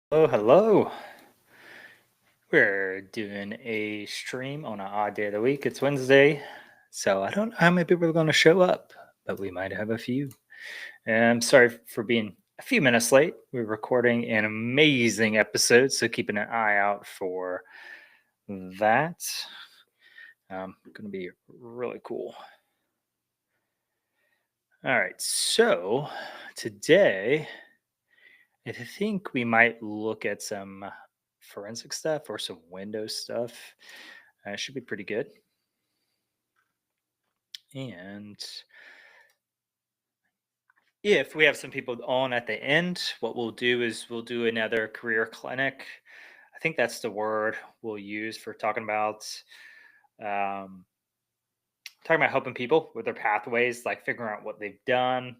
Hello, hello. We're doing a stream on an odd day of the week. It's Wednesday, so I don't know how many people are going to show up, but we might have a few. And I'm sorry for being a few minutes late. We're recording an amazing episode, so keeping an eye out for that. Going to be really cool. All right, so today I think we might look at some forensic stuff or some Windows stuff. It should be pretty good. And if we have some people on at the end, what we'll do is we'll do another career clinic. I think that's the word we'll use for um, talking about helping people with their pathways, like figuring out what they've done,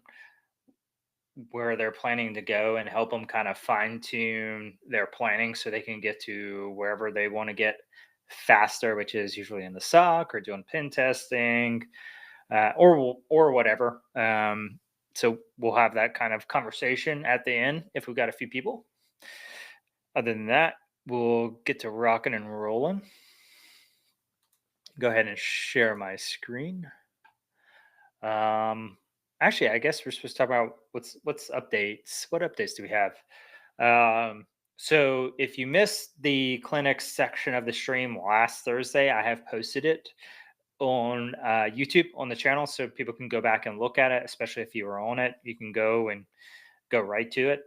where they're planning to go, and help them kind of fine tune their planning so they can get to wherever they want to get faster, which is usually in the SOC or doing pen testing, or whatever. So we'll have that kind of conversation at the end if we've got a few people. Other than that, we'll get to rocking and rolling. Go ahead and share my screen. Actually, I guess we're supposed to talk about what's updates. What updates do we have? So if you missed the clinic section of the stream last Thursday, I have posted it on YouTube on the channel, so people can go back and look at it. Especially if you were on it, you can go right to it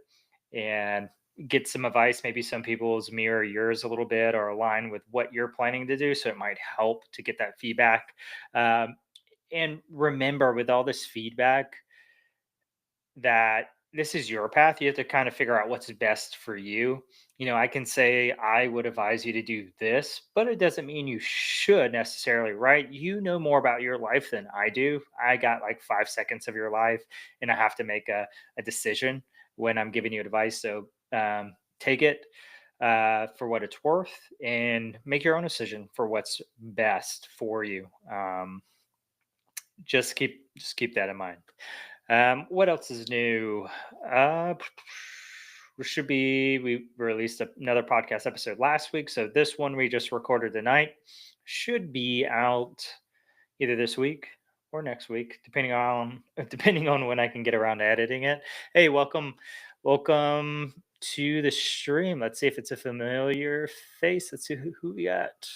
and get some advice. Maybe some people's mirror yours a little bit or align with what you're planning to do, so it might help to get that feedback. And remember, with all this feedback, that this is your path. You have to kind of figure out what's best for you. I can say I would advise you to do this, but it doesn't mean you should necessarily, right? You know more about your life than I do. I got like 5 seconds of your life, and I have to make a decision when I'm giving you advice. So take it for what it's worth and make your own decision for what's best for you. Just keep that in mind. What else is new? Uh, we released another podcast episode last week, so this one we just recorded tonight should be out either this week or next week, depending on when I can get around to editing it. Hey, welcome to the stream. Let's see if it's a familiar face. Let's see who we got.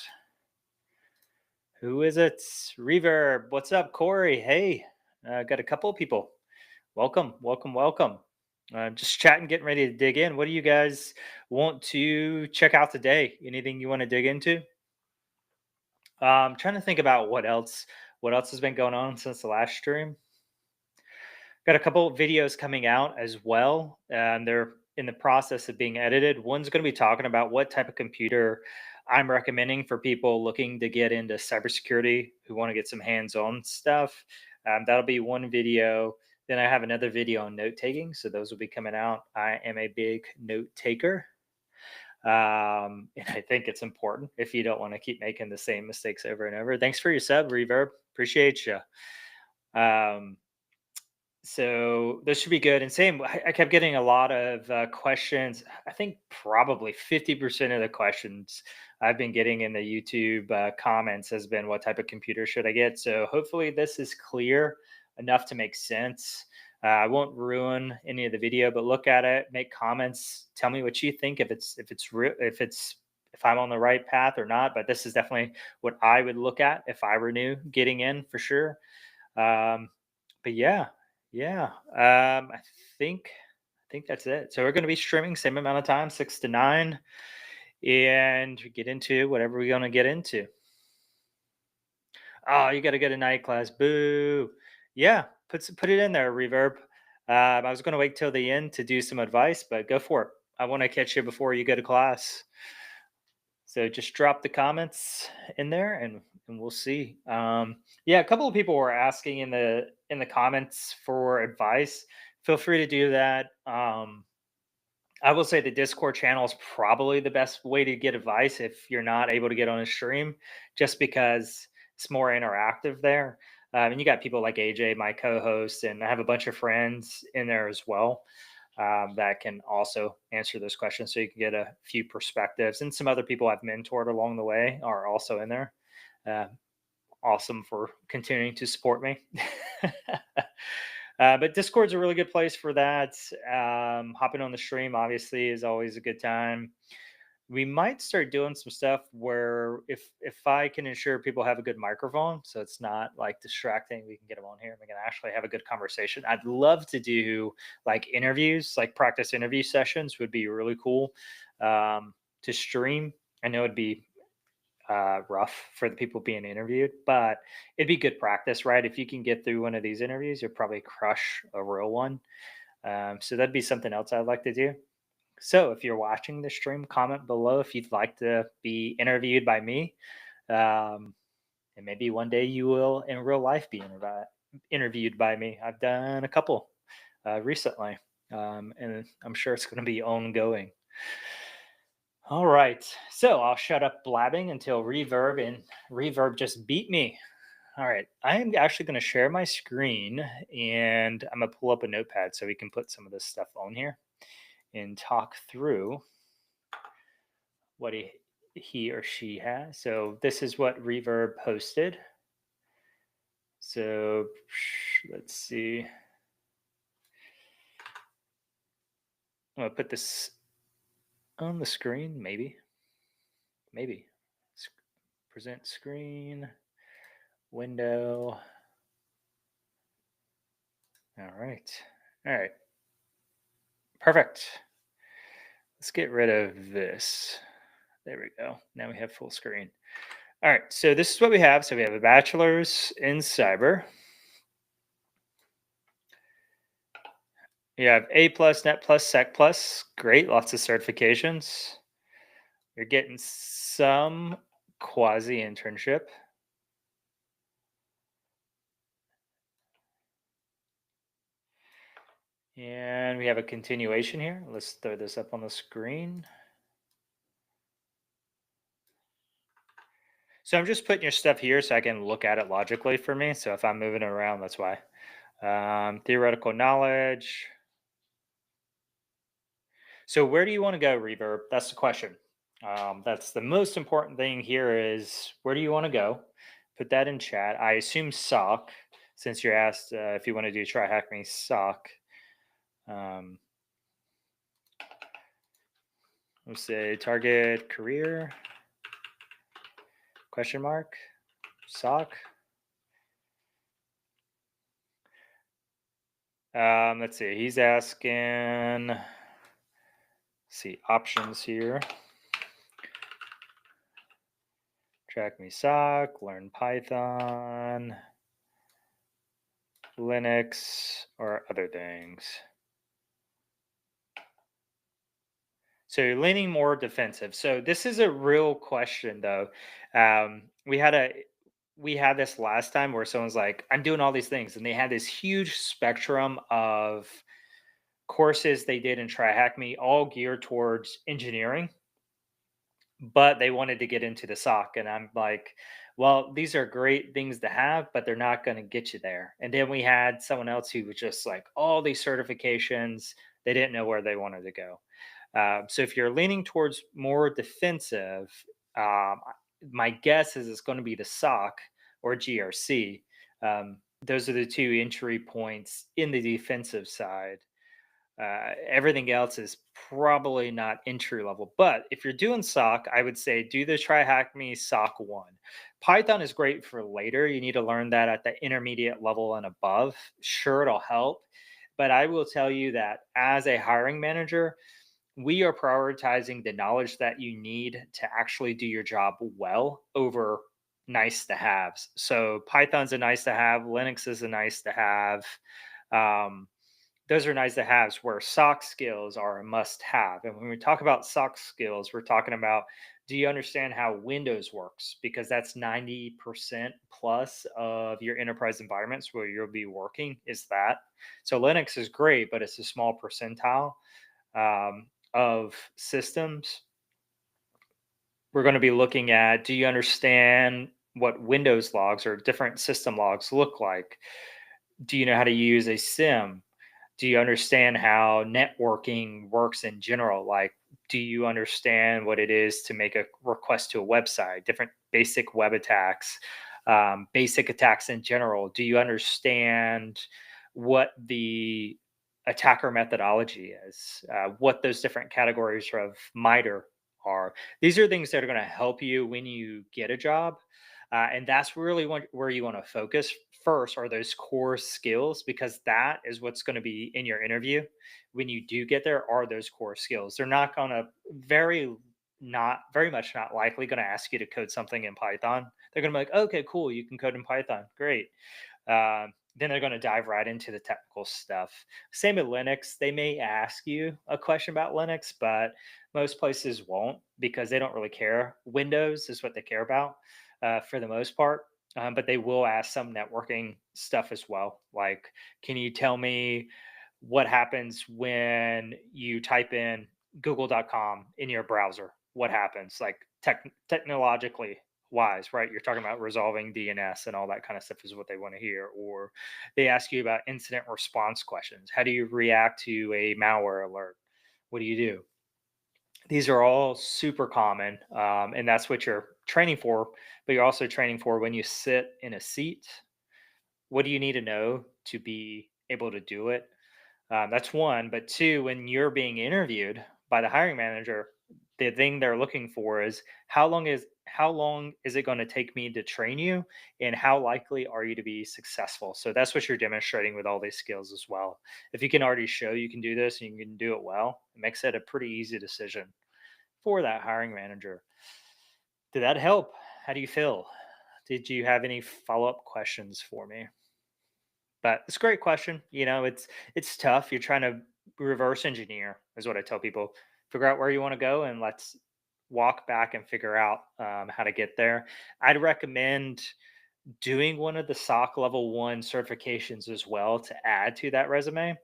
Who is it? Reverb. What's up, Corey? Hey, got a couple of people. Welcome, welcome, welcome. Just chatting, getting ready to dig in. What do you guys want to check out today? Anything you want to dig into? Trying to think about what else has been going on since the last stream. Got a couple of videos coming out as well. They're in the process of being edited. One's going to be talking about what type of computer I'm recommending for people looking to get into cybersecurity who want to get some hands-on stuff. That'll be one video. Then I have another video on note taking. So those will be coming out. I am a big note taker. And I think it's important if you don't want to keep making the same mistakes over and over. Thanks for your sub, Reverb. Appreciate you. So this should be good. And same, I kept getting a lot of questions. I think probably 50% of the questions I've been getting in the YouTube comments has been, what type of computer should I get? So hopefully this is clear enough to make sense. I won't ruin any of the video, but look at it, make comments, tell me what you think, if I'm on the right path or not. But this is definitely what I would look at if I were new getting in, for sure. But yeah. I think that's it. So we're going to be streaming same amount of time, 6 to 9, and get into whatever we're going to get into. Oh, you got to go to night class. Boo. Yeah, put it in there, Reverb. I was going to wait till the end to do some advice, but go for it. I want to catch you before you go to class. So just drop the comments in there, and we'll see. Yeah, a couple of people were asking in the comments for advice. Feel free to do that. I will say the Discord channel is probably the best way to get advice if you're not able to get on a stream, just because it's more interactive there. And you got people like AJ, my co-host, and I have a bunch of friends in there as well. that can also answer those questions, so you can get a few perspectives. And some other people I've mentored along the way are also in there. Uh, Awesome for continuing to support me. But Discord's a really good place for that. Hopping on the stream obviously is always a good time. We might start doing some stuff where if I can ensure people have a good microphone, so it's not like distracting, we can get them on here and we can actually have a good conversation. I'd love to do like interviews, like practice interview sessions would be really cool to stream. I know it'd be rough for the people being interviewed, but it'd be good practice, right? If you can get through one of these interviews, you'll probably crush a real one. So that'd be something else I'd like to do. So if you're watching the stream, comment below if you'd like to be interviewed by me. Um, and maybe one day you will in real life be interviewed by me. I've done a couple recently, and I'm sure it's going to be ongoing. All right, so I'll shut up blabbing until Reverb just beat me. All right, I am actually going to share my screen, and I'm going to pull up a notepad so we can put some of this stuff on here and talk through what he or she has. So this is what Reverb posted. So let's see. I'm going to put this on the screen, maybe. Present screen, window. All right. Perfect. Let's get rid of this. There we go. Now we have full screen. All right, so this is what we have. So we have a bachelor's in cyber. You have A plus, Net plus, Sec plus. Great, lots of certifications. You're getting some quasi internship. And we have a continuation here. Let's throw this up on the screen. So I'm just putting your stuff here so I can look at it logically for me. So if I'm moving it around, that's why. Theoretical knowledge. So where do you want to go, Reverb? That's the question. That's the most important thing here is where do you want to go? Put that in chat. I assume SOC, since you're asked if you want to do try hack me SOC. Let's say target career, question mark, SOC. Let's see, he's asking, see options here. Track me SOC, learn Python, Linux, or other things. So you're leaning more defensive. So this is a real question, though. We had this last time where someone's like, "I'm doing all these things," and they had this huge spectrum of courses they did in Try Hack Me, all geared towards engineering, but they wanted to get into the SOC, and I'm like, "Well, these are great things to have, but they're not going to get you there." And then we had someone else who was just like, all these certifications, they didn't know where they wanted to go. So if you're leaning towards more defensive, um, my guess is it's going to be the SOC or GRC. Those are the two entry points in the defensive side. Everything else is probably not entry level. But if you're doing SOC, I would say do the Try Hack Me SOC 1. Python is great for later. You need to learn that at the intermediate level and above. Sure, it'll help. But I will tell you that as a hiring manager, we are prioritizing the knowledge that you need to actually do your job well over nice to haves. So Python's a nice to have, Linux is a nice to have. Those are nice to haves, where SOC skills are a must have. And when we talk about SOC skills, we're talking about, do you understand how Windows works? Because that's 90% plus of your enterprise environments where you'll be working is that. So Linux is great, but it's a small percentile of systems. We're going to be looking at, do you understand what Windows logs or different system logs look like? Do you know how to use a SIM? Do you understand how networking works in general? Like, do you understand what it is to make a request to a website, different basic web attacks, basic attacks in general? Do you understand what the attacker methodology is, what those different categories of MITRE are? These are things that are going to help you when you get a job. And that's really where you want to focus first are those core skills because that is what's going to be in your interview when you do get there are those core skills. They're not going to very much not likely going to ask you to code something in Python. They're going to be like, okay, cool, you can code in Python, great. Then they're going to dive right into the technical stuff. Same with Linux. They may ask you a question about Linux, but most places won't because they don't really care. Windows is what they care about for the most part. But they will ask some networking stuff as well. Like, can you tell me what happens when you type in google.com in your browser? What happens? Like technologically wise, right? You're talking about resolving DNS and all that kind of stuff is what they want to hear. Or they ask you about incident response questions. How do you react to a malware alert? What do you do? These are all super common, and that's what you're training for. But you're also training for when you sit in a seat. What do you need to know to be able to do it? That's one. But two, when you're being interviewed by the hiring manager, the thing they're looking for is how long is it going to take me to train you, and how likely are you to be successful? So that's what you're demonstrating with all these skills as well. If you can already show you can do this and you can do it well, it makes it a pretty easy decision for that hiring manager. Did that help? How do you feel? Did you have any follow up questions for me? But it's a great question. It's tough. You're trying to reverse engineer, is what I tell people. Figure out where you want to go, and let's walk back and figure out how to get there. I'd recommend doing one of the SOC level one certifications as well to add to that resume.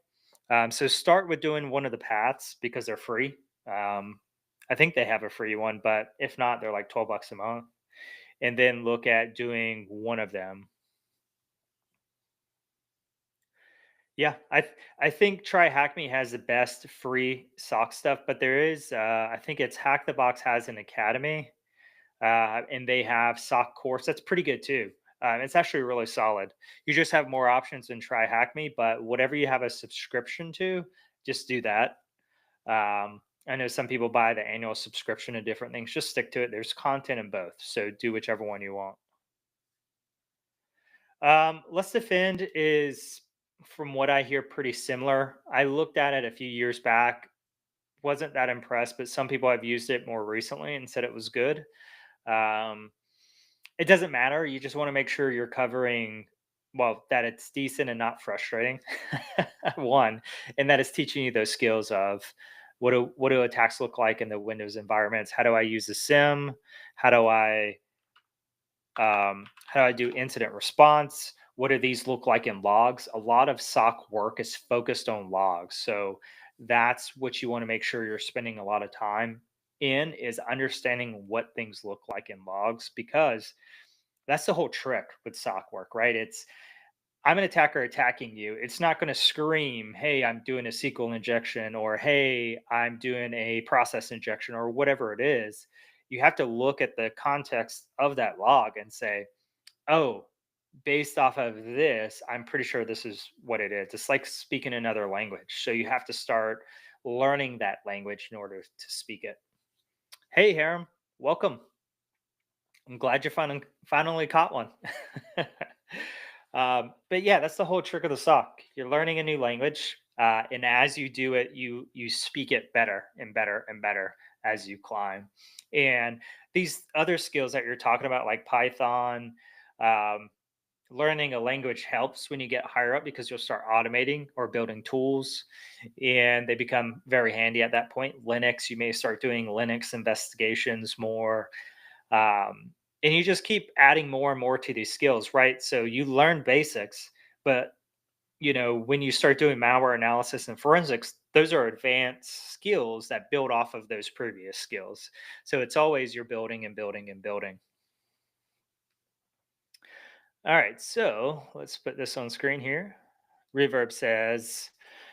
So start with doing one of the paths because they're free. Um, I think they have a free one, but if not, they're like $12 a month. And then look at doing one of them. Yeah, I think Try Hack Me has the best free sock stuff, but there is I think it's Hack the Box has an academy, and they have sock course that's pretty good too. It's actually really solid. You just have more options than Try Hack Me, but whatever you have a subscription to, just do that. I know some people buy the annual subscription to different things. Just stick to it. There's content in both, so do whichever one you want. Let's Defend is, from what I hear, pretty similar. I looked at it a few years back, wasn't that impressed, but some people have used it more recently and said it was good. Um, it doesn't matter. You just want to make sure you're covering, well, that it's decent and not frustrating. One, and that it's teaching you those skills of what do attacks look like in the Windows environments? How do I use the SIM? How do I how do I do incident response? What do these look like in logs? A lot of SOC work is focused on logs. So that's what you want to make sure you're spending a lot of time in is understanding what things look like in logs because that's the whole trick with SOC work, right? It's I'm an attacker attacking you. It's not going to scream, hey, I'm doing a SQL injection or hey, I'm doing a process injection or whatever it is. You have to look at the context of that log and say, oh, based off of this, I'm pretty sure this is what it is. It's like speaking another language. So you have to start learning that language in order to speak it. Hey, Harem, welcome. I'm glad you finally caught one. But yeah, that's the whole trick of the sock. You're learning a new language, and as you do it, you speak it better and better and better as you climb. And these other skills that you're talking about, like Python, um, learning a language helps when you get higher up because you'll start automating or building tools, and they become very handy at that point. Linux, you may start doing Linux investigations more, and you just keep adding more and more to these skills, right? So you learn basics, but when you start doing malware analysis and forensics, those are advanced skills that build off of those previous skills. So it's always you're building and building and building. All right, so let's put this on screen here. Reverb says,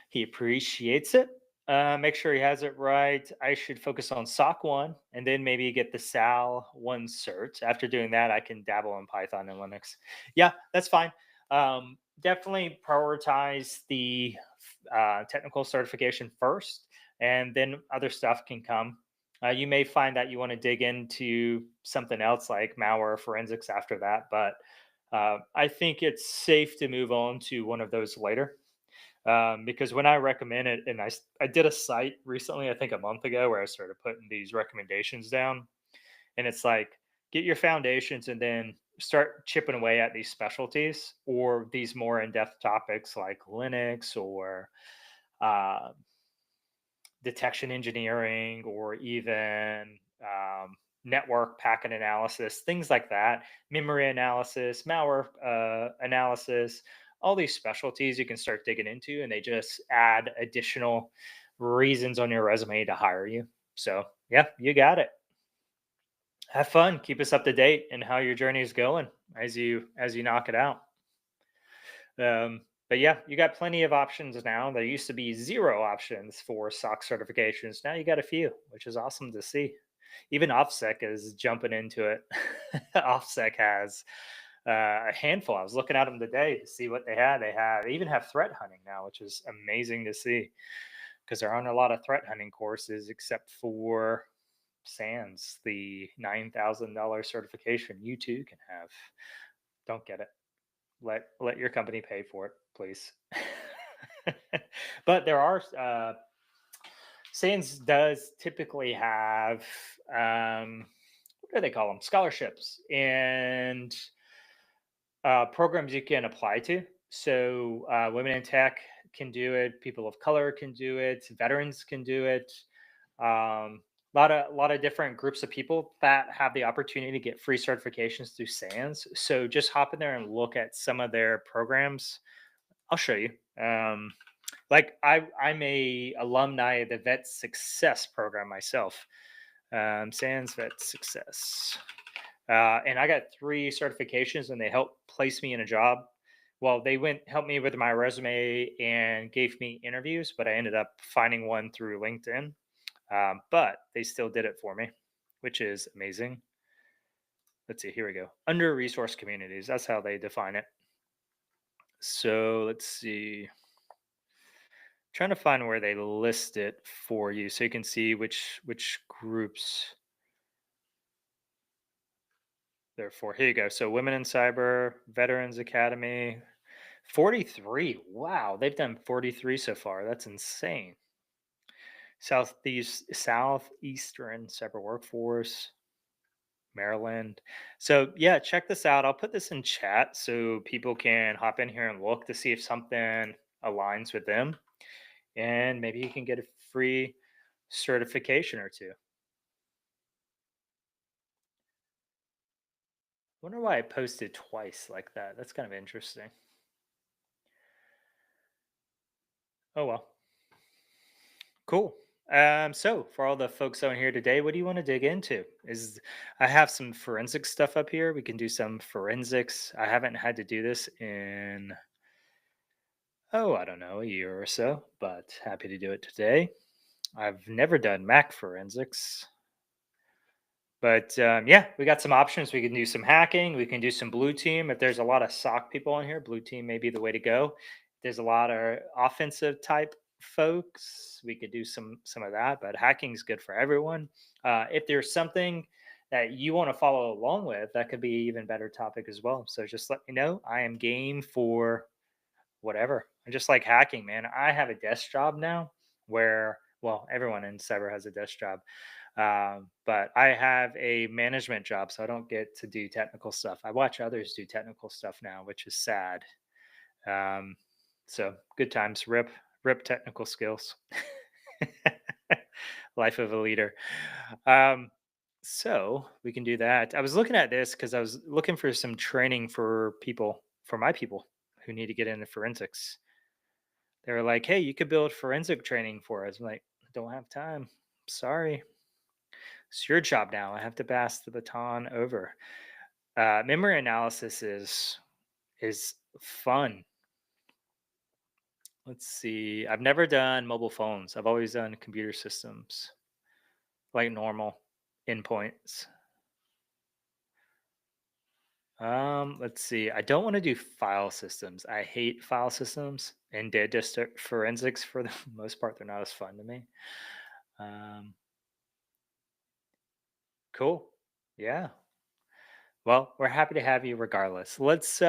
He appreciates it. Make sure he has it right. I should focus on SOC 1 and then maybe get the SAL 1 cert. After doing that, I can dabble in Python and Linux. Yeah, that's fine. Definitely prioritize the technical certification first, and then other stuff can come. You may find that you want to dig into something else like malware forensics after that, but I think it's safe to move on to one of those later. Because when I recommend it, and I did a site recently, I think a month ago, where I started putting these recommendations down, and it's like get your foundations and then start chipping away at these specialties or these more in-depth topics like Linux or uh, detection engineering or even network packet analysis, things like that, memory analysis, malware analysis, all these specialties you can start digging into, and they just add additional reasons on your resume to hire you. So, yeah, you got it. Have fun. Keep us up to date and how your journey is going as you knock it out. But yeah, you got plenty of options now. There used to be zero options for SOC certifications. Now you got a few, which is awesome to see. Even OffSec is jumping into it. OffSec has a handful. I was looking at them today to see what they had. They even have threat hunting now, which is amazing to see because there aren't a lot of threat hunting courses except for SANS, the $9,000 certification you too can have. Don't get it. Let your company pay for it, please. But there are SANS does typically have what do they call them? Scholarships and programs you can apply to. So women in tech can do it. People of color can do it. Veterans can do it. A lot of different groups of people that have the opportunity to get free certifications through SANS. So just hop in there and look at some of their programs. I'll show you. Like I'm a alumni of the Vet Success program myself. SANS Vet Success. And I got 3 certifications, and they helped place me in a job. Well, they helped me with my resume and gave me interviews, but I ended up finding one through LinkedIn. But they still did it for me, which is amazing. Let's see, here we go. Under resource communities, that's how they define it. So let's see. Trying to find where they list it for you so you can see which groups they're for. Here you go. So Women in Cyber, Veterans Academy, 43. Wow, they've done 43 so far. That's insane. Southeastern Cyber Workforce, Maryland. So yeah, check this out. I'll put this in chat so people can hop in here and look to see if something aligns with them. And maybe you can get a free certification or two. Wonder why I posted twice like that. That's kind of interesting. Oh well. Cool. So for all the folks on here today, what do you want to dig into? I have some forensic stuff up here. We can do some forensics. I haven't had to do this in I don't know, a year or so, but happy to do it today. I've never done Mac forensics. But yeah, we got some options. We can do some hacking. We can do some blue team. If there's a lot of SOC people in here, blue team may be the way to go. There's a lot of offensive type folks. We could do some of that, but hacking is good for everyone. If there's something that you want to follow along with, that could be an even better topic as well. So just let me know. I am game for whatever. I just like hacking, man. I have a desk job now where, well, everyone in cyber has a desk job. But I have a management job, so I don't get to do technical stuff. I watch others do technical stuff now, which is sad. Um, so good times. Rip technical skills. Life of a leader. Um, so we can do that. I was looking at this because I was looking for some training for my people who need to get into forensics. They were like, "Hey, you could build forensic training for us." I'm like, "I don't have time. Sorry. It's your job now. I have to pass the baton over." Memory analysis is fun. Let's see. I've never done mobile phones. I've always done computer systems, like normal endpoints. Let's see. I don't want to do file systems. I hate file systems and data forensics for the most part. They're not as fun to me. Um, cool. Yeah. Well, we're happy to have you regardless. Let's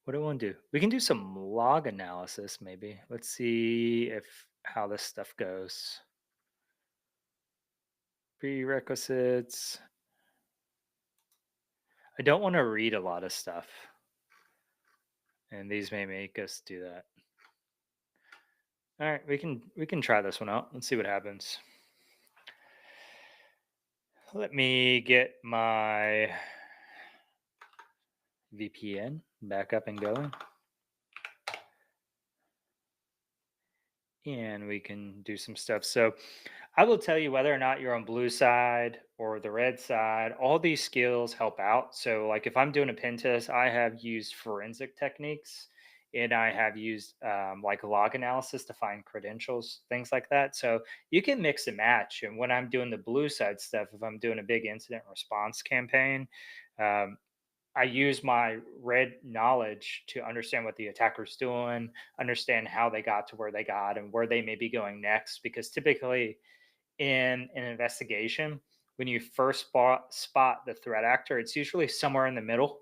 what do I want to do? We can do some log analysis maybe. Let's see if how this stuff goes. Prerequisites. I don't want to read a lot of stuff, and these may make us do that. All right, we can try this one out. Let's see what happens. Let me get my VPN back up and going, and we can do some stuff. So I will tell you whether or not you're on blue side or the red side, all these skills help out. So, like if I'm doing a pen test, I have used forensic techniques and I have used like log analysis to find credentials, things like that. So, you can mix and match. And when I'm doing the blue side stuff, if I'm doing a big incident response campaign, um, I use my red knowledge to understand what the attacker's doing, understand how they got to where they got, and where they may be going next. Because typically, in an investigation, when you first spot the threat actor, it's usually somewhere in the middle.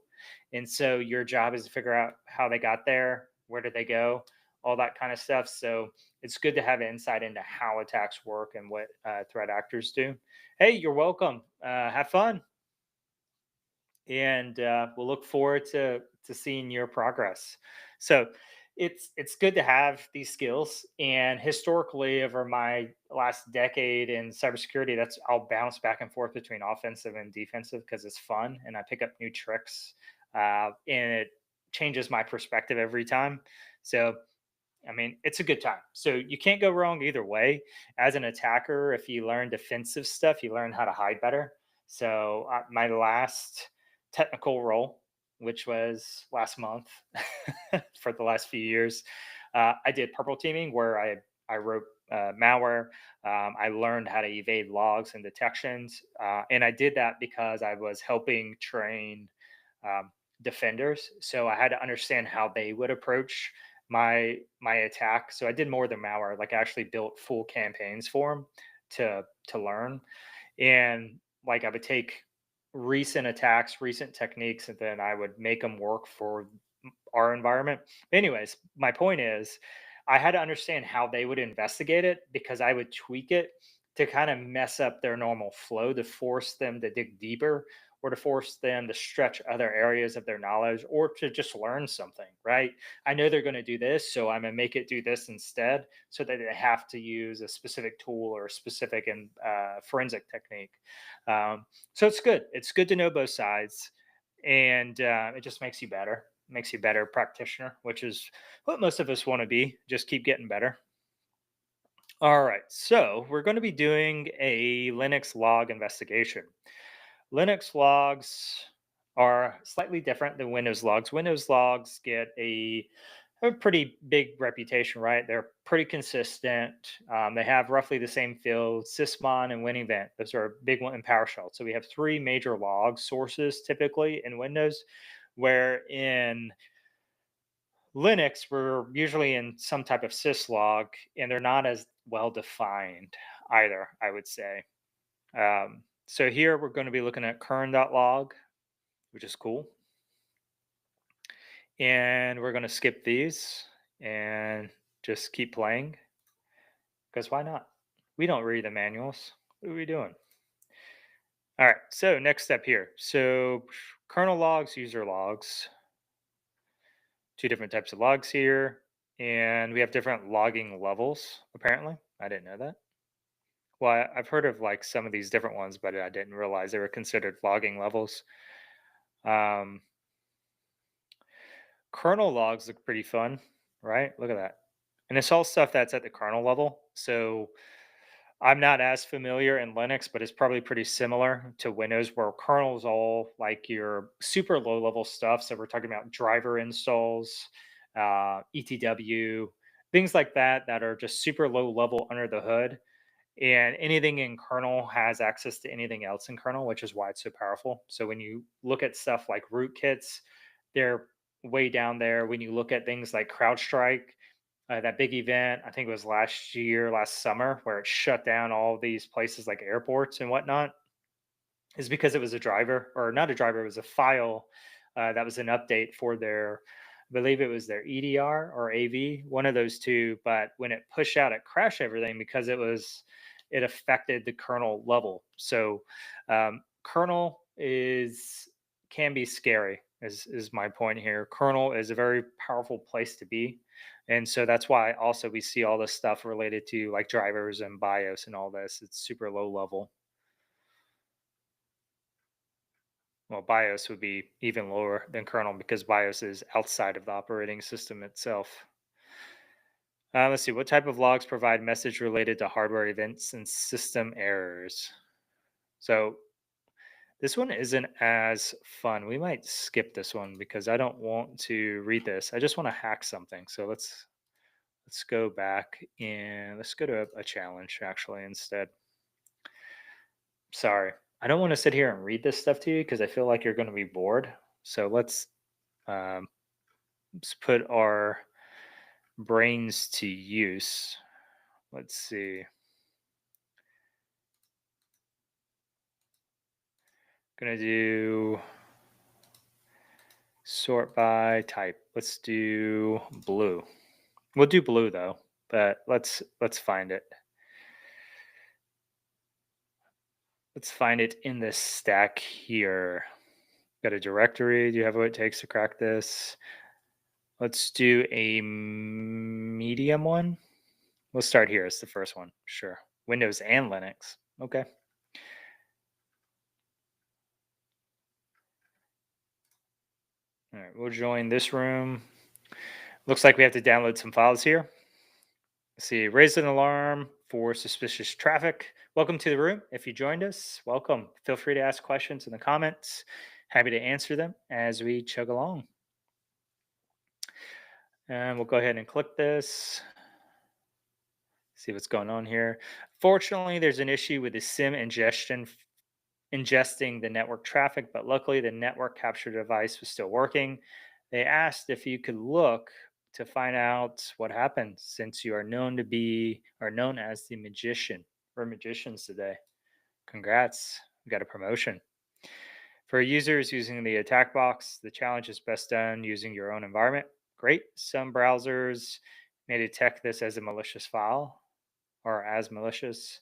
And so your job is to figure out how they got there, where did they go, all that kind of stuff. So it's good to have insight into how attacks work and what threat actors do. Hey, you're welcome. Have fun. And we'll look forward to seeing your progress. So it's good to have these skills. And historically, over my last decade in cybersecurity, that's I'll bounce back and forth between offensive and defensive because it's fun, and I pick up new tricks, and it changes my perspective every time. So I mean, it's a good time. So you can't go wrong either way. As an attacker, if you learn defensive stuff, you learn how to hide better. So my last technical role, which was last month for the last few years, I did purple teaming where I wrote malware. I learned how to evade logs and detections, and I did that because I was helping train um, defenders. So I had to understand how they would approach my attack. So I did more than malware. Like I actually built full campaigns for them to learn. And like I would take recent attacks, recent techniques, and then I would make them work for our environment. Anyways, my point is I had to understand how they would investigate it because I would tweak it to kind of mess up their normal flow to force them to dig deeper or to force them to stretch other areas of their knowledge or to just learn something, right? I know they're going to do this, so I'm going to make it do this instead so that they have to use a specific tool or a specific and forensic technique. So it's good. It's good to know both sides, and it just makes you better. Makes you a better practitioner, which is what most of us want to be. Just keep getting better. All right, so we're going to be doing a Linux log investigation. Linux logs are slightly different than Windows logs. Windows logs get a pretty big reputation, right? They're pretty consistent. They have roughly the same fields, sysmon and winevent. Those are a big one in PowerShell. So we have three major log sources typically in Windows, where in Linux, we're usually in some type of syslog, and they're not as well defined either, I would say. So here we're going to be looking at kern.log, which is cool. And we're going to skip these and just keep playing because why not? We don't read the manuals. What are we doing? All right. So next step here. So kernel logs, user logs, two different types of logs here. And we have different logging levels, apparently. I didn't know that. Well, I've heard of like some of these different ones, but I didn't realize they were considered logging levels. Um, Kernel logs look pretty fun, right? Look at that. And it's all stuff that's at the kernel level. So I'm not as familiar in Linux, but it's probably pretty similar to Windows, where kernel is all like your super low level stuff. So we're talking about driver installs, ETW, things like that that are just super low level under the hood. And anything in kernel has access to anything else in kernel, which is why it's so powerful. So when you look at stuff like rootkits, they're way down there. When you look at things like CrowdStrike, that big event, I think it was last summer, where it shut down all these places like airports and whatnot, is because it was a driver, or not a driver, it was a file that was an update for their, I believe it was their EDR or AV, one of those two. But when it pushed out, it crashed everything because it affected the kernel level. So kernel can be scary, is my point here. Kernel is a very powerful place to be. And so that's why also we see all this stuff related to like drivers and BIOS and all this. It's super low level. Well, BIOS would be even lower than kernel because BIOS is outside of the operating system itself. Let's see. What type of logs provide message related to hardware events and system errors? So this one isn't as fun. We might skip this one because I don't want to read this. I just want to hack something. So let's go back and let's go to a challenge actually instead. Sorry, I don't want to sit here and read this stuff to you because I feel like you're going to be bored. So um, let's put our brains to use. Let's see. Gonna do sort by type. Let's do blue. We'll do blue though, but let's find it. Let's find it in this stack here. Got a directory. Do you have what it takes to crack this? Let's do a medium one. We'll start here. It's the first one. Sure. Windows and Linux. Okay. All right. We'll join this room. Looks like we have to download some files here. Let's see. Raise an alarm for suspicious traffic. Welcome to the room. If you joined us, welcome. Feel free to ask questions in the comments. Happy to answer them as we chug along. And we'll go ahead and click this. See what's going on here. Fortunately, there's an issue with the SIM ingesting the network traffic, but luckily the network capture device was still working. They asked if you could look to find out what happened since you are known as the magician. We're magicians today. Congrats, you got a promotion. For users using the attack box, the challenge is best done using your own environment. Great. Some browsers may detect this as a malicious file or as malicious.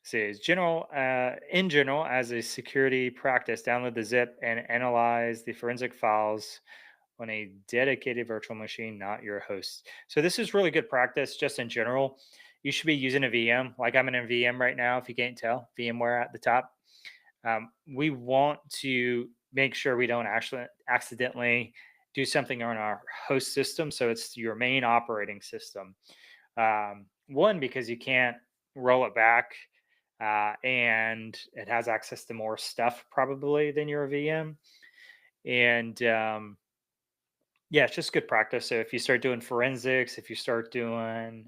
Says in general, as a security practice, download the zip and analyze the forensic files on a dedicated virtual machine, not your host. So this is really good practice just in general. You should be using a VM. Like I'm in a VM right now, if you can't tell, VMware at the top. We want to make sure we don't actually accidentally do something on our host system. So it's your main operating system. One, because you can't roll it back, and it has access to more stuff probably than your VM. And yeah, it's just good practice. So if you start doing forensics, if you start doing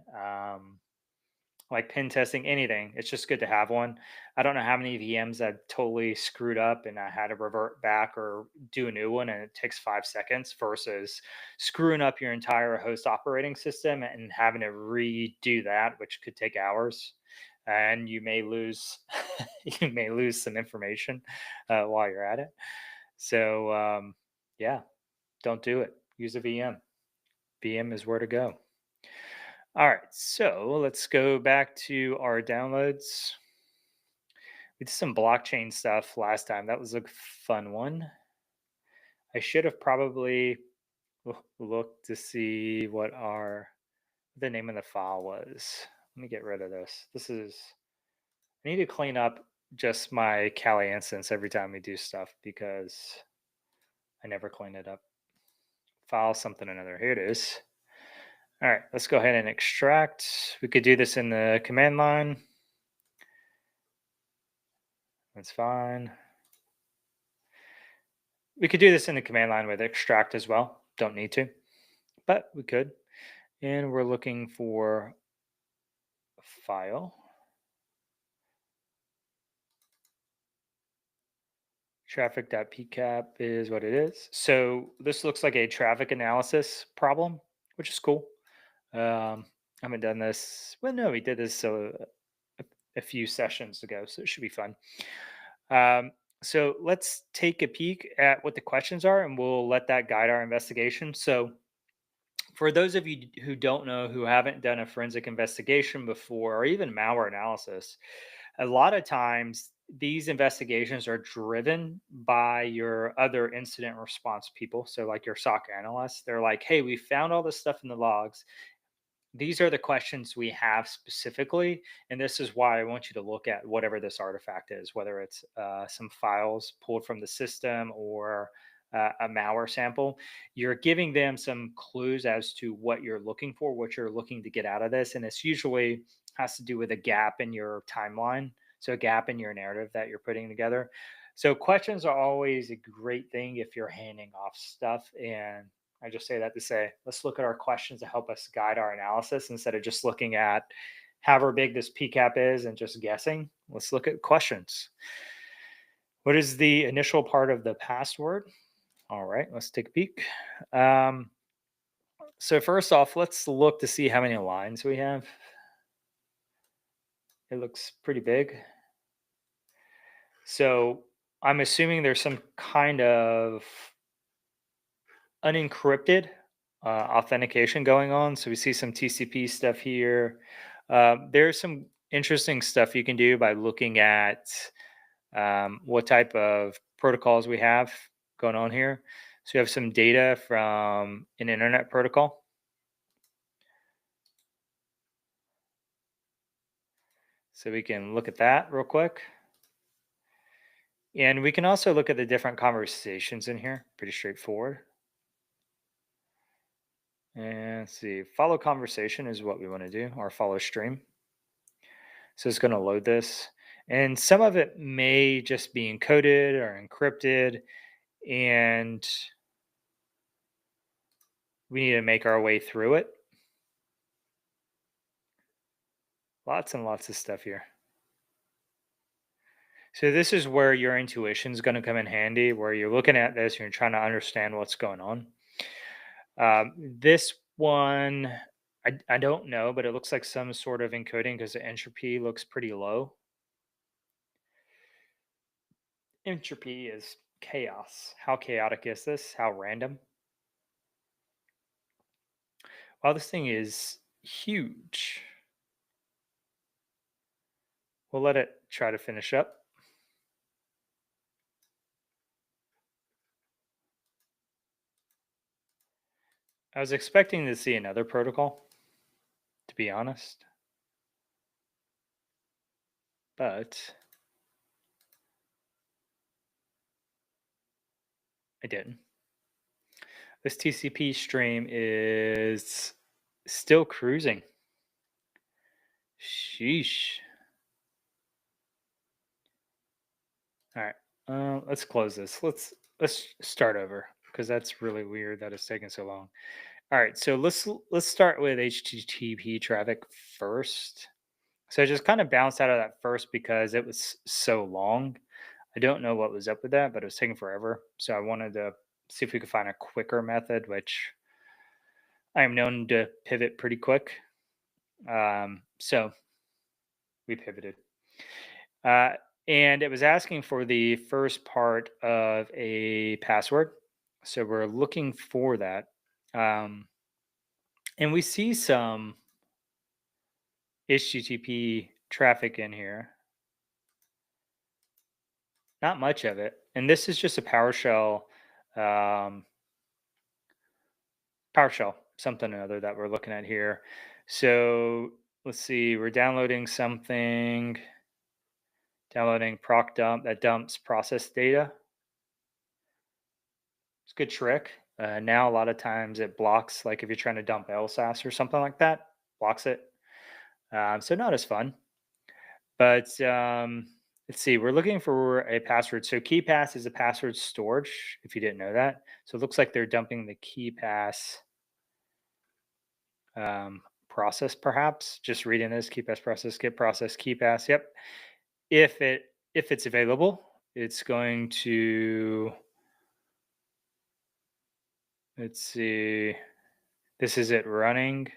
like pen testing, anything, it's just good to have one. I don't know how many VMs I've totally screwed up and I had to revert back or do a new one, and it takes 5 seconds versus screwing up your entire host operating system and having to redo that, which could take hours. And you may lose you may lose some information while you're at it. So yeah, don't do it. Use a VM. VM is where to go. All right, so let's go back to our downloads. We did some blockchain stuff last time. That was a fun one. I should have probably looked to see what the name of the file was. Let me get rid of this. I need to clean up just my Kali instance every time we do stuff because I never clean it up. File something or another. Here it is. All right, let's go ahead and extract. We could do this in the command line. That's fine. We could do this in the command line with extract as well. Don't need to, but we could. And we're looking for file. Traffic.pcap is what it is. So this looks like a traffic analysis problem, which is cool. I haven't done this. Well, no, we did this a few sessions ago, so it should be fun. So let's take a peek at what the questions are, and we'll let that guide our investigation. So for those of you who don't know, who haven't done a forensic investigation before, or even malware analysis, a lot of times these investigations are driven by your other incident response people. So, like your SOC analysts, they're like, hey, we found all this stuff in the logs. These are the questions we have specifically, and this is why I want you to look at whatever this artifact is, whether it's some files pulled from the system or a malware sample. You're giving them some clues as to what you're looking for, what you're looking to get out of this, and this usually has to do with a gap in your timeline, so a gap in your narrative that you're putting together. So questions are always a great thing if you're handing off stuff. And I just say that to say, let's look at our questions to help us guide our analysis instead of just looking at however big this PCAP is and just guessing. Let's look at questions. What is the initial part of the password? All right, let's take a peek. Um, so first off, let's look to see how many lines we have. It looks pretty big. So I'm assuming there's some kind of unencrypted authentication going on. So we see some TCP stuff here. There's some interesting stuff you can do by looking at what type of protocols we have going on here. So you have some data from an internet protocol. So we can look at that real quick. And we can also look at the different conversations in here. Pretty straightforward. And let's see, follow conversation is what we want to do, or follow stream. So it's going to load this. And some of it may just be encoded or encrypted. And we need to make our way through it. Lots and lots of stuff here. So this is where your intuition is going to come in handy, where you're looking at this and you're trying to understand what's going on. This one, I don't know, but it looks like some sort of encoding because the entropy looks pretty low. Entropy is chaos. How chaotic is this? How random? Wow, this thing is huge. We'll let it try to finish up. I was expecting to see another protocol, to be honest, but I didn't. This TCP stream is still cruising. Sheesh. All right, let's close this. Let's start over because that's really weird that it's taking so long. All right, so let's start with HTTP traffic first. So I just kind of bounced out of that first because it was so long. I don't know what was up with that, but it was taking forever. So I wanted to see if we could find a quicker method, which I am known to pivot pretty quick. So we pivoted. Uh, and it was asking for the first part of a password. So we're looking for that. Um, and we see some HTTP traffic in here. Not much of it. And this is just a um, PowerShell, something or other that we're looking at here. So let's see, we're downloading something, downloading proc dump that dumps process data. It's a good trick. Now a lot of times it blocks, like if you're trying to dump LSAS or something like that, blocks it. So not as fun, but let's see, we're looking for a password. So KeyPass is a password storage, if you didn't know that. So it looks like they're dumping the KeyPass process, perhaps. Just reading this, KeyPass process, get process, KeyPass. Yep. If it's available, it's going to, let's see, this is it running.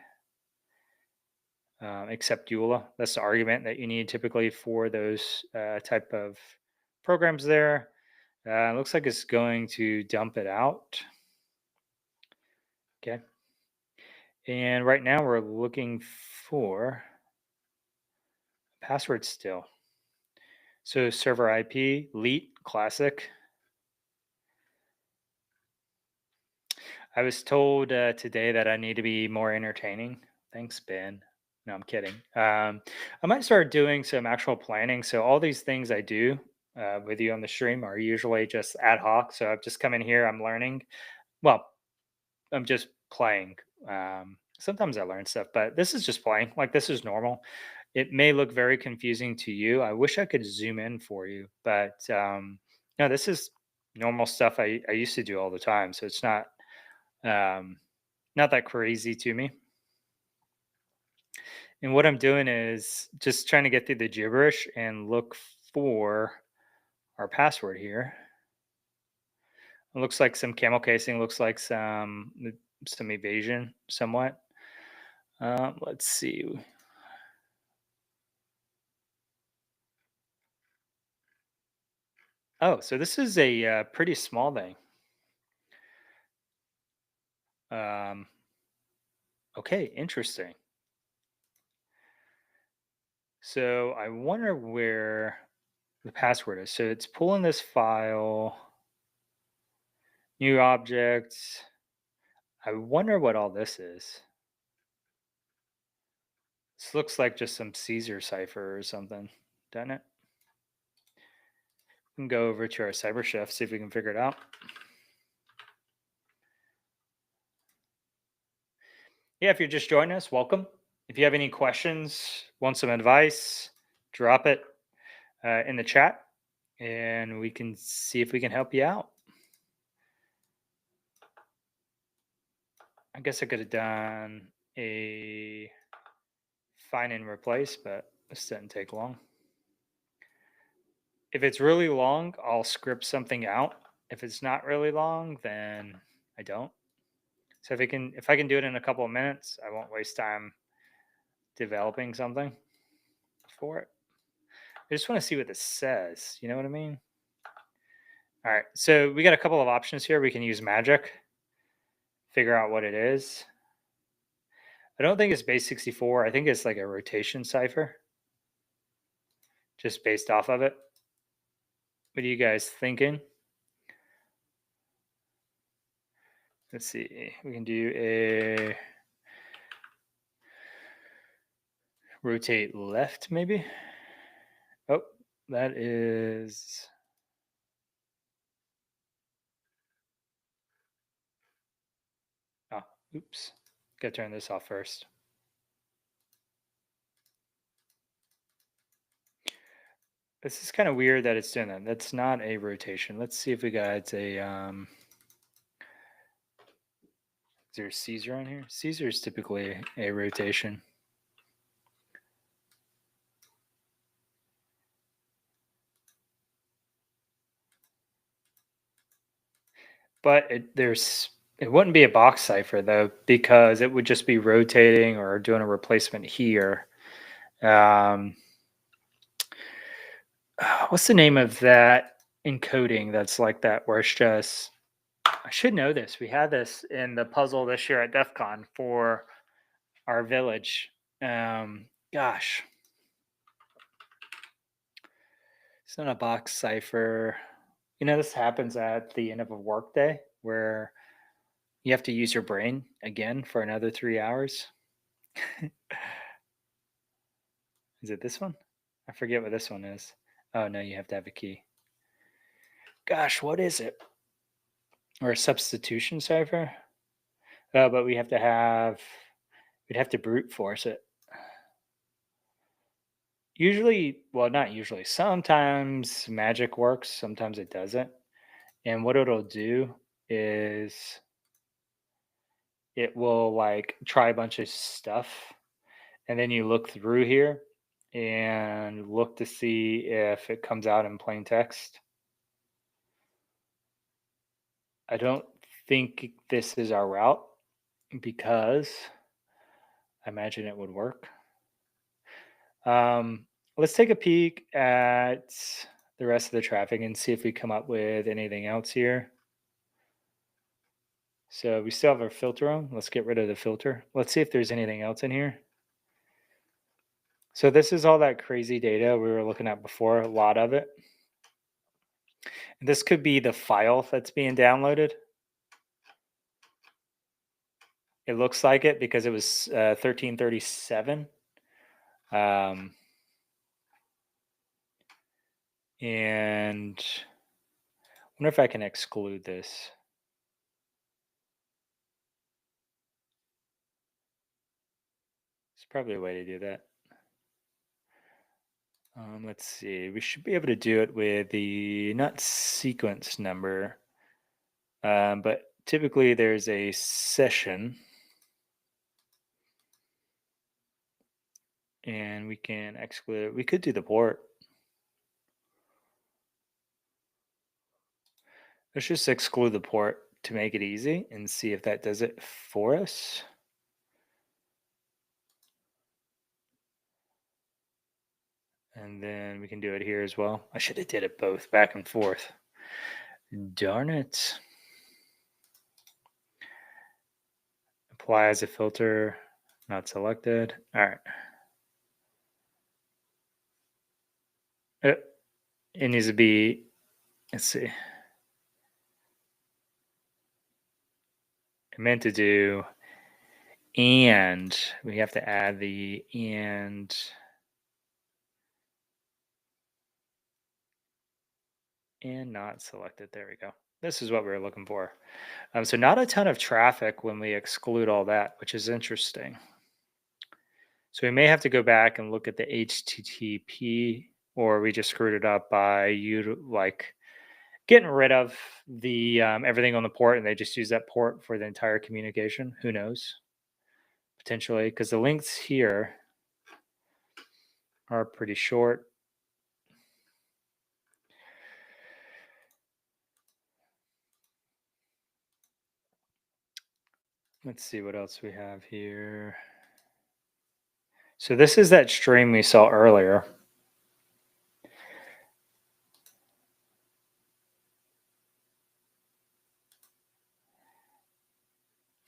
Except EULA. That's the argument that you need typically for those type of programs there. Looks like it's going to dump it out. Okay. And right now we're looking for password still. So server IP, LEET, classic. I was told today that I need to be more entertaining. Thanks, Ben. No, I'm kidding. I might start doing some actual planning. So all these things I do with you on the stream are usually just ad hoc. So I've just come in here, I'm learning. Well, I'm just playing. Sometimes I learn stuff, but this is just playing. Like this is normal. It may look very confusing to you. I wish I could zoom in for you, but no, this is normal stuff I used to do all the time. So it's um, not that crazy to me. And what I'm doing is just trying to get through the gibberish and look for our password here. It looks like some camel casing, looks like some evasion somewhat. Let's see. Oh, so this is a pretty small thing. Um, okay, interesting. So I wonder where the password is. So it's pulling this file, new objects. I wonder what all this is. This looks like just some Caesar cipher or something, doesn't it? We can go over to our cyber chef, see if we can figure it out. Yeah, if you're just joining us, welcome. If you have any questions, want some advice, drop it in the chat and we can see if we can help you out. I guess I could have done a find and replace, but this didn't take long. If it's really long, I'll script something out. If it's not really long, then I don't. So if I can do it in a couple of minutes, I won't waste time developing something for it. I just want to see what this says. You know what I mean? All right. So we got a couple of options here. We can use magic, figure out what it is. I don't think it's base 64. I think it's like a rotation cipher, just based off of it. What are you guys thinking? Let's see. We can do a rotate left, maybe. Oh, that is. Oh, oops. Got to turn this off first. This is kind of weird that it's doing that. That's not a rotation. Let's see if we got a. Is there a Caesar on here? Caesar is typically a rotation. But it wouldn't be a box cipher though, because it would just be rotating or doing a replacement here. What's the name of that encoding that's like that, where it's just, I should know this. We had this in the puzzle this year at DEF CON for our village. Gosh. It's not a box cipher. You know, this happens at the end of a workday where you have to use your brain again for another 3 hours. Is it this one? I forget what this one is. Oh, no, you have to have a key. Gosh, what is it? Or a substitution cipher? But we'd have to brute force it. Usually, well, not usually. Sometimes magic works, sometimes it doesn't. And what it'll do is it will like try a bunch of stuff, and then you look through here and look to see if it comes out in plain text. I don't think this is our route because I imagine it would work. Um, let's take a peek at the rest of the traffic and see if we come up with anything else here. So we still have our filter on. Let's get rid of the filter. Let's see if there's anything else in here. So this is all that crazy data we were looking at before, a lot of it. This could be the file that's being downloaded. It looks like it because it was 1337. And I wonder if I can exclude this. It's probably a way to do that. Let's see. We should be able to do it with the not sequence number, but typically there's a session, and we can exclude it. We could do the port. Let's just exclude the port to make it easy and see if that does it for us. And then we can do it here as well. I should have did it both back and forth. Darn it. Apply as a filter, not selected. All right. It needs to be, let's see. I meant to do, and we have to add the and not selected. There we go. This is what we were looking for. So not a ton of traffic when we exclude all that, which is interesting. So we may have to go back and look at the HTTP, or we just screwed it up by like getting rid of the everything on the port, and they just use that port for the entire communication. Who knows? Potentially, because the links here are pretty short. Let's see what else we have here. So this is that stream we saw earlier.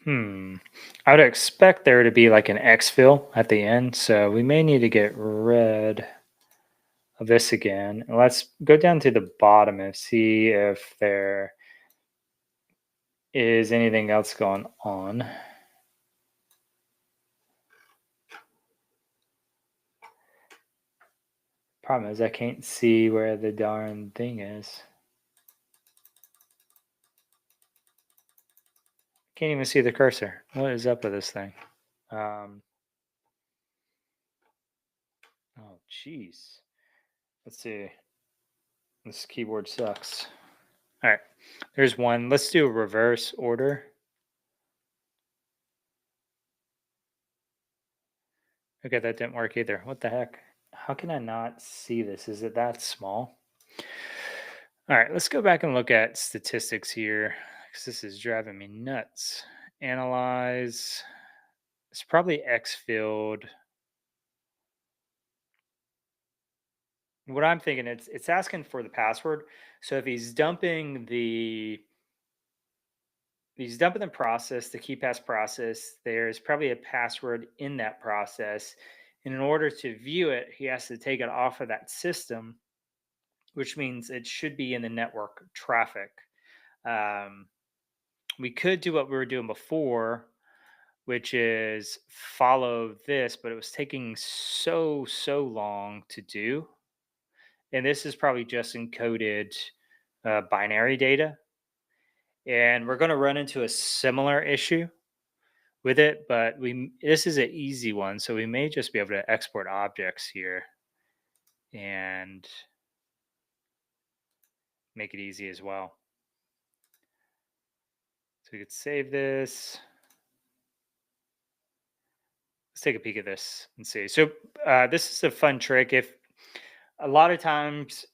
I would expect there to be like an exfil at the end, so we may need to get rid of this again. Let's go down to the bottom and see if there is anything else going on. Problem is I can't see where the darn thing is. Can't even see the cursor. What is up with this thing? Oh, jeez. Let's see. This keyboard sucks. All right. There's one. Let's do a reverse order. Okay, that didn't work either. What the heck? How can I not see this? Is it that small? All right, let's go back and look at statistics here because this is driving me nuts. Analyze. It's probably exfilled. What I'm thinking, it's asking for the password. So if he's dumping the process, the key pass process, there's probably a password in that process. And in order to view it, he has to take it off of that system, which means it should be in the network traffic. We could do what we were doing before, which is follow this, but it was taking so long to do. And this is probably just encoded binary data. And we're going to run into a similar issue with it, but this is an easy one, so we may just be able to export objects here. and make it easy as well. So we could save this. Let's take a peek at this and see. So this is a fun trick. If a lot of times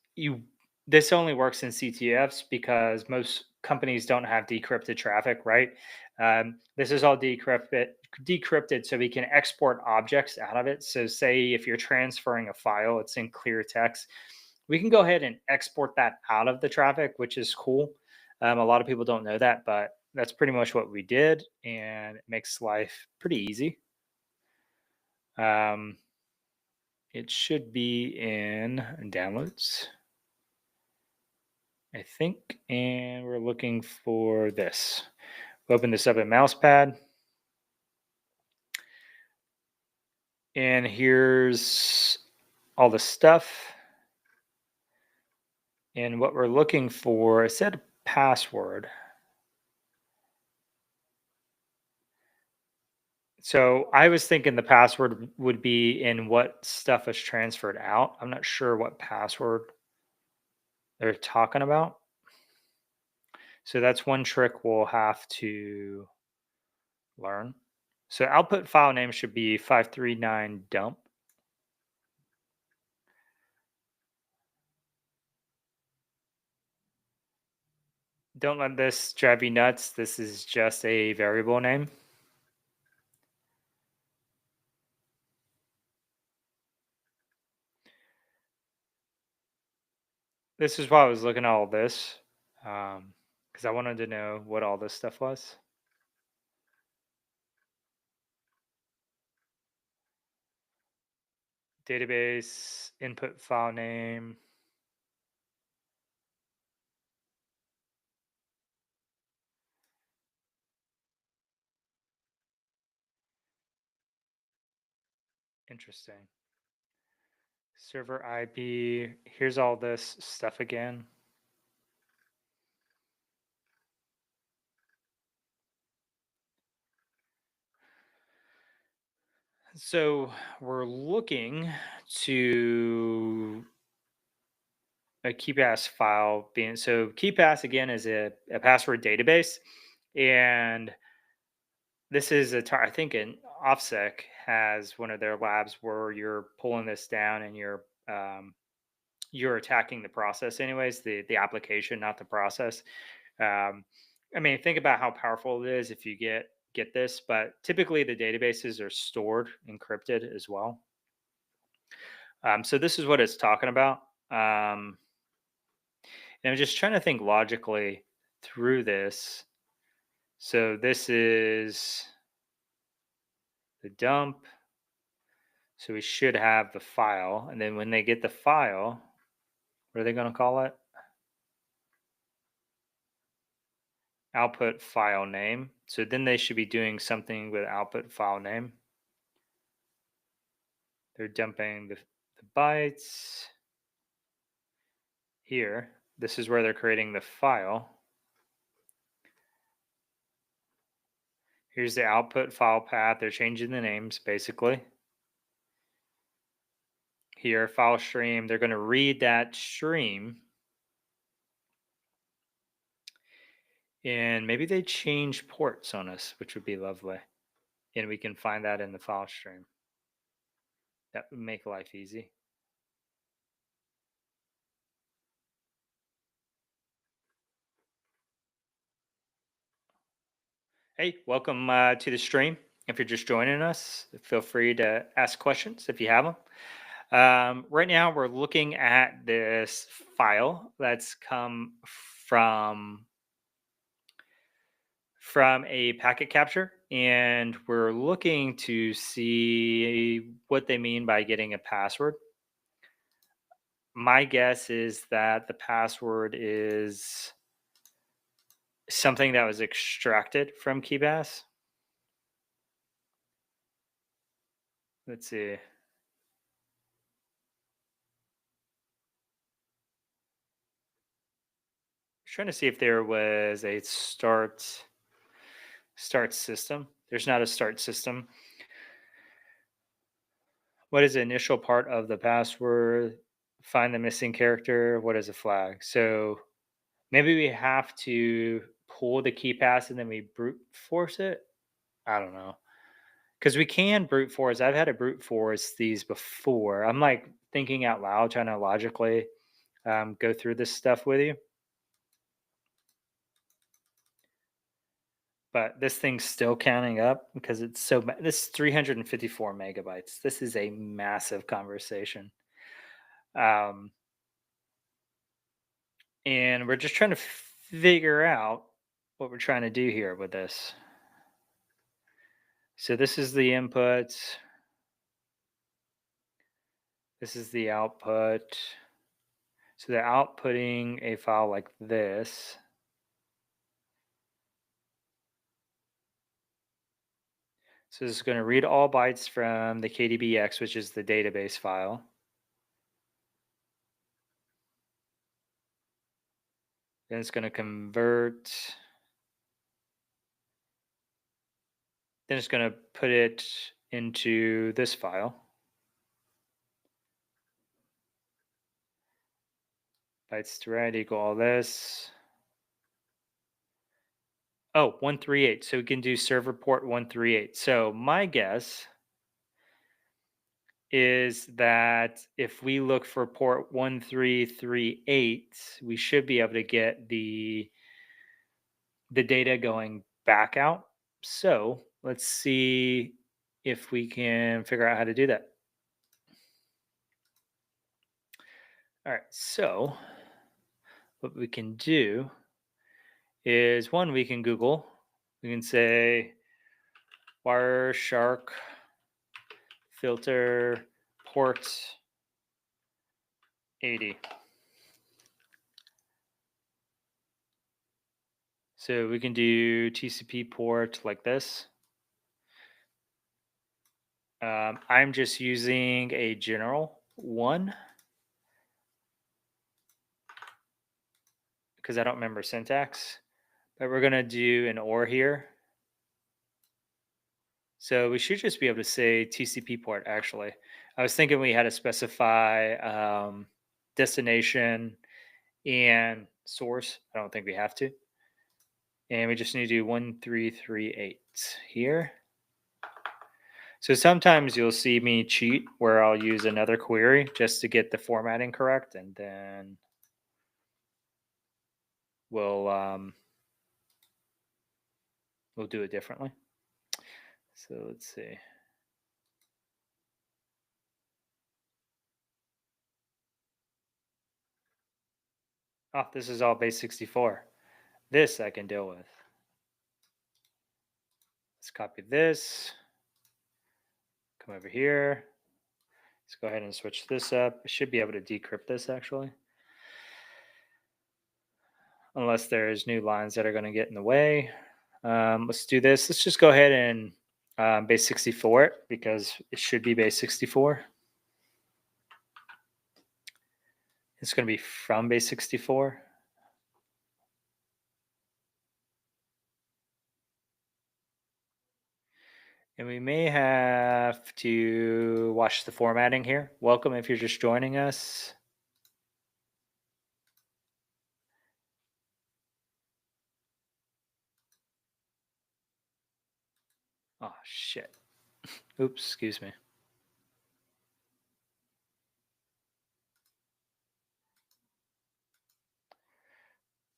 this only works in CTFs because most companies don't have decrypted traffic, right? This is all decrypted so we can export objects out of it. So say if you're transferring a file, it's in clear text, we can go ahead and export that out of the traffic, which is cool. A lot of people don't know that, but that's pretty much what we did, and it makes life pretty easy. um, it should be in downloads, I think, and we're looking for this. Open this up in Mousepad, and here's all the stuff. And what we're looking for, it said password. So I was thinking the password would be in what stuff is transferred out. I'm not sure what password they're talking about. So that's one trick we'll have to learn. So output file name should be 539 dump. Don't let this drive you nuts. This is just a variable name. This is why I was looking at all this, because I wanted to know what all this stuff was. Database, input file name. Interesting. Server IP. Here's all this stuff again. So we're looking to a KeePass file being, so KeePass again is a password database, and this is I think in OffSec has one of their labs where you're pulling this down and you're attacking the process anyways, the application, not the process. Um, I mean, think about how powerful it is if you get this, but typically the databases are stored encrypted as well. So this is what it's talking about. And I'm just trying to think logically through this. So this is the dump. So we should have the file. And then when they get the file, what are they going to call it? Output file name. So then they should be doing something with output file name. They're dumping the bytes here. This is where they're creating the file. Here's the output file path. They're changing the names basically. Here, file stream. They're going to read that stream. And maybe they change ports on us, which would be lovely. And we can find that in the file stream. That would make life easy. Hey, welcome to the stream. If you're just joining us, feel free to ask questions if you have them. Right now, we're looking at this file that's come from a packet capture, and we're looking to see what they mean by getting a password. My guess is that the password is something that was extracted from Keybase. Let's see. Trying to see if there was a start system. There's not a start system. What is the initial part of the password? Find the missing character. What is a flag? So maybe we have to pull the key pass and then we brute force it. I don't know. Because we can brute force. I've had to brute force these before. I'm like thinking out loud, trying to logically go through this stuff with you. But this thing's still counting up because it's this is 354 megabytes. This is a massive conversation. Um, and we're just trying to figure out what we're trying to do here with this. So this is the input. This is the output. So they're outputting a file like this. So this is going to read all bytes from the KDBX, which is the database file. Then it's going to convert. Then it's going to put it into this file. Bytes to write equal all this. Oh, 138. So we can do server port 138. So my guess is that if we look for port 1338, we should be able to get the data going back out. So let's see if we can figure out how to do that. All right, so what we can do is one, we can Google. We can say Wireshark filter port 80. So we can do TCP port like this. I'm just using a general one because I don't remember syntax, but we're going to do an OR here. So we should just be able to say TCP port, actually. I was thinking we had to specify destination and source. I don't think we have to. And we just need to do 1338 here. So sometimes you'll see me cheat where I'll use another query just to get the formatting correct, and then we'll do it differently. So let's see. Oh, this is all base 64. This I can deal with. Let's copy this. Come over here. Let's go ahead and switch this up. I should be able to decrypt this actually. Unless there's new lines that are going to get in the way. Let's do this. Let's just go ahead and base 64 it because it should be base 64. It's going to be from base 64. And we may have to watch the formatting here. Welcome if you're just joining us. Oh, shit. Oops, excuse me.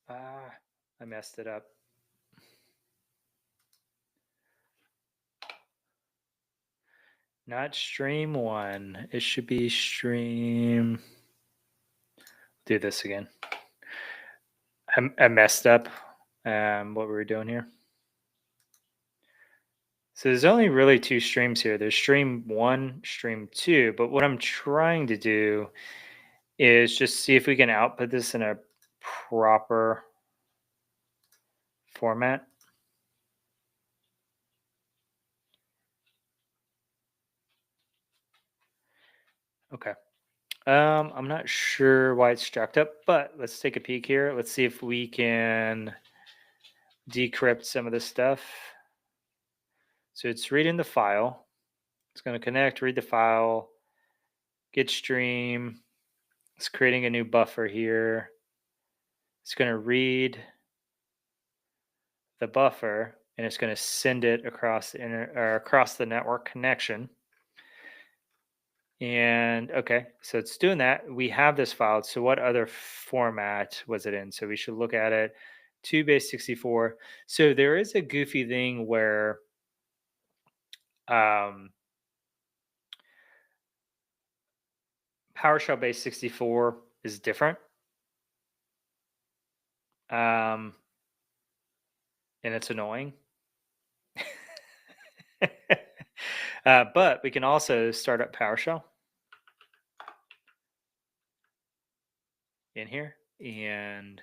I messed it up. Not stream one. It should be stream. Do this again. I messed up what we were doing here. So there's only really two streams here. There's stream one, stream two. But what I'm trying to do is just see if we can output this in a proper format. Okay. I'm not sure why it's jacked up, but let's take a peek here. Let's see if we can decrypt some of this stuff. So it's reading the file. It's going to connect, read the file, get stream, It's creating a new buffer here. It's going to read the buffer and it's going to send it across or across the network connection. And okay, so it's doing that. We have this file. So what other format was it in? So we should look at it. 2 base 64. So there is a goofy thing where um, PowerShell base 64 is different. And it's annoying. But we can also start up PowerShell in here and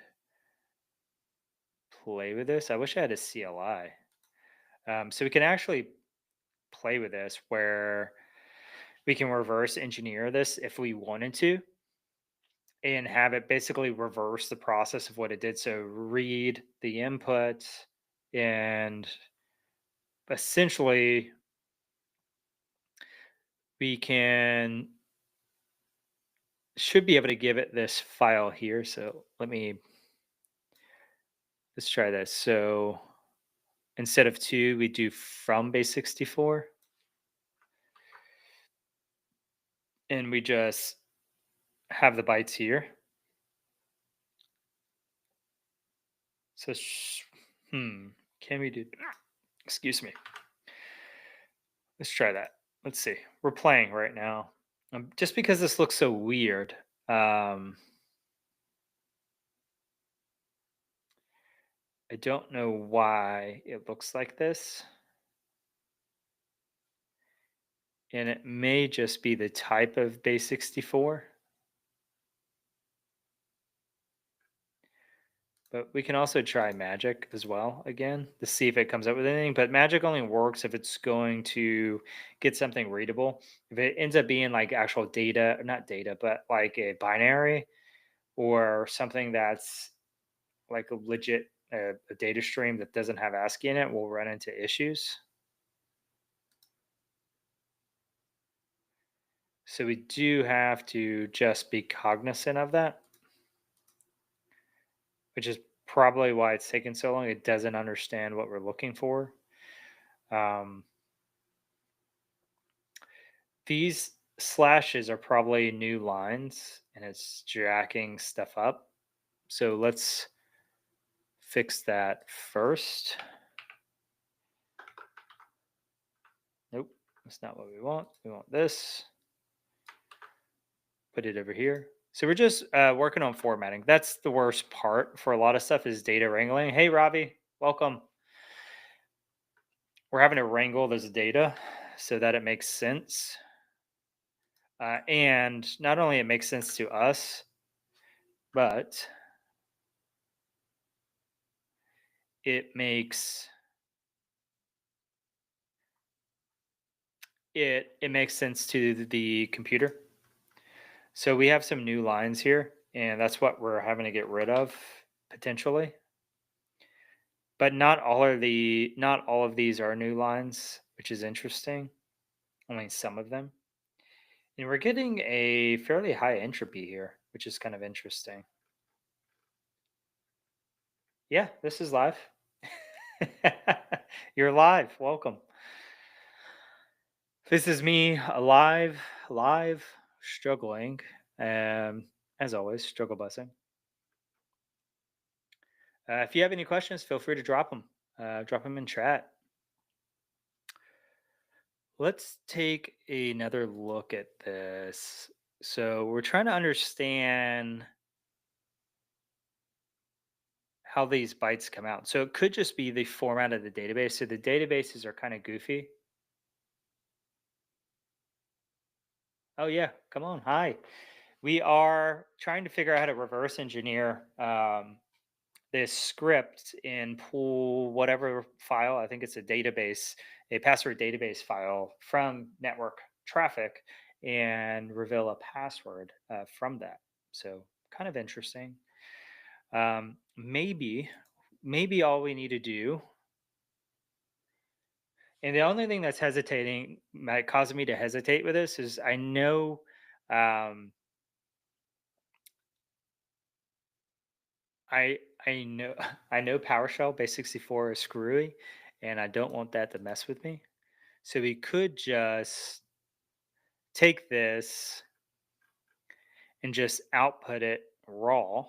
play with this. I wish I had a CLI. So we can actually play with this where we can reverse engineer this if we wanted to and have it basically reverse the process of what it did. So read the input and essentially we should be able to give it this file here. So let's try this. So instead of 2, we do from base 64 and we just have the bytes here. So, can we do, excuse me. Let's try that. Let's see. We're playing right now. Just because this looks so weird. I don't know why it looks like this. And it may just be the type of base 64. But we can also try magic as well again to see if it comes up with anything. But magic only works if it's going to get something readable. If it ends up being like actual data, not data, but like a binary or something that's like a legit a data stream that doesn't have ASCII in it, we'll run into issues. So we do have to just be cognizant of that, which is probably why it's taken so long. It doesn't understand what we're looking for. Um, these slashes are probably new lines and it's jacking stuff up. So let's fix that first. Nope, that's not what we want. We want this. Put it over here. So we're just working on formatting. That's the worst part for a lot of stuff is data wrangling. Hey, Robbie, welcome. We're having to wrangle this data so that it makes sense. And not only it makes sense to us, but it makes sense to the computer. So we have some new lines here, and that's what we're having to get rid of potentially. But not all of these are new lines, which is interesting. Only some of them. And we're getting a fairly high entropy here, which is kind of interesting. Yeah, this is live. You're live. Welcome. This is me live, struggling. As always, struggle busing. If you have any questions, feel free to drop them. Drop them in chat. Let's take another look at this. So we're trying to understand how these bytes come out. So it could just be the format of the database. So the databases are kind of goofy. Oh yeah, come on. Hi. We are trying to figure out how to reverse engineer this script and pull whatever file. I think it's a password database file from network traffic and reveal a password from that. So kind of interesting. Maybe all we need to do, and the only thing that's causing me to hesitate with this is I know I know I know PowerShell base 64 is screwy, and I don't want that to mess with me. So we could just take this and just output it raw.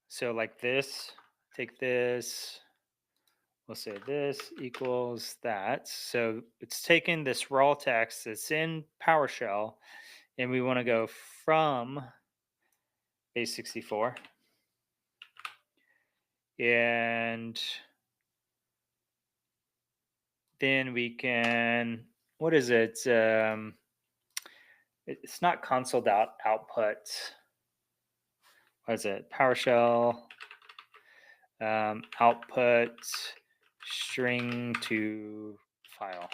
So like this, take this, we'll say this equals that. So it's taking this raw text that's in PowerShell, and we want to go from base 64, and then we can, what is it? It's not output. What is it? PowerShell output string to file.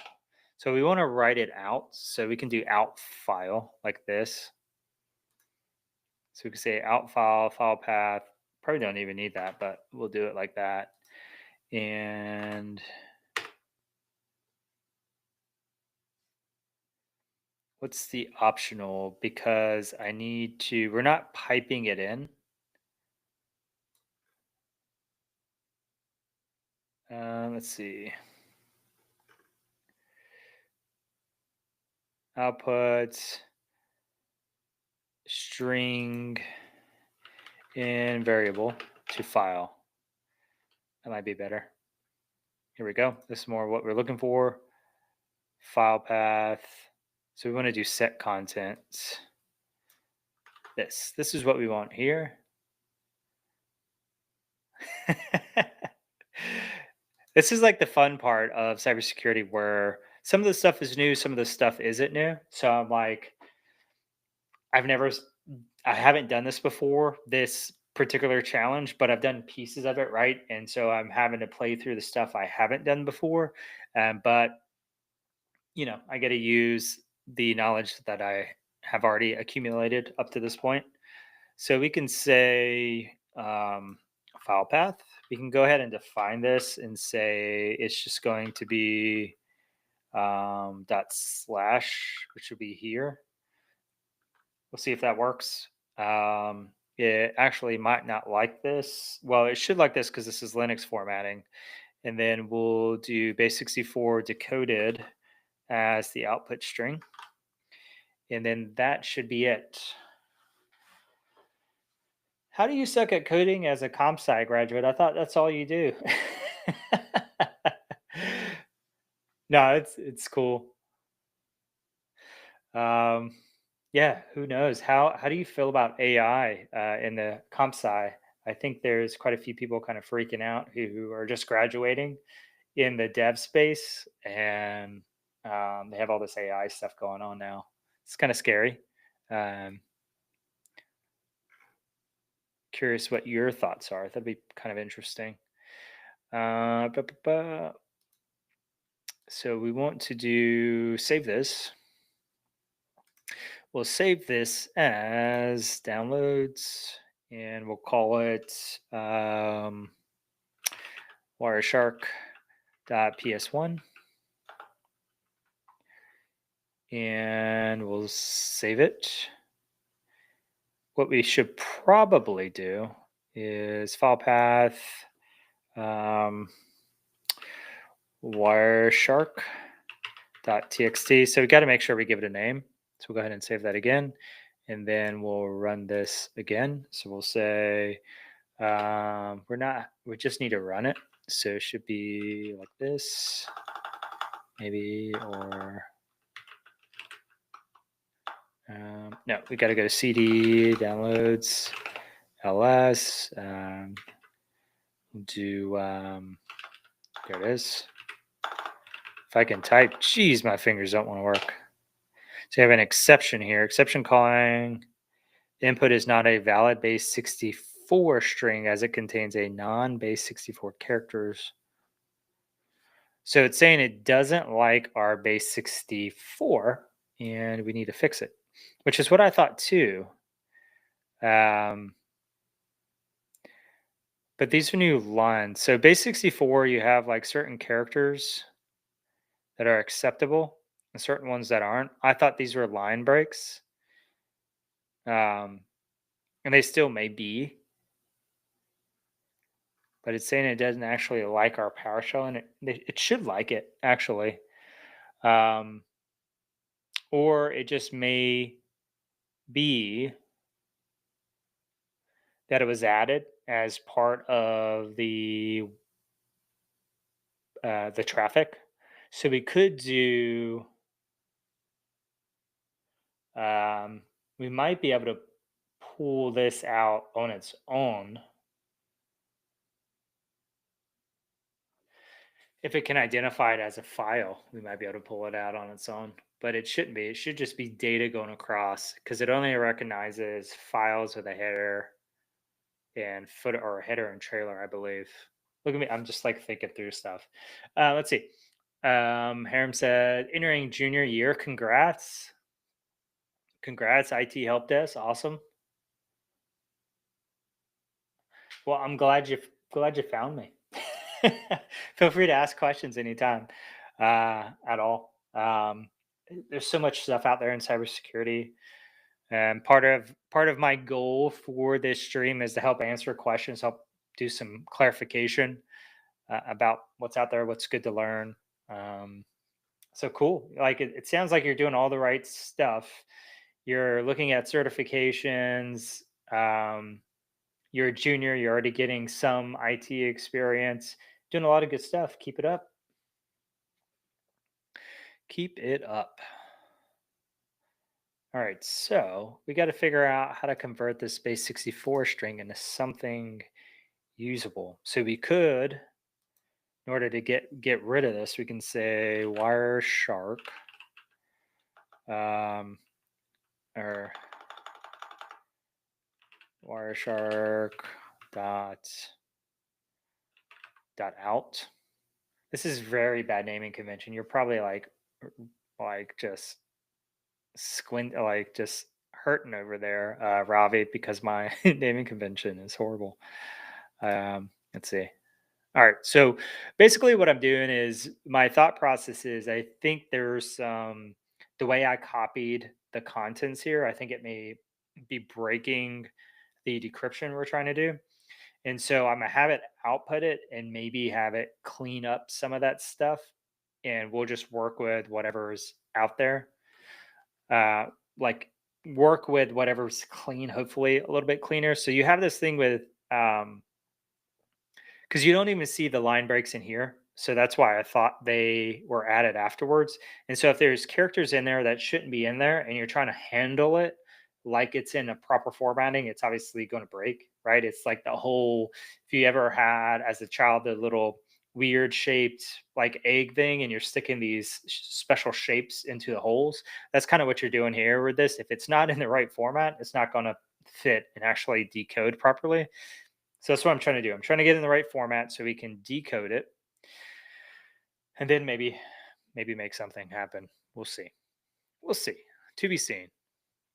So we want to write it out. So we can do out file like this. So we can say out file, file path. Probably don't even need that, but we'll do it like that. And what's the optional? Because I need to, we're not piping it in. Let's see. Output string in variable to file. That might be better. Here we go. This is more what we're looking for. File path. So we want to do set contents. This is what we want here. This is like the fun part of cybersecurity where some of the stuff is new, some of the stuff isn't new. So I'm like, I've never, I haven't done this before, this particular challenge, but I've done pieces of it, right? And so I'm having to play through the stuff I haven't done before. But, I get to use the knowledge that I have already accumulated up to this point. So we can say file path. We can go ahead and define this and say it's just going to be dot slash, which will be here. We'll see if that works. It actually might not like this. Well, it should like this because this is Linux formatting. And then we'll do base 64 decoded as the output string. And then that should be it. How do you suck at coding as a comp sci graduate? I thought that's all you do. No, it's cool. Um, yeah, who knows? How do you feel about AI in the comp sci? I think there's quite a few people kind of freaking out who are just graduating in the dev space, and they have all this AI stuff going on now. It's kind of scary. Um, Curious what your thoughts are. That'd be kind of interesting. Ba, ba, ba. So we want to save this. We'll save this as downloads, and we'll call it wireshark.ps1. And we'll save it. What we should probably do is file path wireshark.txt. So we got to make sure we give it a name. So we'll go ahead and save that again. And then we'll run this again. So we'll say, we just need to run it. So it should be like this, maybe, or no, we got to go to CD, downloads, ls, do, there it is. If I can type, geez, my fingers don't want to work. So you have an exception here. Exception calling input is not a valid base 64 string as it contains a non-base 64 characters. So it's saying it doesn't like our base 64, and we need to fix it, which is what I thought too. But these are new lines. So base 64, you have like certain characters that are acceptable and certain ones that aren't. I thought these were line breaks. and they still may be, but it's saying it doesn't actually like our PowerShell, and it should like it actually, um, or it just may be that it was added as part of the traffic. So we could do, um, we might be able to pull this out on its own if it can identify it as a file. We might be able to pull it out on its own, but it shouldn't be. It should just be data going across because it only recognizes files with a header and footer, or a header and trailer, I believe. Look at me. I'm just like thinking through stuff. Let's see. Harem said, entering junior year. Congrats. Congrats, IT help desk. Awesome. Well, I'm glad you found me. Feel free to ask questions anytime, at all. There's so much stuff out there in cybersecurity, and part of my goal for this stream is to help answer questions, help do some clarification about what's out there, what's good to learn. Um, so cool. Like it sounds like you're doing all the right stuff. You're looking at certifications. You're a junior. You're already getting some IT experience. Doing a lot of good stuff. Keep it up. Keep it up. All right. So we got to figure out how to convert this base 64 string into something usable. So we could, in order to get rid of this, we can say Wireshark, or Wireshark dot out. This is very bad naming convention. You're probably like just squint, like just hurting over there, Ravi, because my naming convention is horrible. Let's see. All right. So basically, what I'm doing is my thought process is I think there's the way I copied the contents here. I think it may be breaking the decryption we're trying to do. And so I'm gonna have it output it and maybe have it clean up some of that stuff. And we'll just work with whatever's out there. Uh, like work with whatever's clean, hopefully a little bit cleaner. So you have this thing with because you don't even see the line breaks in here. So that's why I thought they were added afterwards. And so if there's characters in there that shouldn't be in there and you're trying to handle it like it's in a proper formatting, it's obviously going to break, right? It's like the whole, if you ever had as a child, the little weird shaped like egg thing and you're sticking these special shapes into the holes, that's kind of what you're doing here with this. If it's not in the right format, it's not going to fit and actually decode properly. So that's what I'm trying to do. I'm trying to get in the right format so we can decode it and then maybe make something happen. We'll see. We'll see. To be seen.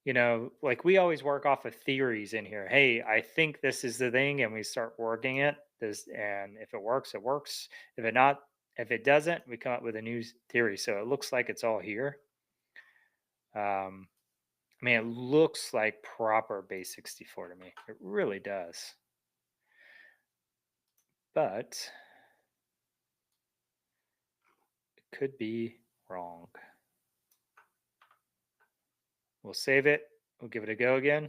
You know, like we always work off of theories in here. Hey, I think this is the thing, and we start working it. This, and if it works, it works. If it doesn't, we come up with a new theory. So it looks like it's all here. Um, I mean, it looks like proper base 64 to me. It really does. But it could be wrong. We'll save it. We'll give it a go again.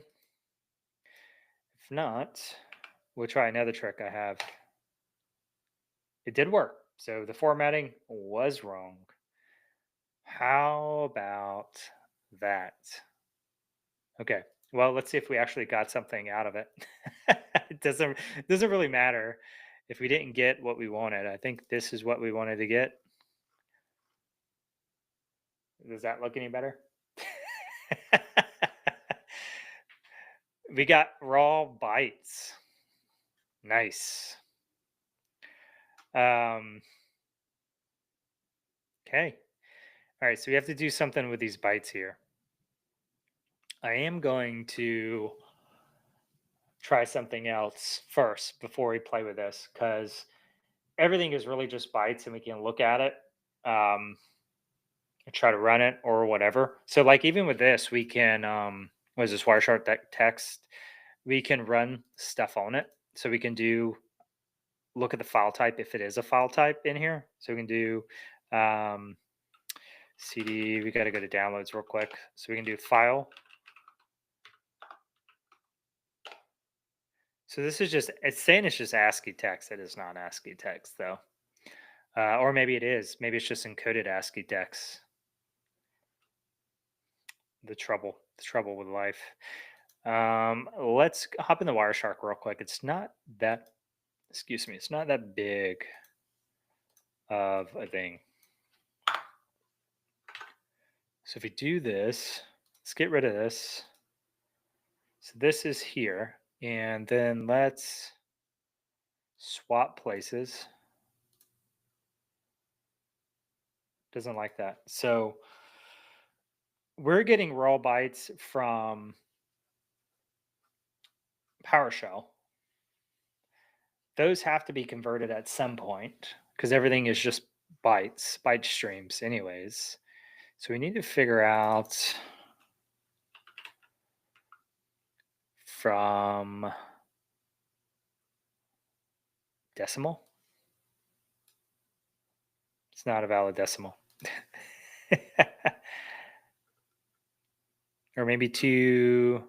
If not, we'll try another trick I have. It did work. So the formatting was wrong. How about that? Okay. Well, let's see if we actually got something out of it. It doesn't really matter if we didn't get what we wanted. I think this is what we wanted to get. Does that look any better? We got raw bytes. Nice. Okay. All right, so we have to do something with these bytes here. I am going to try something else first before we play with this because everything is really just bytes and we can look at it, and try to run it or whatever. So like even with this, we can what is this Wireshark text? we can run stuff on it. So we can look at the file type if it is a file type in here. So we can do CD, we got to go to downloads real quick. So we can do file. So this is just, it's saying it's just ASCII text. It is not ASCII text though. Or maybe it is. Maybe it's just encoded ASCII text. The trouble with life. Let's hop in the Wireshark real quick. It's not that, excuse me, it's not that big of a thing. So if we do this, let's get rid of this. So this is here, and then let's swap places. Doesn't like that. So we're getting raw bytes from PowerShell. Those have to be converted at some point because everything is just byte streams anyways. So we need to figure out from decimal. It's not a valid decimal. Or maybe to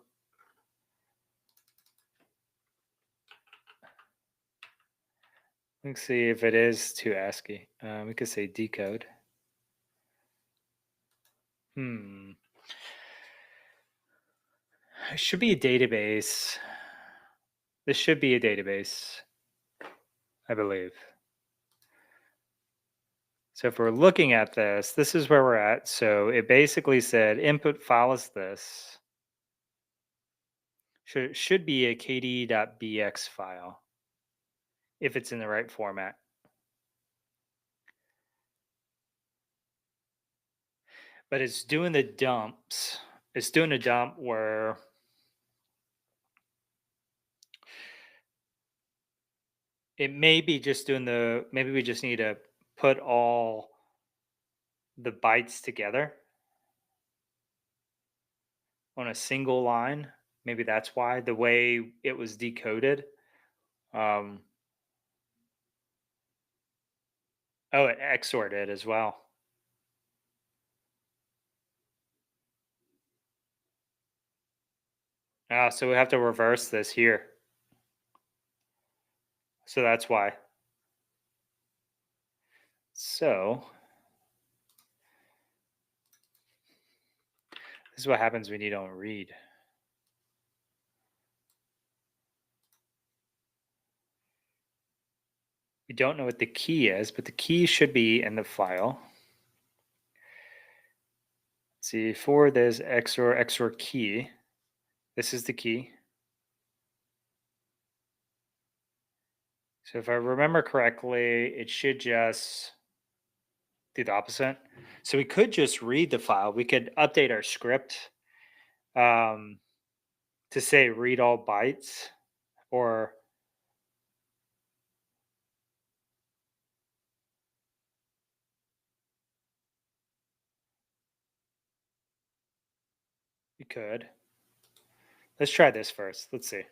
let's see if it is to ASCII. We could say decode. It should be a database. This should be a database, I believe. So if we're looking at this, this is where we're at. So it basically said input file is this. Should be a kd.bx file if it's in the right format. But it's doing the dumps. It's doing a dump where it may be just doing maybe we just need to put all the bytes together on a single line. Maybe that's why the way it was decoded. Oh, it XORed it as well. So we have to reverse this here. So that's why. So this is what happens when you don't read. We don't know what the key is, but the key should be in the file. Let's see, for this XOR key, this is the key. So if I remember correctly, it should just do the opposite. So we could just read the file. We could update our script to say read all bytes, or we could. Let's try this first. Let's see.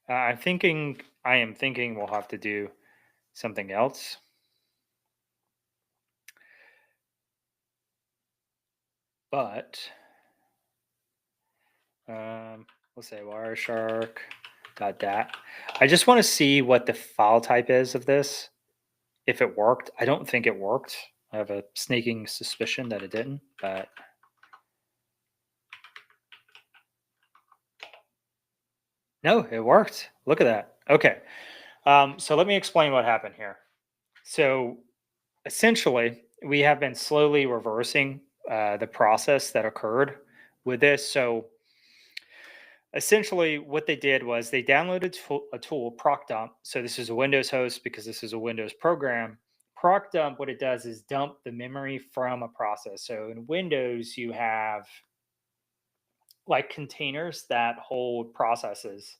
I am thinking we'll have to do something else. But let's say Wireshark.dat. I just want to see what the file type is of this, if it worked. I don't think it worked. I have a sneaking suspicion that it didn't, but no, it worked. Look at that. Okay. So let me explain what happened here. So essentially, we have been slowly reversing the process that occurred with this. So essentially, what they did was they downloaded a tool, ProcDump. So this is a Windows host because this is a Windows program. ProcDump, what it does is dump the memory from a process. So in Windows, you have like containers that hold processes,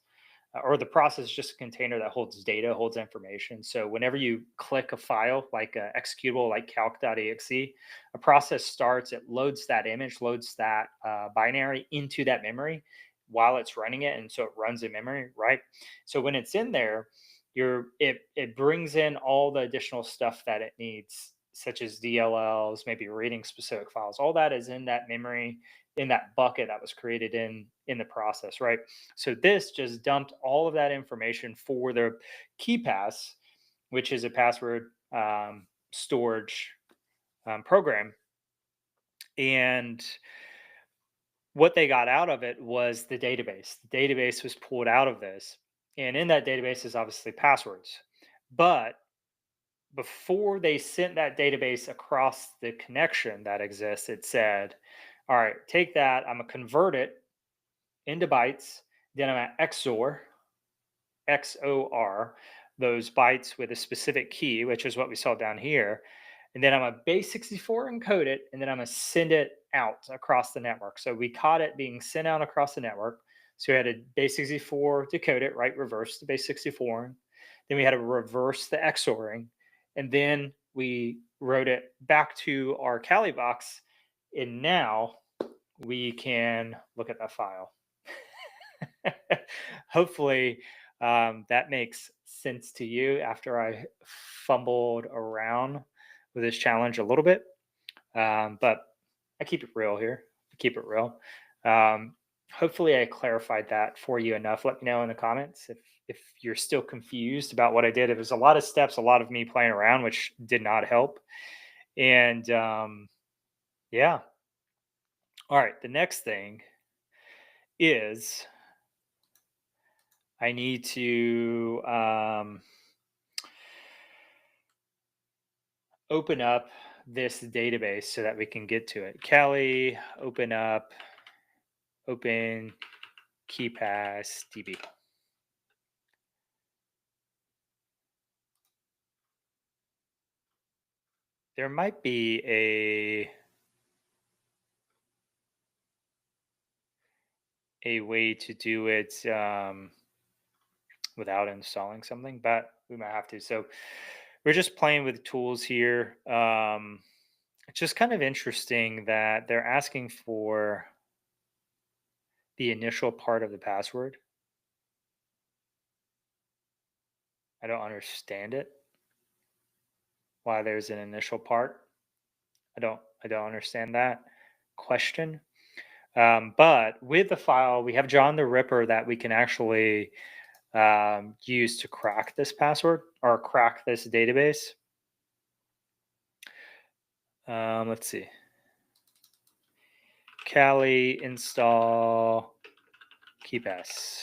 or the process is just a container that holds data, holds information. So whenever you click a file, like a executable, like calc.exe, a process starts, it loads that image, loads that binary into that memory. while it's running it, and so it runs in memory, right? So when it's in there, it brings in all the additional stuff that it needs, such as DLLs, maybe reading specific files. All that is in that memory, in that bucket that was created in the process, right? So this just dumped all of that information for the key pass, which is a password storage program. And what they got out of it was the database. The database was pulled out of this. And in that database is obviously passwords. But before they sent that database across the connection that exists, it said, all right, take that, I'm going to convert it into bytes. Then I'm going to XOR those bytes with a specific key, which is what we saw down here. And then I'm going to base 64 encode it, and then I'm going to send it out across the network. So we caught it being sent out across the network. So we had a base 64 decode it, right? Reverse the base 64. Then we had to reverse the XORing. And then we wrote it back to our Kali box. And now we can look at that file. Hopefully, that makes sense to you after I fumbled around with this challenge a little bit. But I keep it real here. I keep it real. Hopefully, I clarified that for you enough. Let me know in the comments if you're still confused about what I did. It was a lot of steps, a lot of me playing around, which did not help. And yeah. All right. The next thing is I need to open up this database so that we can get to it. Kali, open KeyPass DB. There might be a way to do it without installing something, but we might have to. So we're just playing with tools here. It's just kind of interesting that they're asking for the initial part of the password. I don't understand it. Why there's an initial part. I don't understand that question. But with the file, we have John the Ripper that we can actually use to crack this password or crack this database. Let's see. Kali install KeyPass.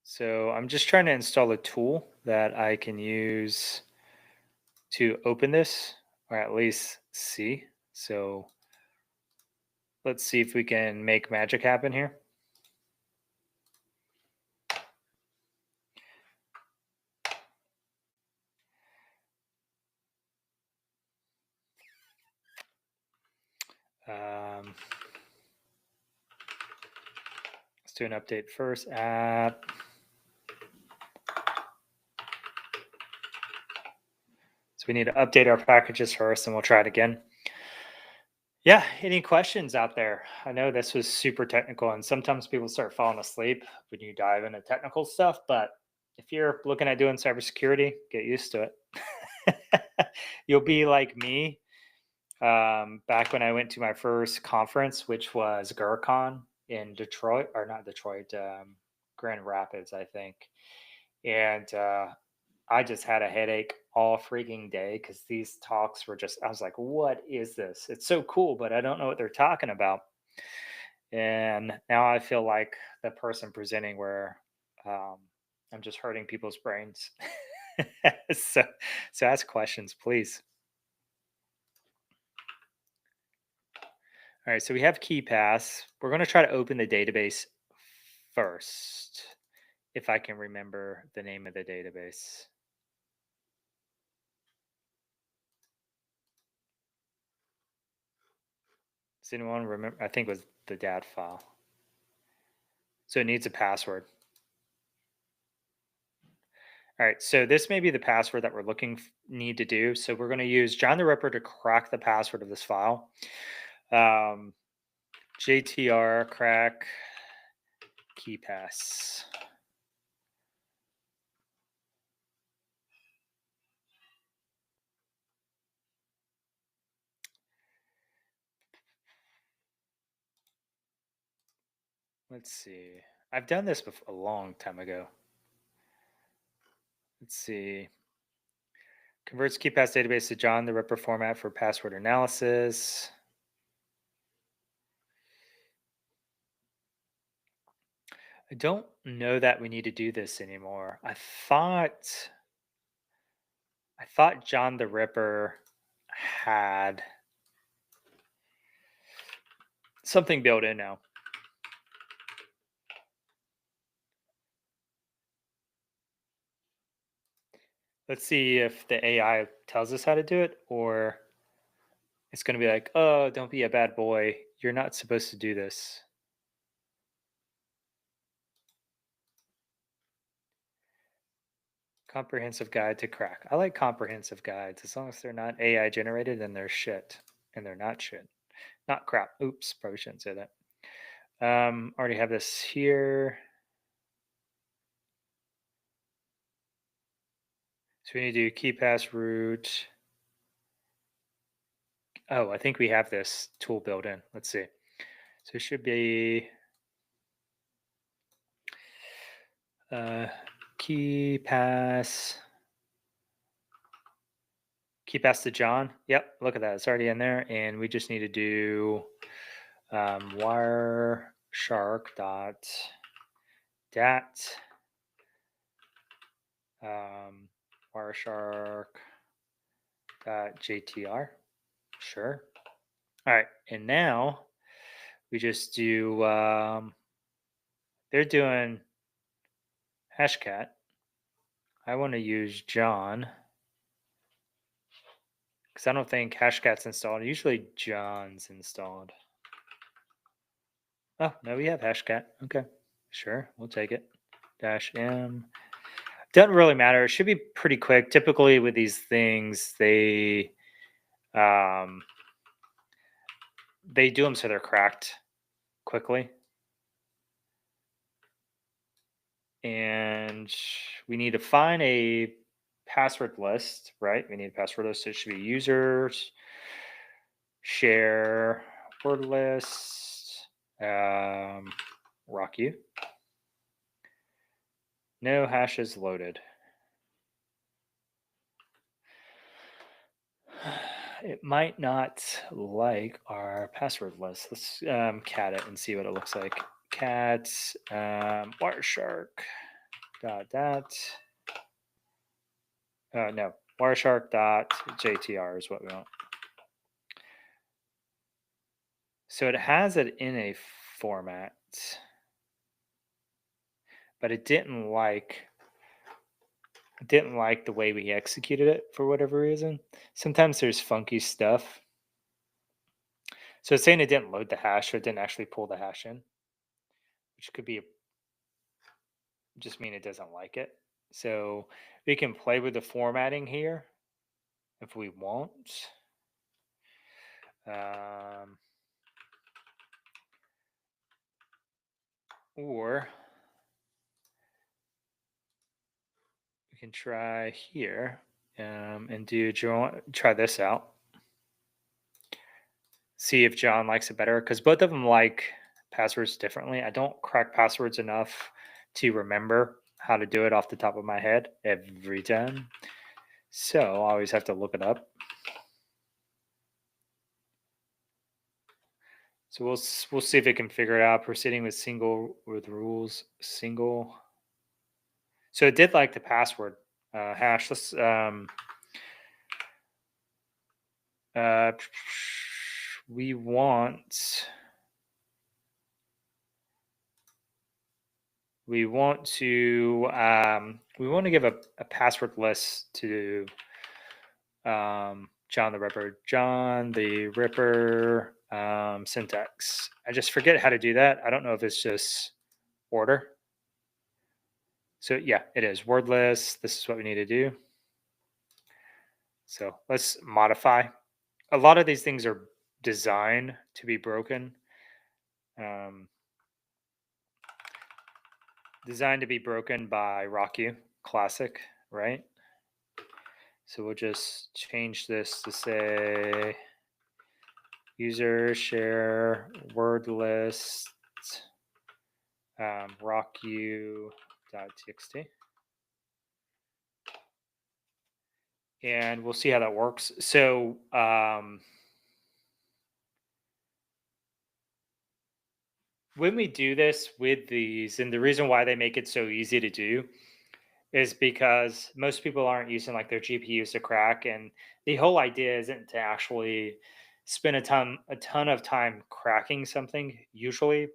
So I'm just trying to install a tool that I can use to open this, or at least see. So let's see if we can make magic happen here. Let's do an update first. App. So we need to update our packages first, and we'll try it again. Yeah, any questions out there? I know this was super technical, and sometimes people start falling asleep when you dive into technical stuff, but if you're looking at doing cybersecurity, get used to it. You'll be like me. Back when I went to my first conference, which was GurCon in Detroit, or not Detroit, Grand Rapids, I think. And I just had a headache all freaking day because these talks were just, I was like, what is this? It's so cool, but I don't know what they're talking about. And now I feel like the person presenting where I'm just hurting people's brains. so ask questions, please. All right, so we have KeyPass. We're going to try to open the database first, if I can remember the name of the database. Does anyone remember? I think it was the DAT file. So it needs a password. All right, so this may be the password that we're need to do. So we're going to use John the Ripper to crack the password of this file. Um, JTR crack key pass. Let's see. I've done this before a long time ago. Let's see. Converts key pass database to John the Ripper format for password analysis. I don't know that we need to do this anymore. I thought John the Ripper had something built in now. Let's see if the AI tells us how to do it, or it's going to be like, oh, don't be a bad boy. You're not supposed to do this. Comprehensive guide to crack. I like comprehensive guides. As long as they're not AI generated, then they're shit. And they're not shit. Not crap. Oops, probably shouldn't say that. Already have this here. So we need to do key pass root. Oh, I think we have this tool built in. Let's see. So it should be key pass to John. Yep, look at that. It's already in there. And we just need to do wire shark dot dat Wireshark .jtr. Sure. All right, and now we just do. They're doing hashcat. I want to use John because I don't think hashcat's installed. Usually John's installed. Oh no, we have hashcat. Okay, sure, we'll take it. -m. Doesn't really matter. It should be pretty quick. Typically with these things, they do them so they're cracked quickly. And we need to find a password list, right? We need a password list. So it should be users, share, word list, rock you. No hashes loaded. It might not like our password list. Let's cat it and see what it looks like. Cat Wireshark dot no, Wireshark .jtr is what we want. So it has it in a format, but it didn't like the way we executed it for whatever reason. Sometimes there's funky stuff. So it's saying it didn't load the hash, or it didn't actually pull the hash in, which could be just mean it doesn't like it. So we can play with the formatting here if we want. Or we can try here and try this out. See if John likes it better, because both of them like passwords differently. I don't crack passwords enough to remember how to do it off the top of my head every time. So I always have to look it up. So we'll see if it can figure it out. Proceeding with rules single. So it did like the password hash. Let's we want to give a password list to John the Ripper. John the Ripper syntax. I just forget how to do that. I don't know if it's just order. So yeah, it is wordless. This is what we need to do. So let's modify. A lot of these things are designed to be broken. Um, Designed to be broken by RockU Classic, right? So we'll just change this to say user share word list rocku.txt. And we'll see how that works. So when we do this with these, and the reason why they make it so easy to do is because most people aren't using like their GPUs to crack, and the whole idea isn't to actually spend a ton of time cracking something. Usually,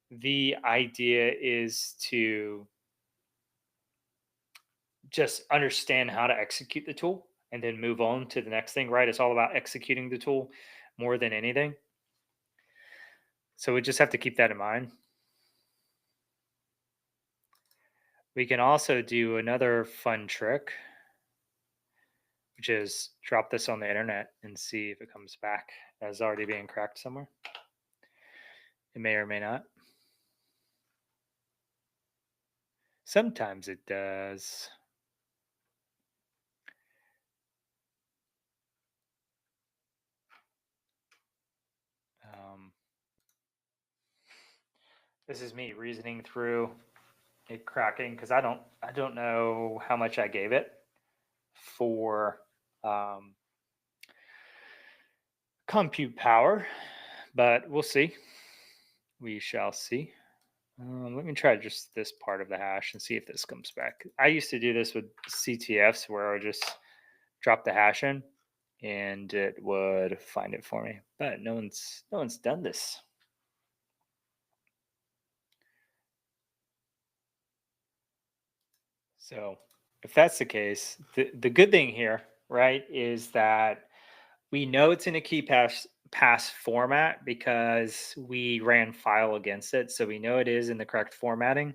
the idea is to just understand how to execute the tool and then move on to the next thing. Right? It's all about executing the tool more than anything. So we just have to keep that in mind. We can also do another fun trick, which is drop this on the internet and see if it comes back as already being cracked somewhere. It may or may not. Sometimes it does. Um, this is me reasoning through it cracking because I don't know how much I gave it for compute power, but we'll see. We shall see. Let me try just this part of the hash and see if this comes back. I used to do this with CTFs where I would just drop the hash in and it would find it for me. But no one's done this. So if that's the case, the good thing here, right, is that we know it's in a key pass format because we ran file against it. So we know it is in the correct formatting.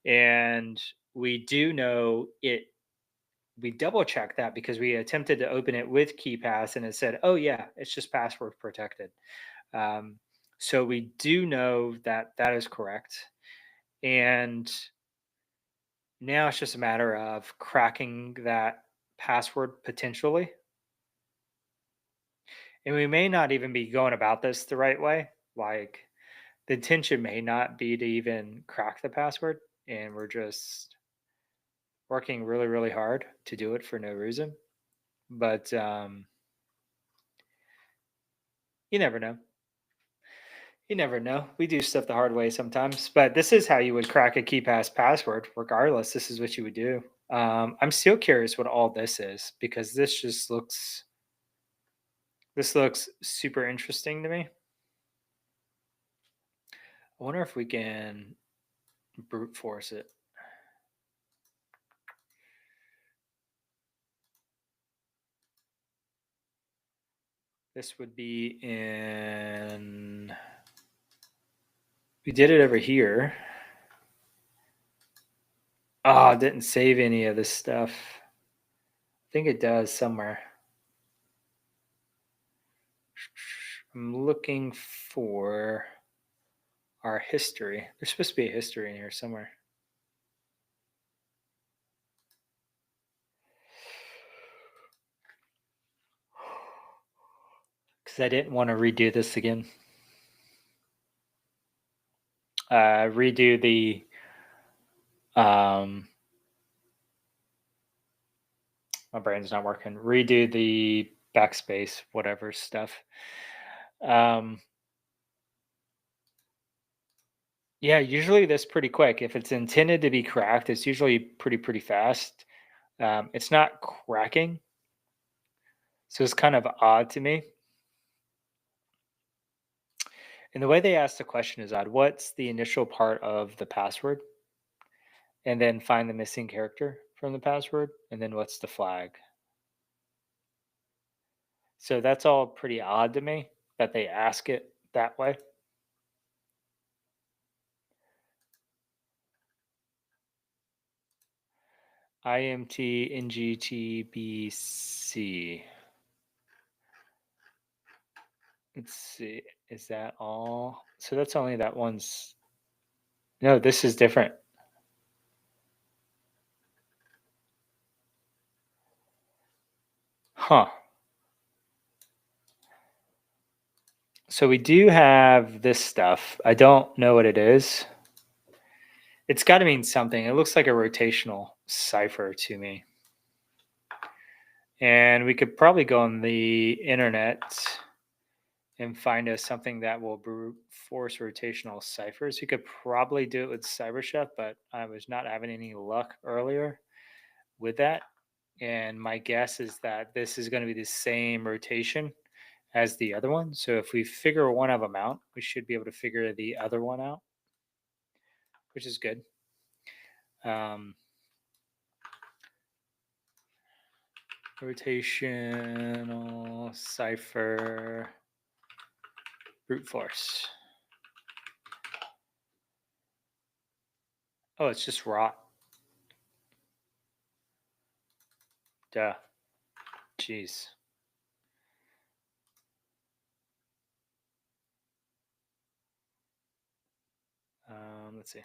And we do know it. We double checked that because we attempted to open it with KeyPass and it said, oh, yeah, it's just password protected. So we do know that that is correct. And now it's just a matter of cracking that password potentially. And we may not even be going about this the right way. Like the intention may not be to even crack the password. And we're just working really, really hard to do it for no reason. But you never know. You never know. We do stuff the hard way sometimes, but this is how you would crack a KeyPass password. Regardless, this is what you would do. I'm still curious what all this is because this looks super interesting to me. I wonder if we can brute force it. This would be in. We did it over here. Oh, it didn't save any of this stuff. I think it does somewhere. I'm looking for our history. There's supposed to be a history in here somewhere. Because I didn't want to redo this again. Redo the my brain's not working. Redo the backspace, whatever stuff. Yeah, usually this pretty quick. If it's intended to be cracked, it's usually pretty fast. It's not cracking, so it's kind of odd to me. And the way they ask the question is odd. What's the initial part of the password? And then find the missing character from the password. And then what's the flag? So that's all pretty odd to me that they ask it that way. IMT NGTBC. Let's see. Is that all? So that's only that one's. No, this is different. Huh. So we do have this stuff. I don't know what it is. It's got to mean something. It looks like a rotational cipher to me. And we could probably go on the internet and find us something that will brute force rotational ciphers. You could probably do it with CyberChef, but I was not having any luck earlier with that. And my guess is that this is going to be the same rotation as the other one. So if we figure one of them out, we should be able to figure the other one out, which is good. Rotational cipher brute force. Oh, it's just rot. Duh. Jeez. Let's see.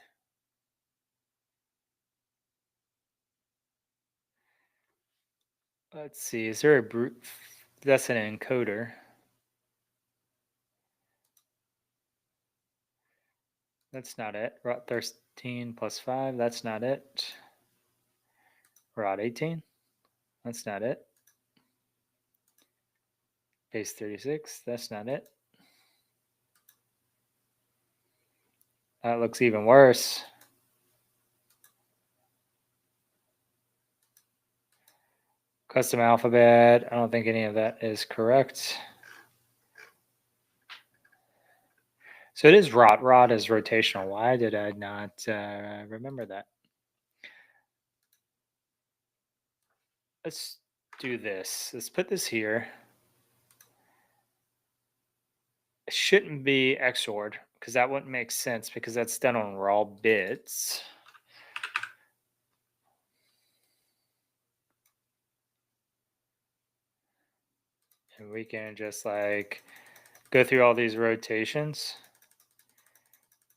Let's see. Is there a brute? That's an encoder. That's not it. Rot 13 plus 5. That's not it. Rot 18. That's not it. Base 36. That's not it. That looks even worse. Custom alphabet. I don't think any of that is correct. So it is rot. Rot is rotational. Why did I not remember that? Let's do this. Let's put this here. It shouldn't be XORed because that wouldn't make sense because that's done on raw bits. And we can just like go through all these rotations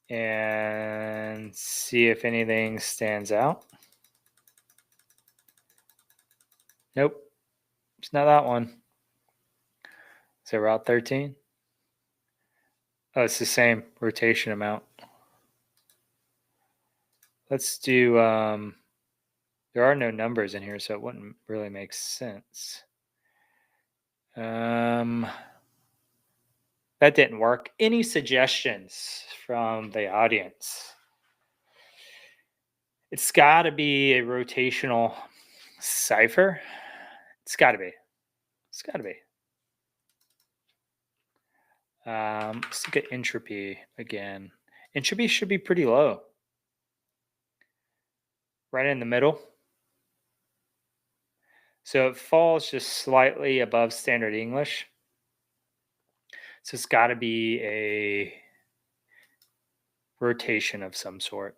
and see if anything stands out. Nope, it's not that one. So route 13. Oh, it's the same rotation amount. Let's do, there are no numbers in here, so it wouldn't really make sense. That didn't work. Any suggestions from the audience? It's got to be a rotational cipher. It's got to be. It's got to be. Let's look at entropy again. Entropy should be pretty low. Right in the middle. So it falls just slightly above standard English. So it's got to be a rotation of some sort.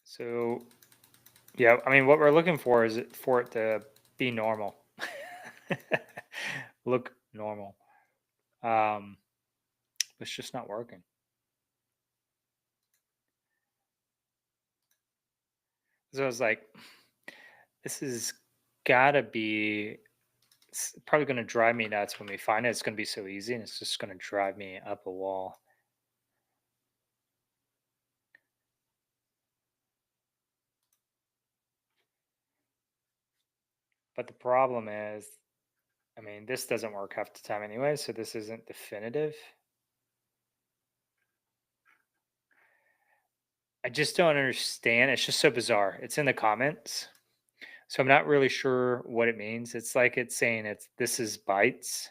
So, yeah, I mean, what we're looking for is for it to be normal. Look normal. It's just not working. So I was like, this is gotta be, it's probably going to drive me nuts when we find it. It's going to be so easy and it's just going to drive me up a wall. But the problem is, I mean, this doesn't work half the time anyway, so this isn't definitive. I just don't understand. It's just so bizarre. It's in the comments. So I'm not really sure what it means. It's like it's saying this is bytes.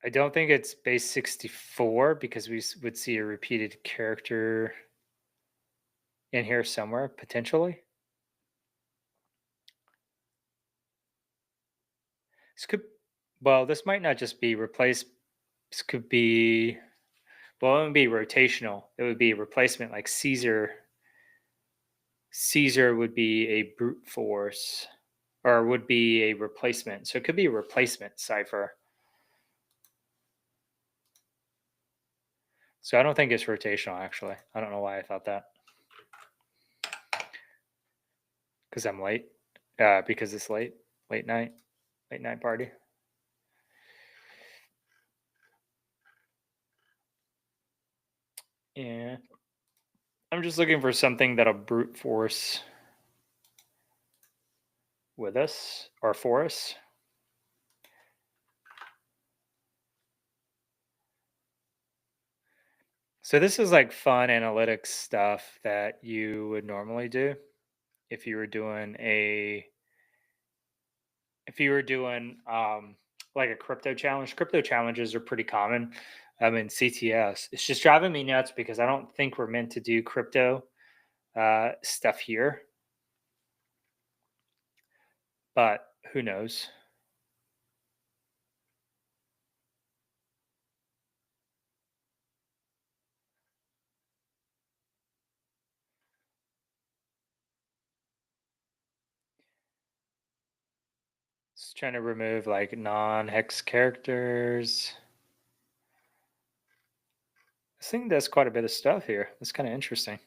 I don't think it's base 64 because we would see a repeated character in here somewhere potentially. This could, well, this might not just be replaced. This could be, well, it wouldn't be rotational. It would be a replacement like Caesar. Caesar would be a brute force or would be a replacement. So it could be a replacement cipher. So I don't think it's rotational actually. I don't know why I thought that. Because I'm late. Because it's late night party. Yeah. I'm just looking for something that'll brute force with us or for us. So this is like fun analytics stuff that you would normally do if you were doing a if you were doing like a crypto challenge. Crypto challenges are pretty common in CTS. It's just driving me nuts because I don't think we're meant to do crypto stuff here, but who knows? Just trying to remove like non-hex characters. This thing does quite a bit of stuff here. It's kind of interesting.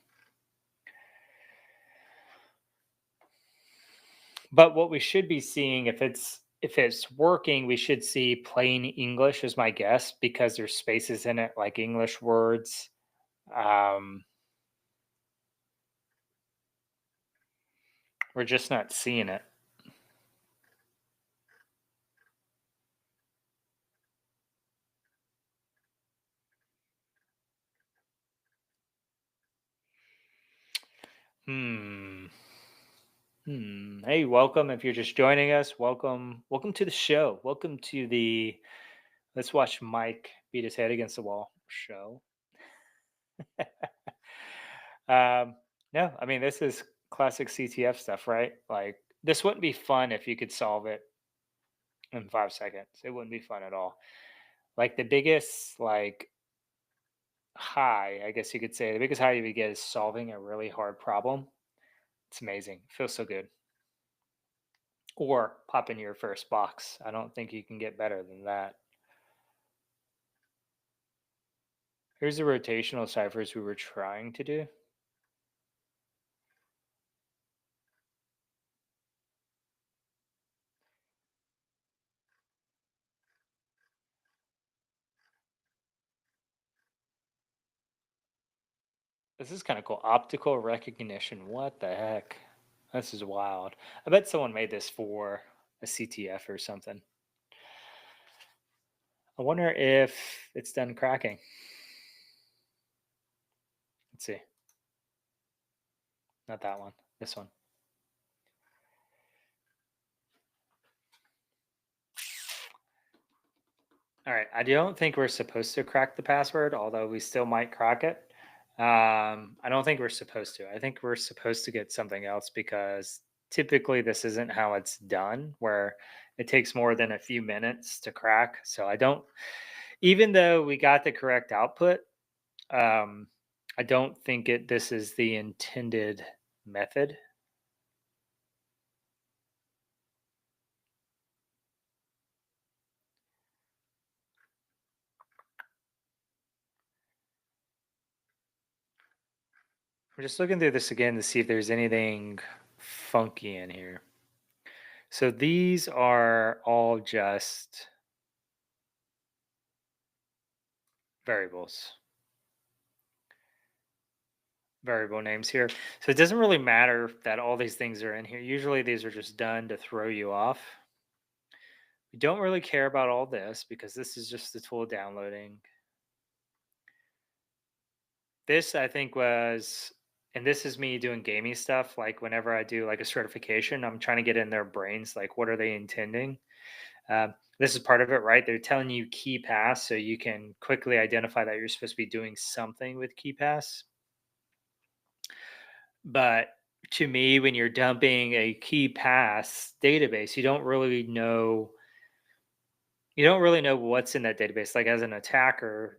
But what we should be seeing, if it's working, we should see plain English is my guess because there's spaces in it like English words. Um, we're just not seeing it. Hmm. Hey, welcome. If you're just joining us, welcome. Welcome to the show. Welcome to the Let's Watch Mike Beat His Head Against the Wall show. um, no, I mean this is classic CTF stuff, right? Like this wouldn't be fun if you could solve it in 5 seconds. It wouldn't be fun at all. Like the biggest like high, I guess you could say, the biggest high you would get is solving a really hard problem. It's amazing. It feels so good. Or popping your first box. I don't think you can get better than that. Here's the rotational ciphers we were trying to do. This is kind of cool. Optical recognition. What the heck? This is wild. I bet someone made this for a CTF or something. I wonder if it's done cracking. Let's see. Not that one. This one. All right. I don't think we're supposed to crack the password, although we still might crack it. I don't think we're supposed to. I think we're supposed to get something else because typically this isn't how it's done, where it takes more than a few minutes to crack. So I don't, even though we got the correct output, um, I don't think this is the intended method. I'm just looking through this again to see if there's anything funky in here. So these are all just variables, variable names here. So it doesn't really matter that all these things are in here. Usually these are just done to throw you off. We don't really care about all this because this is just the tool downloading. This I think was, and this is me doing gaming stuff. Like whenever I do like a certification, I'm trying to get in their brains. Like, what are they intending? This is part of it, right? They're telling you key pass so you can quickly identify that you're supposed to be doing something with key pass. But to me, when you're dumping a key pass database, you don't really know what's in that database. Like as an attacker,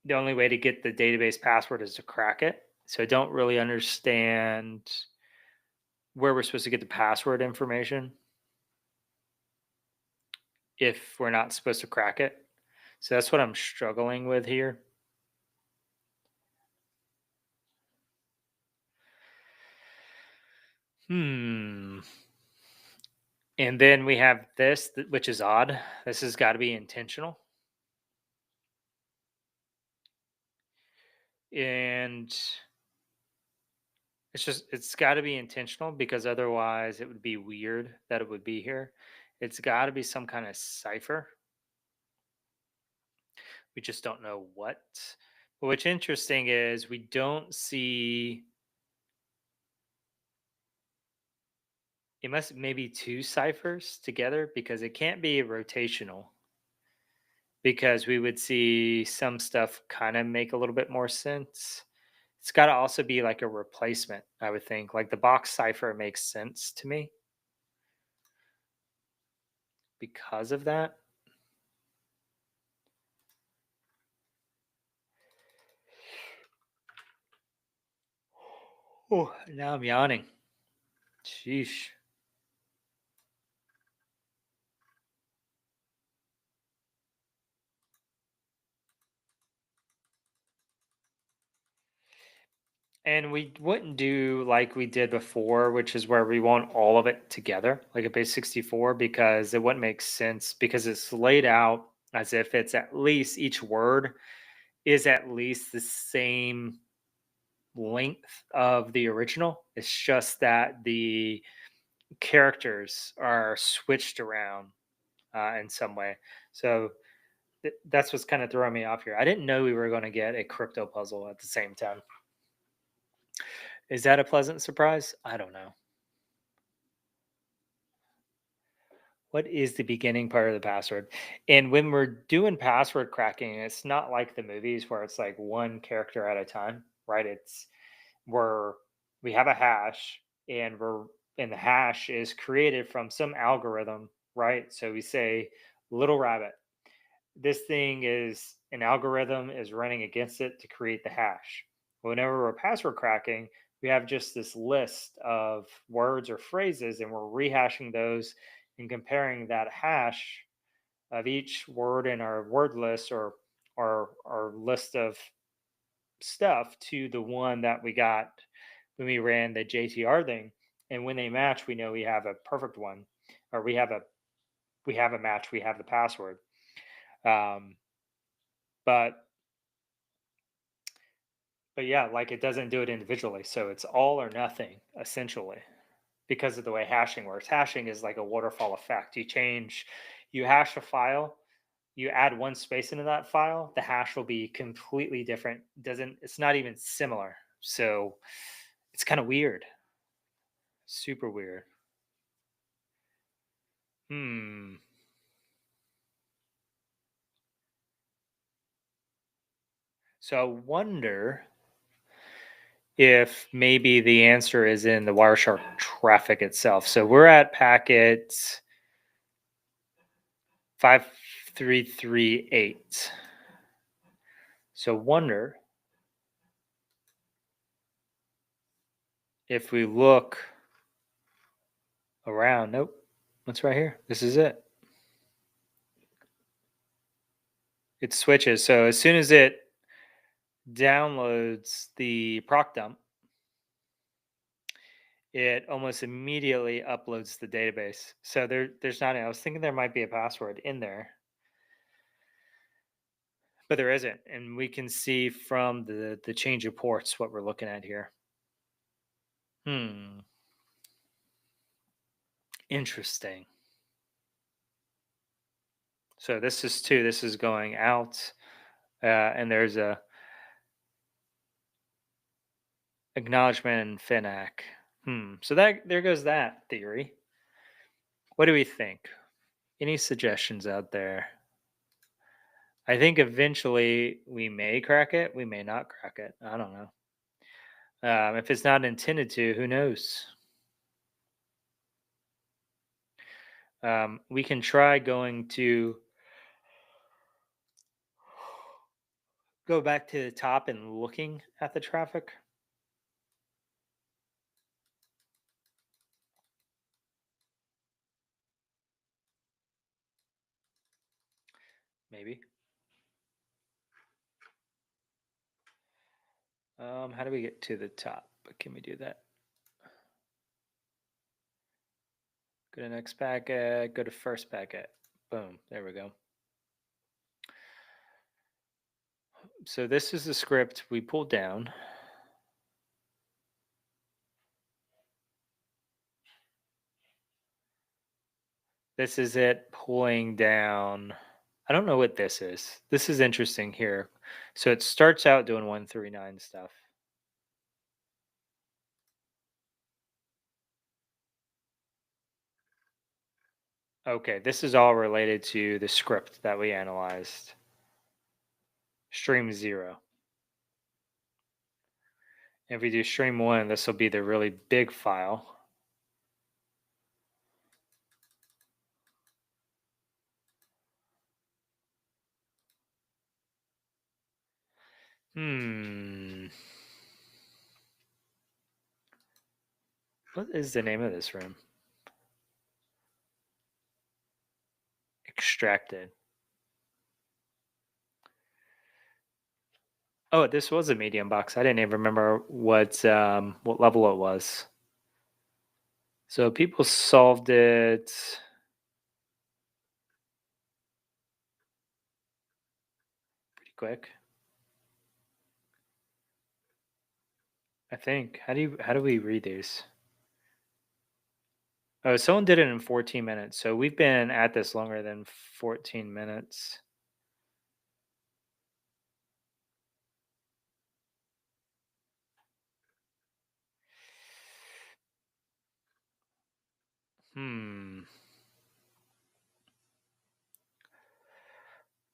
the only way to get the database password is to crack it. So I don't really understand where we're supposed to get the password information if we're not supposed to crack it. So that's what I'm struggling with here. Hmm. And then we have this, which is odd. This has got to be intentional. And it's got to be intentional because otherwise it would be weird that it would be here. It's got to be some kind of cipher. We just don't know what. But what's interesting is we don't see, it must maybe two ciphers together because it can't be rotational, because we would see some stuff kind of make a little bit more sense. It's got to also be like a replacement, I would think. Like the box cipher makes sense to me because of that. Oh, now I'm yawning. Sheesh. And we wouldn't do like we did before, which is where we want all of it together, like a base 64, because it wouldn't make sense because it's laid out as if it's at least each word is at least the same length of the original. It's just that the characters are switched around in some way. So that's what's kind of throwing me off here. I didn't know we were going to get a crypto puzzle at the same time. Is that a pleasant surprise? I don't know. What is the beginning part of the password? And when we're doing password cracking, it's not like the movies where it's like one character at a time, right? It's where we have a hash and the hash is created from some algorithm, right? So we say little rabbit. This thing is an algorithm is running against it to create the hash. Whenever we're password cracking, we have just this list of words or phrases, and we're rehashing those and comparing that hash of each word in our word list or our list of stuff to the one that we got when we ran the JTR thing. And when they match, we know we have a perfect one, or we have a match. We have the password. Um, but But yeah, like it doesn't do it individually. So it's all or nothing essentially because of the way hashing works. Hashing is like a waterfall effect. You hash a file, you add one space into that file, the hash will be completely different. It's not even similar. So it's kind of weird. Super weird. Hmm. So I wonder if maybe the answer is in the Wireshark traffic itself. So we're at packet 5338. So wonder if we look around. Nope. What's right here? This is it. It switches. So as soon as it downloads the proc dump, it almost immediately uploads the database. So there's not. I was thinking there might be a password in there, but there isn't. And we can see from the change of ports what we're looking at here. Hmm. Interesting. So this is two. This is going out, and there's a acknowledgement and FINAC. So that there goes that theory. What do we think? Any suggestions out there? I think eventually we may crack it. We may not crack it. I don't know. If it's not intended to, who knows? We can try going to go back to the top and looking at the traffic. Maybe. How do we get to the top? Can we do that? Go to next packet, go to first packet. Boom, there we go. So this is the script we pulled down. This is it pulling down. I don't know what this is. This is interesting here. So it starts out doing 139 stuff. Okay, this is all related to the script that we analyzed. Stream 0. If we do stream 1, this will be the really big file. What is the name of this room? Extracted. Oh, this was a medium box. I didn't even remember what level it was. So people solved it pretty quick, I think. How do we read these? Oh, someone did it in 14 minutes. So we've been at this longer than 14 minutes.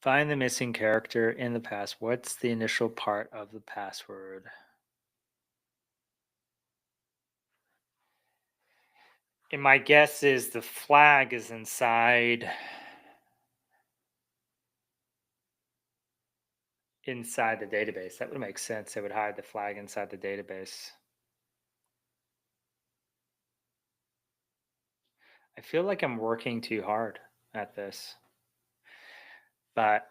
Find the missing character in the password. What's the initial part of the password? And my guess is the flag is inside the database. That would make sense. It would hide the flag inside the database. I feel like I'm working too hard at this, but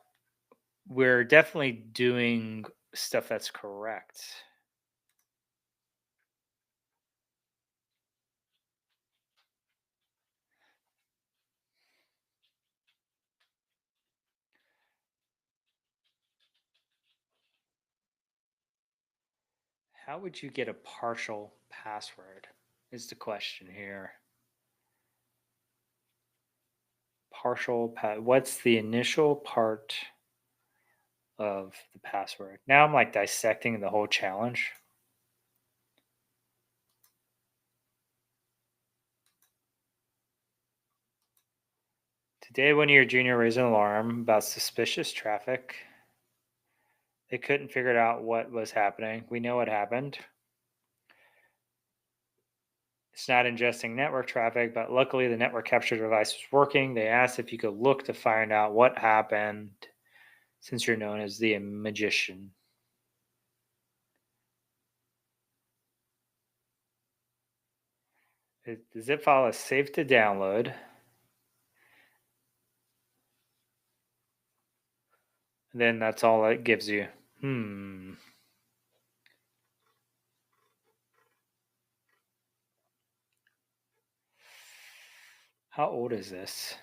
we're definitely doing stuff that's correct. How would you get a partial password is the question here. What's the initial part of the password? Now I'm like dissecting the whole challenge. Today, one of your junior raised an alarm about suspicious traffic. They couldn't figure out what was happening. We know what happened. It's not ingesting network traffic, but luckily the network capture device was working. They asked if you could look to find out what happened since you're known as the magician. The zip file is safe to download. And then that's all it gives you. How old is this?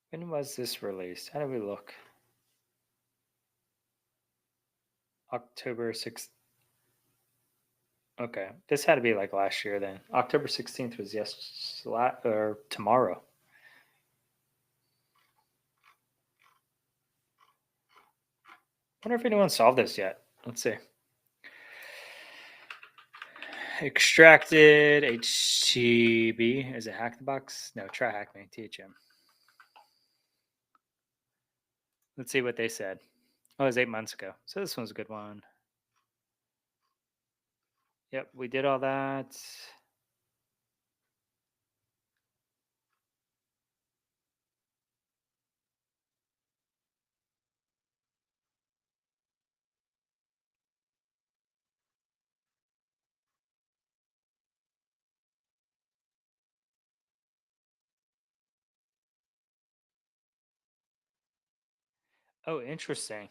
When was this released? How do we look? October 6th. Okay, this had to be like last year then. October 16th was or tomorrow. I wonder if anyone solved this yet. Let's see. Extracted HTTP. Is it hack the box? No, try hack me. THM. Let's see what they said. Oh, it was 8 months ago. So this one's a good one. Yep, we did all that. Oh, interesting.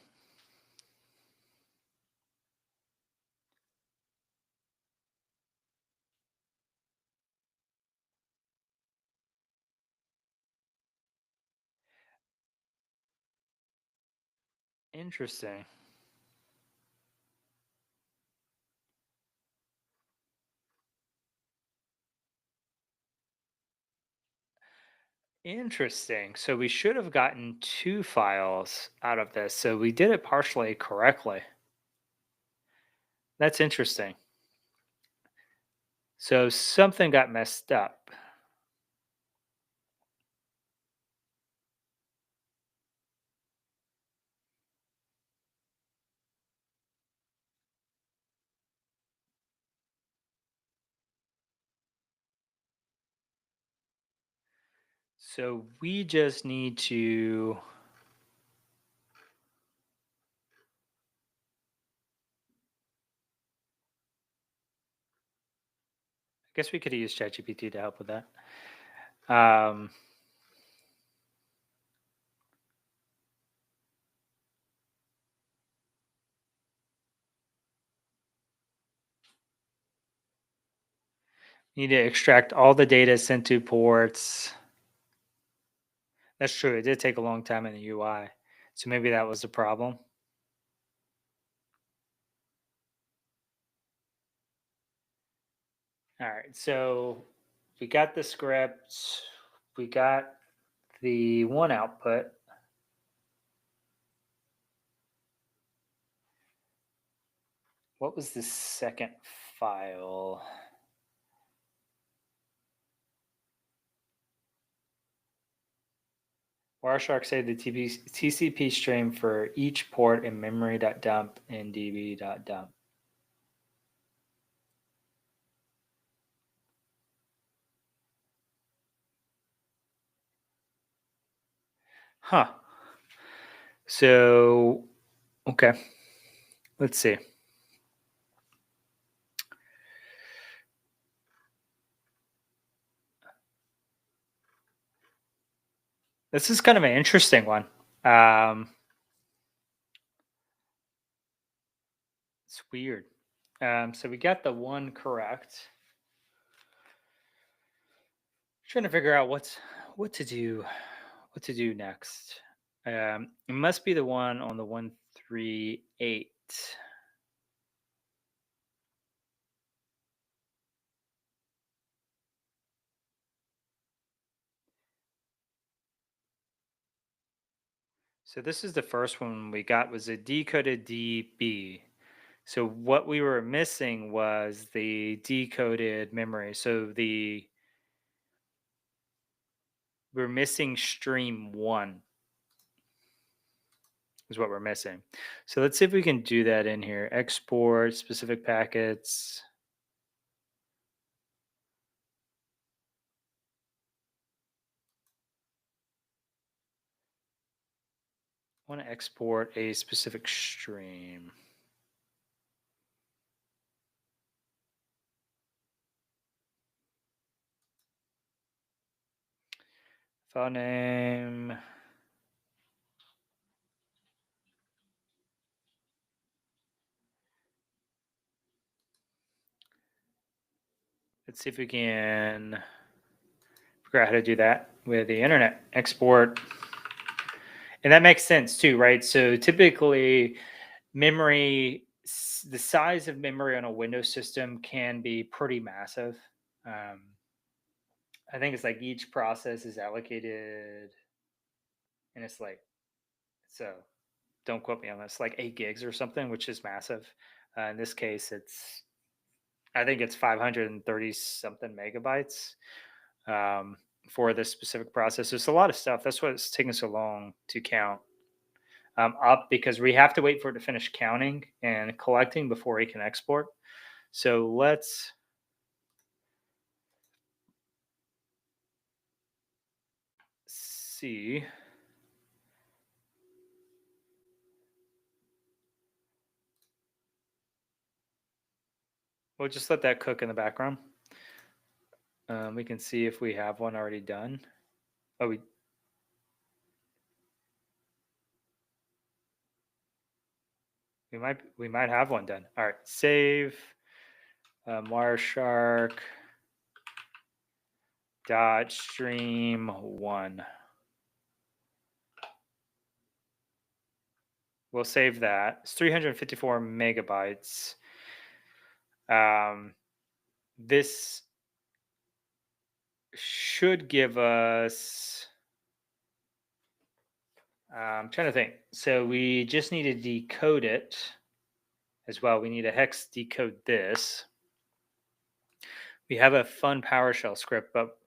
Interesting. Interesting. So we should have gotten 2 files out of this. So we did it partially correctly. That's interesting. So something got messed up. So we just need to I guess we could use ChatGPT to help with that. Need to extract all the data sent to ports. That's true. It did take a long time in the UI. So maybe that was the problem. All right. So we got the script. We got the one output. What was the second file? Wireshark saved the TCP stream for each port in memory.dump and db.dump. Huh. So, okay. Let's see. This is kind of an interesting one. It's weird. So we got the one correct. Trying to figure out what to do next. It must be the one on the 138. So this is the first one we got was a decoded DB. So what we were missing was the decoded memory. So we're missing stream 1 is what we're missing. So let's see if we can do that in here. Export specific packets. I want to export a specific stream. File name. Let's see if we can figure out how to do that with the internet export. And that makes sense too, right? So typically memory, the size of memory on a Windows system can be pretty massive. I think it's like each process is allocated, and it's like, so don't quote me on this, like 8 gigs or something, which is massive. In this case, it's I think it's 530 something megabytes for this specific process. It's a lot of stuff. That's why it's taking so long to count up, because we have to wait for it to finish counting and collecting before we can export. So let's see. We'll just let that cook in the background. We can see if we have one already done. Oh, we might have one done. All right, save Wireshark dot stream one. We'll save that. It's 354 megabytes. This should give us. I'm trying to think. So we just need to decode it as well. We need a hex decode this. We have a fun PowerShell script, but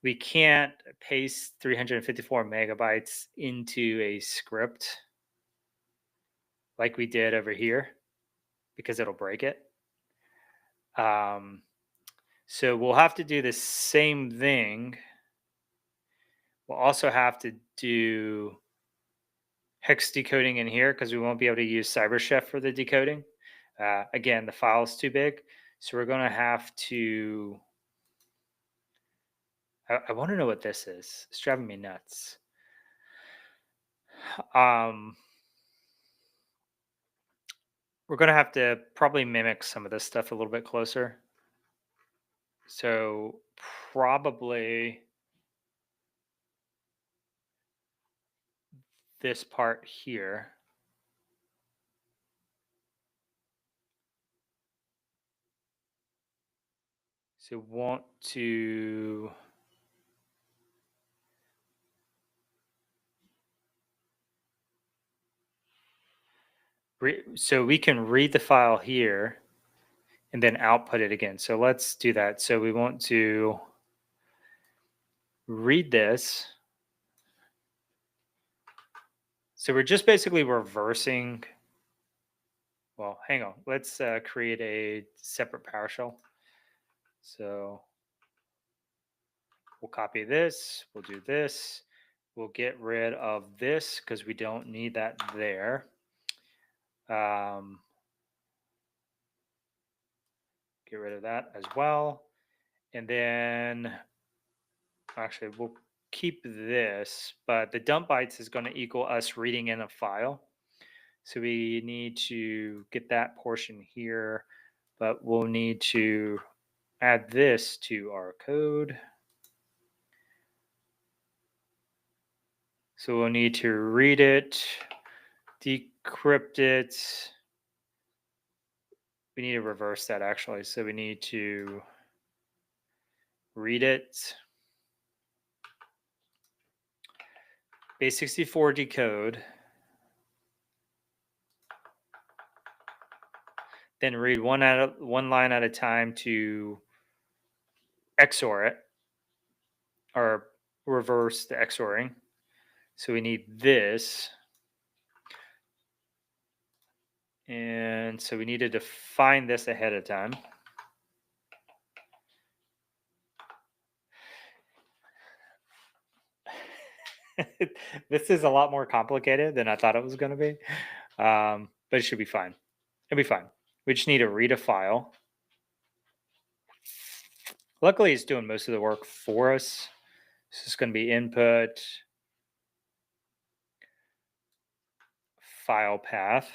we can't paste 354 megabytes into a script like we did over here because it'll break it. So we'll have to do the same thing. We'll also have to do hex decoding in here because we won't be able to use Cyberchef for the decoding. Again, the file is too big. So we're going to have to. I want to know what this is. It's driving me nuts. We're going to have to probably mimic some of this stuff a little bit closer. So probably this part here. So want to so we can read the file here and then output it again. So let's do that. So we want to read this. So we're just basically reversing. Well, hang on. Let's create a separate PowerShell. So we'll copy this. We'll do this. We'll get rid of this because we don't need that there. Get rid of that as well. And then actually we'll keep this, but the dump bytes is going to equal us reading in a file. So we need to get that portion here, but we'll need to add this to our code. So we'll need to read it, decrypt it. We need to reverse that actually. So we need to read it, base64 decode, then read one line at a time to XOR it or reverse the XORing. So we need this. And so we need to define this ahead of time. This is a lot more complicated than I thought it was going to be, but it should be fine. It'll be fine. We just need to read a file. Luckily, it's doing most of the work for us. This is going to be input, file path,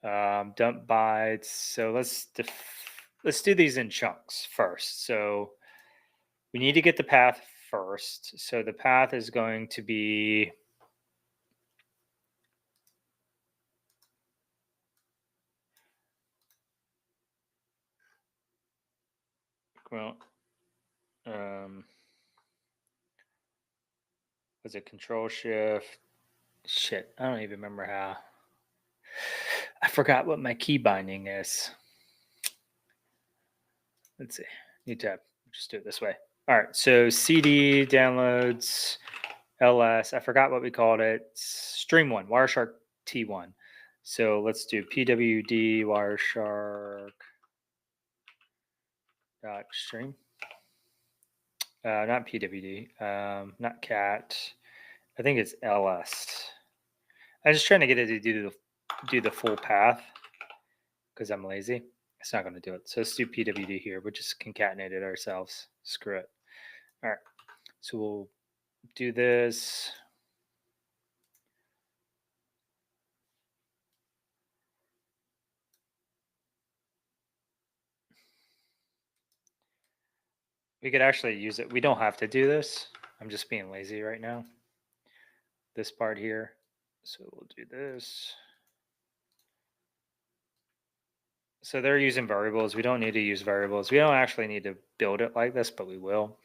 dump bytes. So let's do these in chunks first. So we need to get the path first. So the path is going to be was it control shift? Shit, I don't even remember I forgot what my key binding is. Let's see. New tab. Just do it this way. All right. So CD downloads LS. I forgot what we called it. Stream one, Wireshark T1. So let's do PWD Wireshark dot stream. Not PWD. Not cat. I think it's LS. I'm just trying to get it to do the full path because I'm lazy. It's not going to do it. So let's do PWD here. We'll just concatenate it ourselves. Screw it. All right. So we'll do this. We could actually use it. We don't have to do this. I'm just being lazy right now. This part here. So we'll do this. So they're using variables. We don't need to use variables. We don't actually need to build it like this, but we will.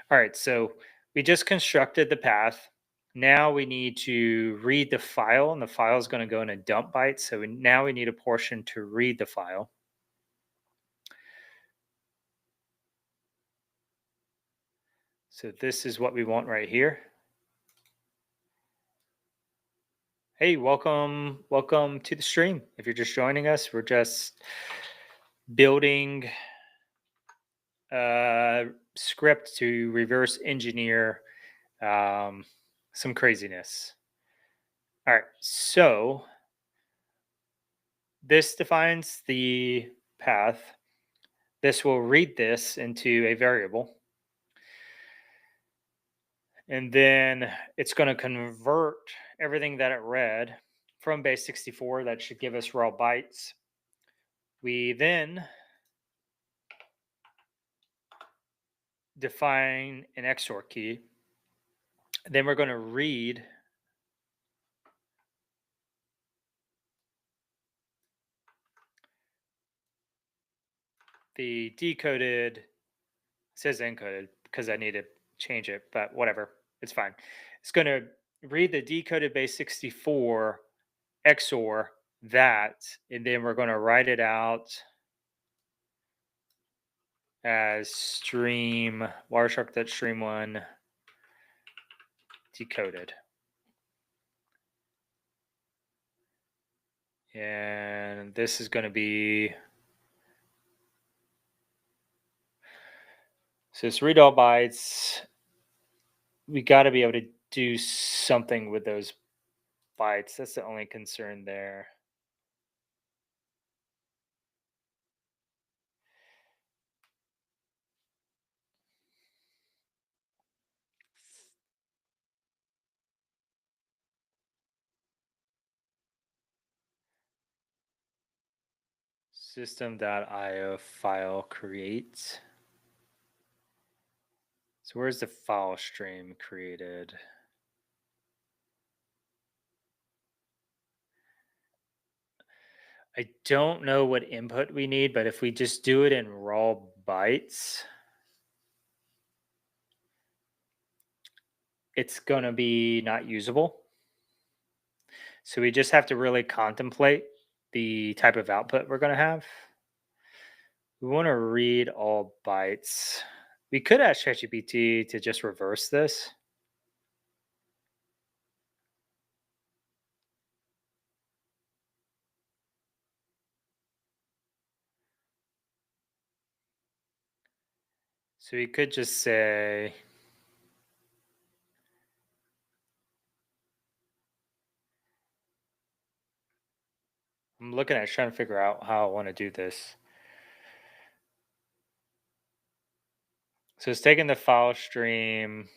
All right, so we just constructed the path. Now we need to read the file, and the file is going to go in a dump byte. So now we need a portion to read the file. So this is what we want right here. Hey, welcome to the stream. If you're just joining us, we're just building a script to reverse engineer some craziness. All right, so this defines the path. This will read this into a variable. And then it's going to convert everything that it read from base 64. That should give us raw bytes. We then define an XOR key. Then we're going to read the decoded, it says encoded because I need to change it, but whatever, it's fine. It's going to read the decoded base 64 XOR that, and then we're going to write it out as stream Wireshark.stream1 decoded. And this is going to be, so it's read all bytes. We got to be able to do something with those bytes. That's the only concern there. System.io file create. So where's the file stream created? I don't know what input we need, but if we just do it in raw bytes, it's going to be not usable. So we just have to really contemplate the type of output we're going to have. We want to read all bytes. We could ask ChatGPT to just reverse this. So we could just say, I'm looking at trying to figure out how I want to do this. So it's taking the file stream.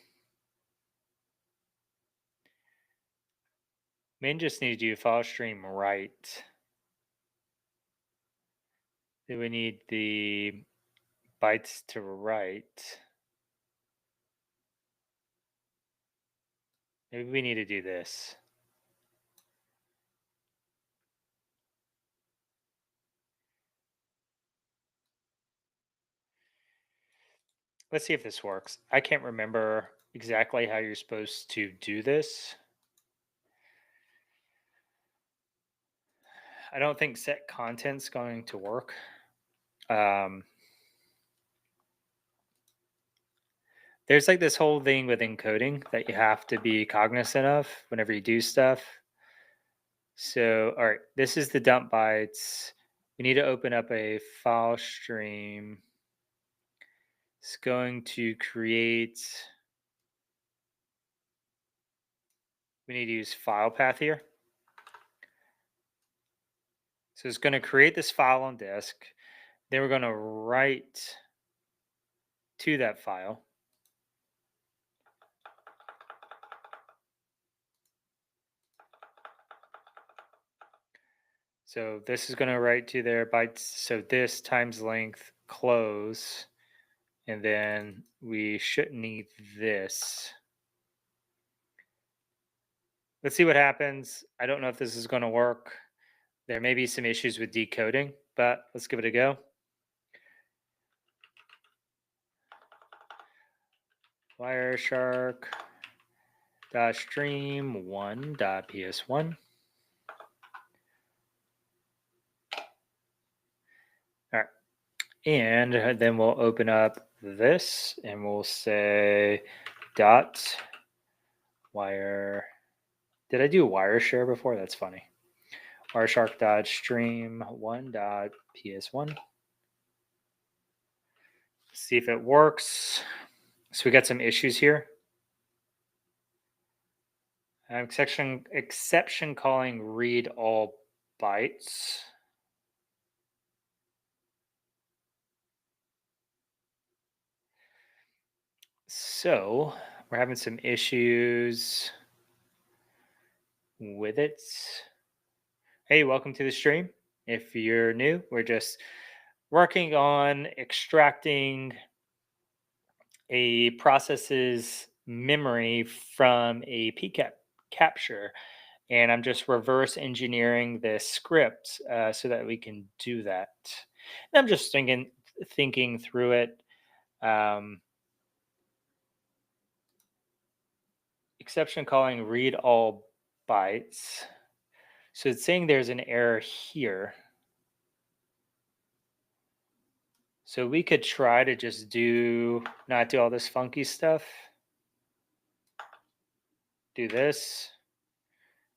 Main just need to do file stream write. Then we need the bytes to write. Maybe we need to do this. Let's see if this works. I can't remember exactly how you're supposed to do this. I don't think set content's going to work. Um, there's like this whole thing with encoding that you have to be cognizant of whenever you do stuff. So, all right, this is the dump bytes. We need to open up a file stream. It's going to create, we need to use file path here. So it's going to create this file on disk. Then we're going to write to that file. So this is going to write to their bytes. So this times length close. And then we shouldn't need this. Let's see what happens. I don't know if this is going to work. There may be some issues with decoding, but let's give it a go. Wireshark stream 1.ps1. All right. And then we'll open up this and we'll say dot wire. Did I do wire share before? That's funny. Wireshark stream 1.ps1. See if it works. So we got some issues here. Exception calling read all bytes. So we're having some issues with it. Hey, welcome to the stream. If you're new, we're just working on extracting a process's memory from a PCAP capture. And I'm just reverse engineering this script so that we can do that. And I'm just thinking through it. Exception calling read all bytes. So it's saying there's an error here. So we could try to just not do all this funky stuff. Do this.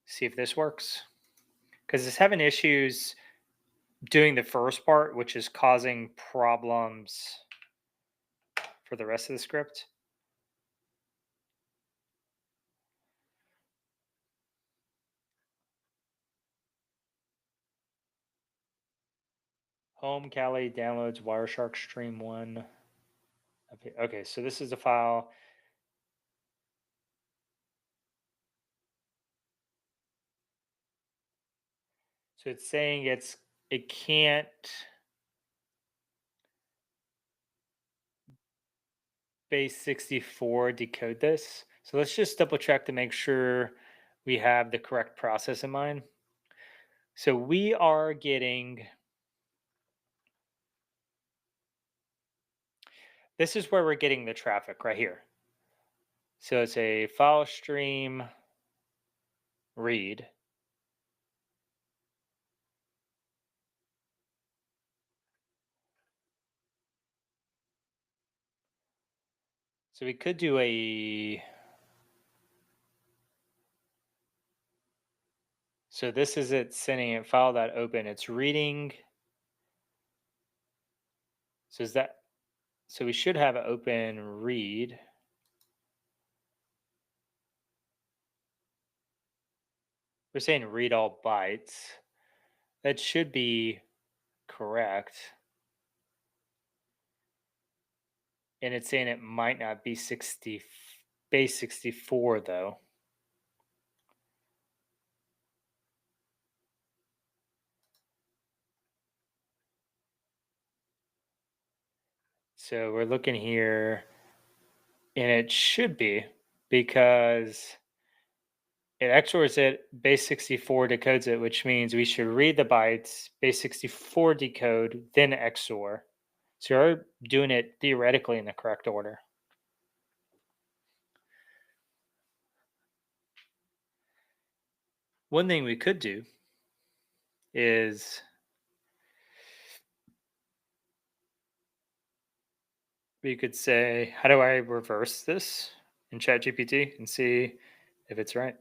See if this works. Because it's having issues doing the first part, which is causing problems for the rest of the script. Home Kali downloads Wireshark Stream 1. Okay, so this is the file. So it's saying it can't base 64 decode this. So let's just double check to make sure we have the correct process in mind. So we are getting, this is where we're getting the traffic right here. So it's a file stream read. So we could do so this is it sending it file.open. It's reading. So we should have an open read. We're saying read all bytes. That should be correct. And it's saying it might not be base 64 though. So we're looking here and it should be because it XORs it, base 64 decodes it, which means we should read the bytes, base 64 decode, then XOR. So you're doing it theoretically in the correct order. One thing we could do is we could say, how do I reverse this in ChatGPT and see if it's right?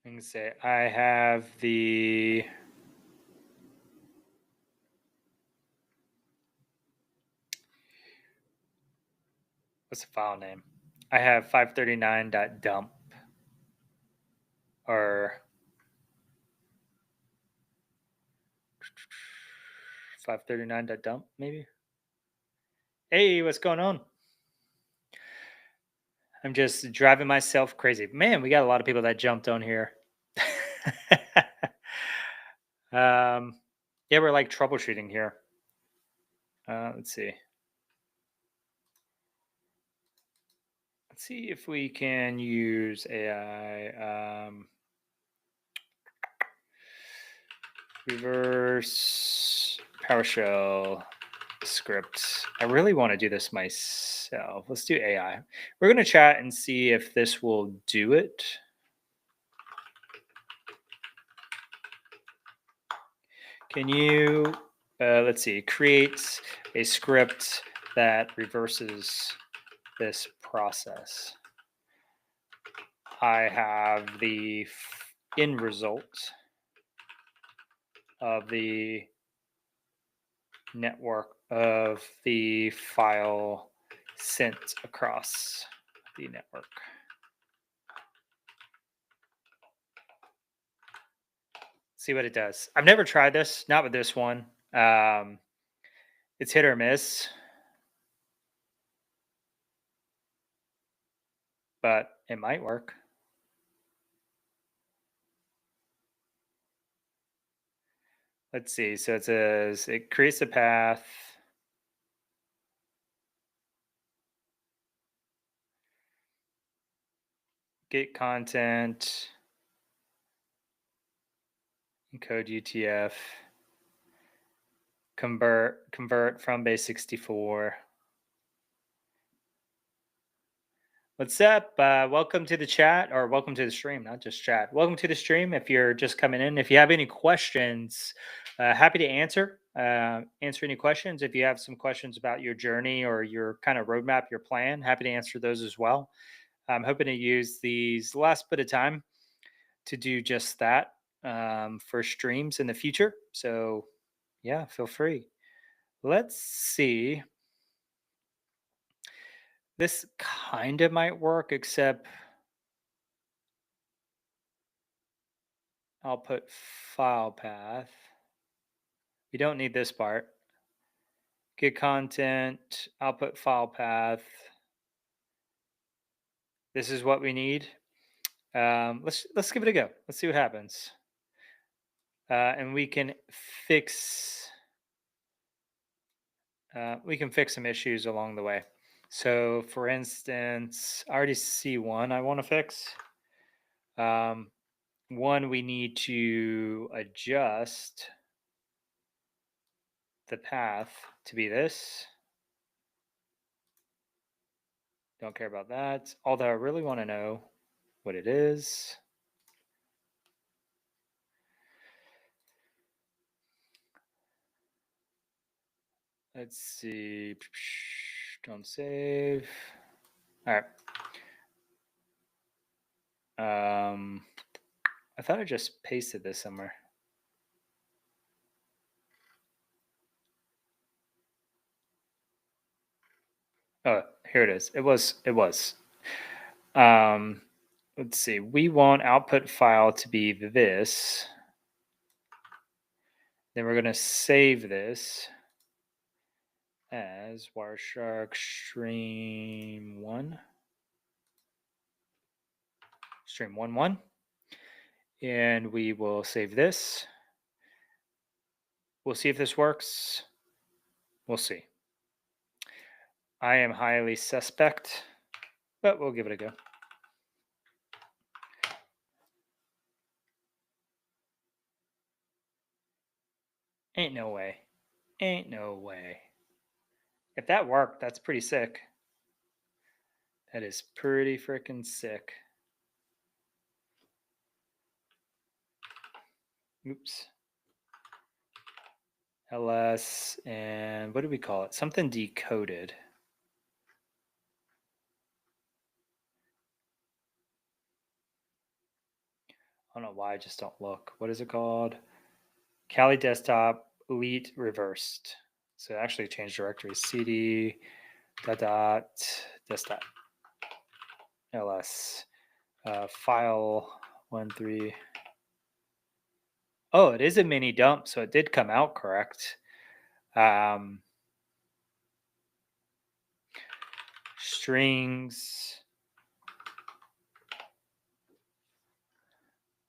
I can say I have the what's the file name? I have 539.dump or 539.dump maybe. Hey, what's going on? I'm just driving myself crazy. Man, we got a lot of people that jumped on here. Yeah, we're like troubleshooting here. Let's see. Let's see if we can use AI. Reverse PowerShell script. I really want to do this myself. Let's do AI. We're going to chat and see if this will do it. Can you, let's see, create a script that reverses this process? I have the end result of the network of the file sent across the network. See what it does. I've never tried this, not with this one. It's hit or miss, but it might work. Let's see. So it says it creates a path. Get content. Encode UTF. Convert from base 64. What's up? Welcome to the chat, or welcome to the stream, not just chat. Welcome to the stream. If you're just coming in, if you have any questions, happy to answer. Answer any questions. If you have some questions about your journey or your kind of roadmap, your plan, happy to answer those as well. I'm hoping to use these last bit of time to do just that for streams in the future. So, yeah, feel free. Let's see. This kind of might work, except I'll put file path. We don't need this part. Get content, output file path. This is what we need. Let's give it a go. Let's see what happens. And we can fix some issues along the way. So, for instance, I already see one I want to fix. One, we need to adjust the path to be this. Don't care about that. Although I really want to know what it is. Let's see. Don't save. All right. I thought I just pasted this somewhere. Oh, here it is. It was. Let's see. We want output file to be this. Then we're going to save this as Wireshark stream 1. Stream 1. And we will save this. We'll see if this works. We'll see. I am highly suspect, but we'll give it a go. Ain't no way. Ain't no way. If that worked, that's pretty sick. That is pretty freaking sick. Oops. LS and what do we call it? Something decoded. I don't know why I just don't look. What is it called? Kali desktop elite reversed. So it actually changed directories. CD dot desktop ls file 13. Oh, it is a mini dump, so it did come out correct. Strings.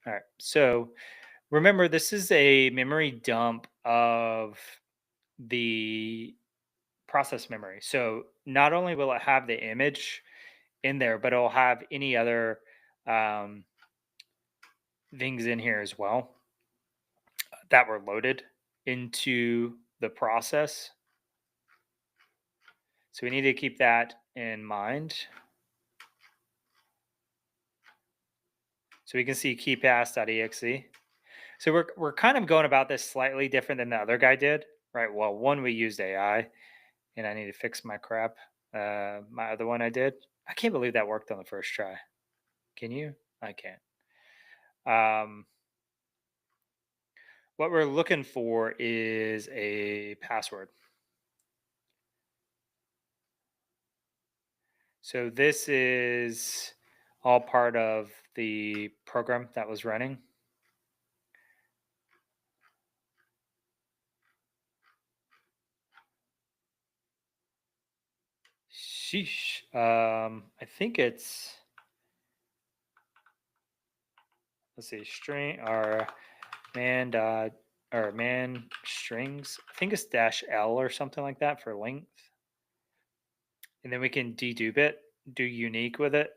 All right, so remember, this is a memory dump of the process memory. So not only will it have the image in there, but it'll have any other um, things in here as well that were loaded into the process. So we need to keep that in mind. So we can see keypass.exe. So we're kind of going about this slightly different than the other guy did, right? Well, one, we used AI, and I need to fix my crap. My other one I did. I can't believe that worked on the first try. Can you? I can't. What we're looking for is a password. So this is all part of the program that was running. Sheesh. I think it's, let's see, string or man dot or man strings. I think it's -L or something like that for length. And then we can dedupe it, do unique with it.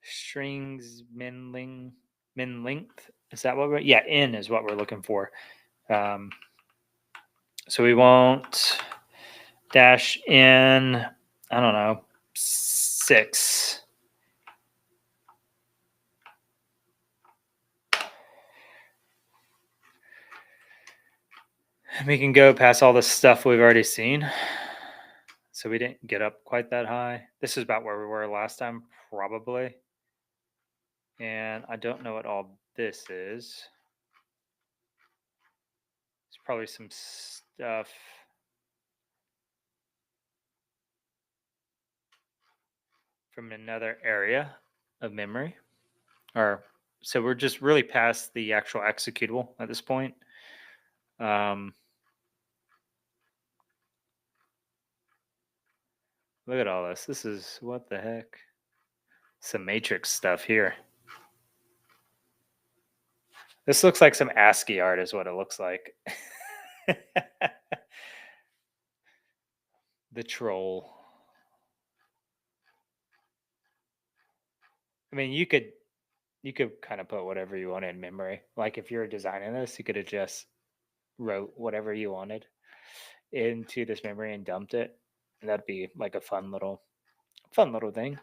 Strings min length. Is that what we're? Yeah, n is what we're looking for. So we want -n. I don't know, 6. We can go past all the stuff we've already seen. So we didn't get up quite that high. This is about where we were last time, probably. And I don't know what all this is. It's probably some stuff from another area of memory. Or so we're just really past the actual executable at this point. Look at all this. This is what the heck? Some matrix stuff here. This looks like some ASCII art, is what it looks like. The troll. I mean, you could kind of put whatever you want in memory. Like if you're designing this, you could have just wrote whatever you wanted into this memory and dumped it. And that'd be like a fun little thing.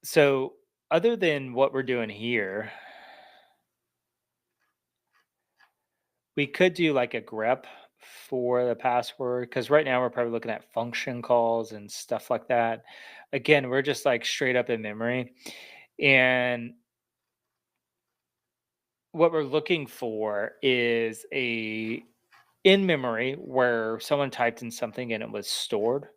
So other than what we're doing here, we could do like a grep for the password because right now we're probably looking at function calls and stuff like that. Again, we're just like straight up in memory. And what we're looking for is a in memory where someone typed in something and it was stored.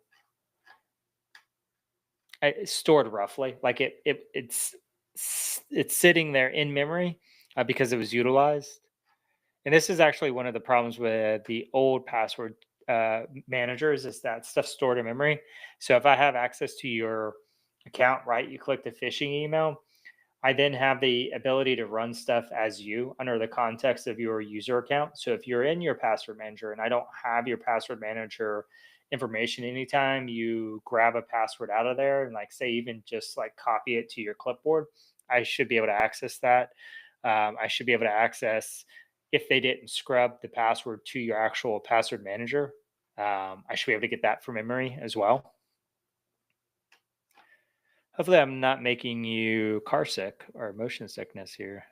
Stored roughly, like it's sitting there in memory because it was utilized. And this is actually one of the problems with the old password managers is that stuff stored in memory. So if I have access to your account, right, you click the phishing email, I then have the ability to run stuff as you under the context of your user account. So if you're in your password manager and I don't have your password manager information, anytime you grab a password out of there and like say even just like copy it to your clipboard, I should be able to access that. I should be able to access if they didn't scrub the password to your actual password manager. I should be able to get that from memory as well. Hopefully, I'm not making you car sick or motion sickness here.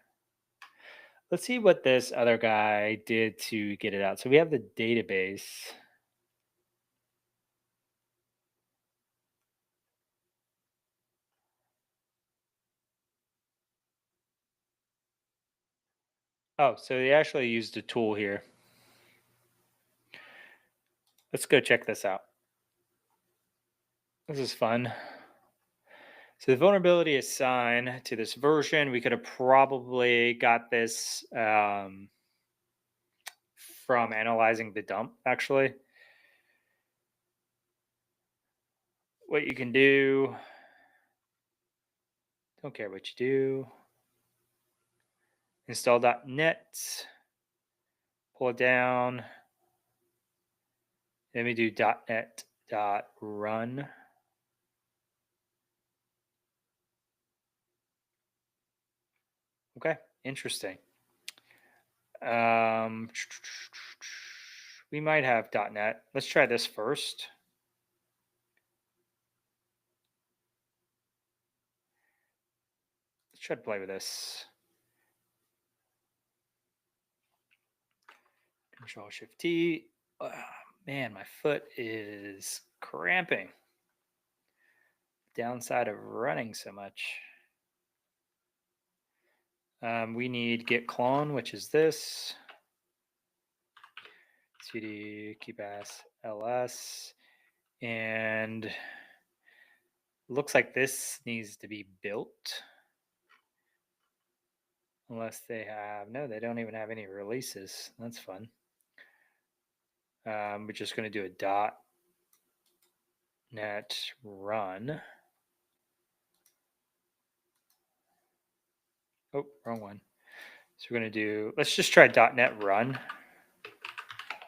Let's see what this other guy did to get it out. So we have the database. Oh, so they actually used a tool here. Let's go check this out. This is fun. So the vulnerability assigned to this version, we could have probably got this from analyzing the dump, actually. What you can do, don't care what you do. Install .NET, pull it down. Let me do .NET.run. Okay, interesting. We might have .NET. Let's try this first. Let's try to play with this. Control Shift T. Oh, man, my foot is cramping. Downside of running so much. We need git clone, which is this. cd keepass ls. And looks like this needs to be built. Unless they have, no, they don't even have any releases. That's fun. We're just going to do a .NET run. Oh, wrong one. So we're going to do, let's just try .NET run.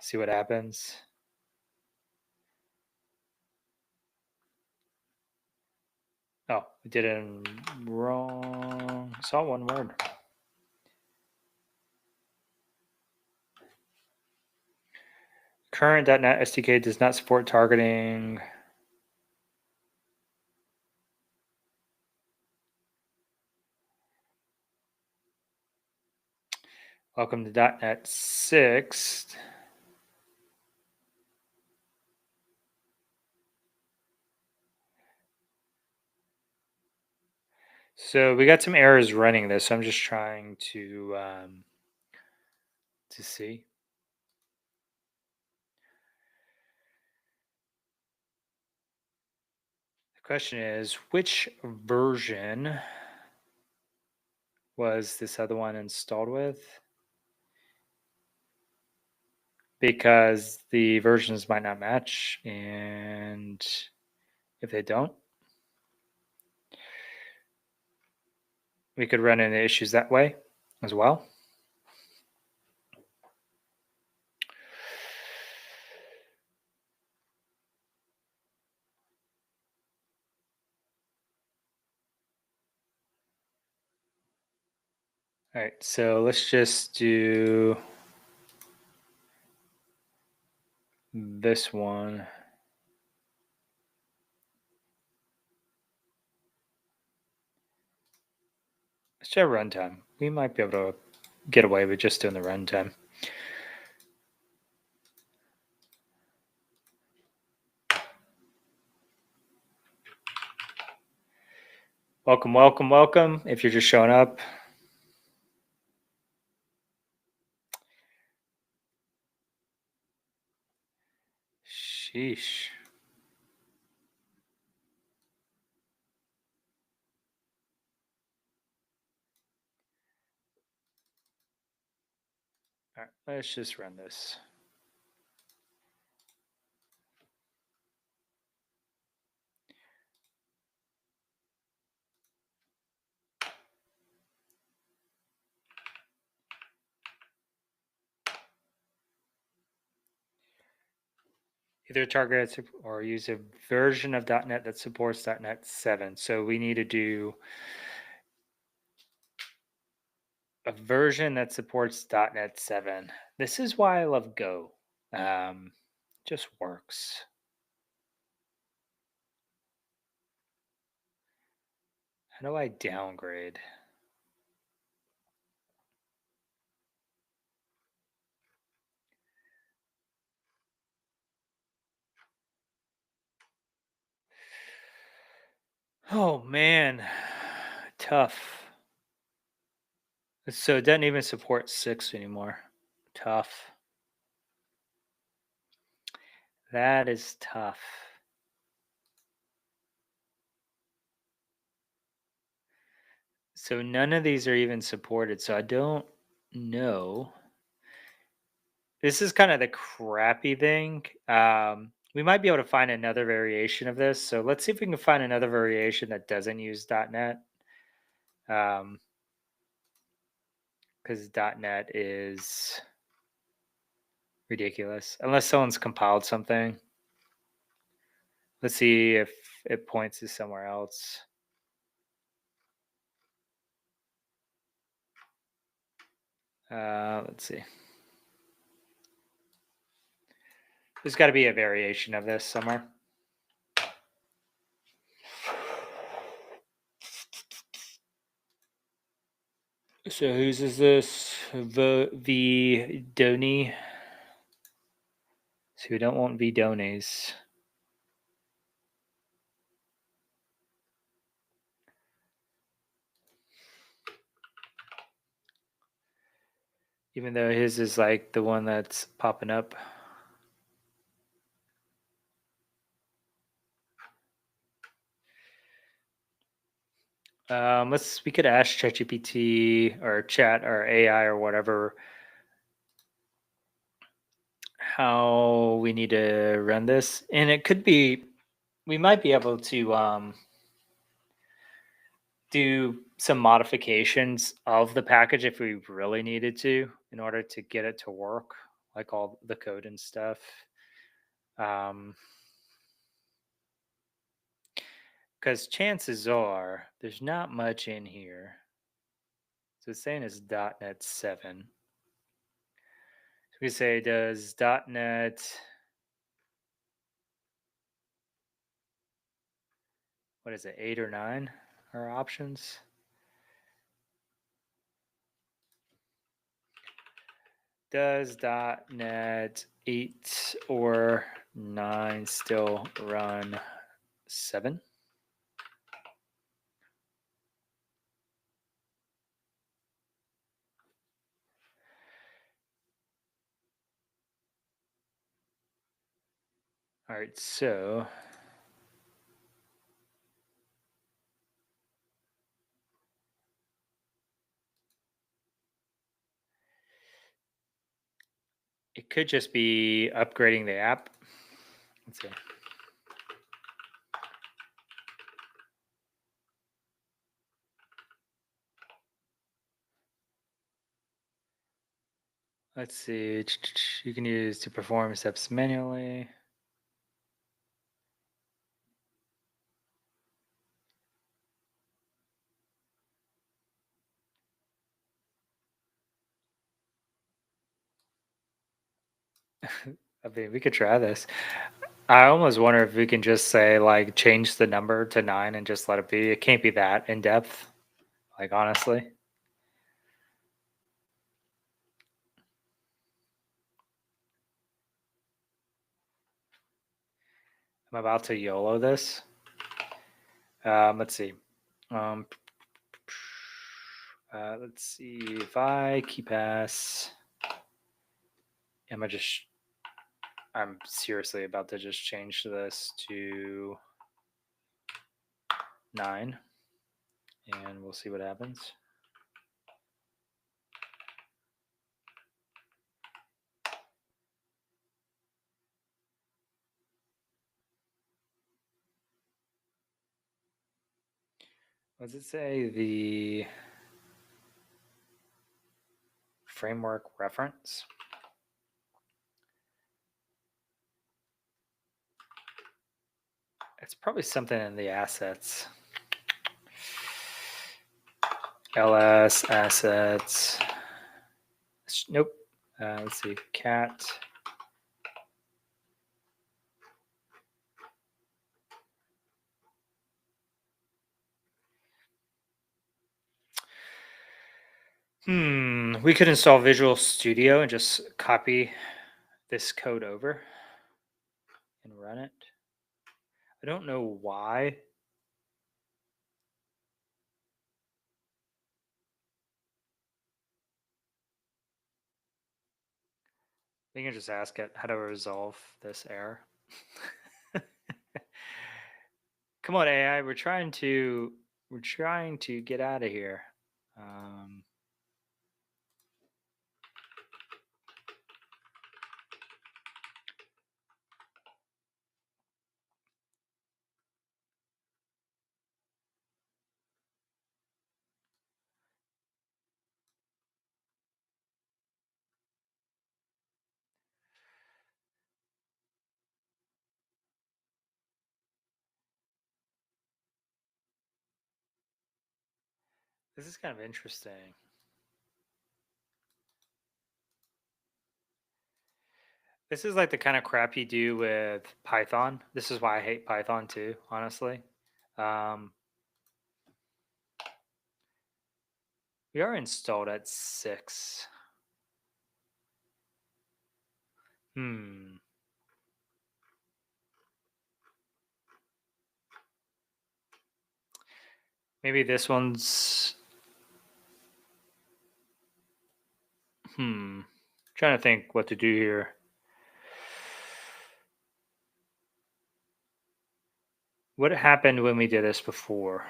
See what happens. Oh, we did it wrong. Saw one word. Current .NET SDK does not support targeting. Welcome to .NET 6. So we got some errors running this. So I'm just trying to see. The question is, which version was this other one installed with? Because the versions might not match, and if they don't, we could run into issues that way as well. All right, so let's just do this one. Let's try runtime. We might be able to get away with just doing the runtime. Welcome, welcome, welcome. If you're just showing up. Sheesh. All right, let's just run this. Either target or use a version of .NET that supports .NET 7. So we need to do A version that supports .NET 7. This is why I love Go. Just works. How do I downgrade? Oh man, tough. So it doesn't even support 6 anymore. Tough. That is tough. So none of these are even supported. So I don't know. This is kind of the crappy thing. We might be able to find another variation of this. So let's see if we can find another variation that doesn't use .NET. Because .NET is ridiculous. Unless someone's compiled something. Let's see if it points to somewhere else. Let's see. There's got to be a variation of this somewhere. So whose is this? Vidoni. So we don't want Vidonis. Even though his is like the one that's popping up. We could ask ChatGPT or Chat or AI or whatever how we need to run this, and it could be we might be able to do some modifications of the package if we really needed to in order to get it to work, like all the code and stuff. Because chances are there's not much in here. So it's saying it's .NET 7. So we say, does .NET, what is it, 8 or 9 are options? Does .NET 8 or 9 still run 7? All right, so it could just be upgrading the app. Let's see. Let's see. You can use to perform steps manually. I mean, we could try this. I almost wonder if we can just say like change the number to 9 and just let it be. It can't be that in depth. Like honestly. I'm about to YOLO this. Let's see. Um, let's see if I key pass. I'm seriously about to just change this to 9, and we'll see what happens. What does it say? The framework reference. It's probably something in the assets. ls assets. Nope. Let's see. Cat. We could install Visual Studio and just copy this code over and run it. I don't know why. We can just ask it how to resolve this error. Come on, AI. We're trying to get out of here. This is kind of interesting. This is like the kind of crap you do with Python. This is why I hate Python too, honestly. We are installed at 6. Maybe this one's. Trying to think what to do here. What happened when we did this before?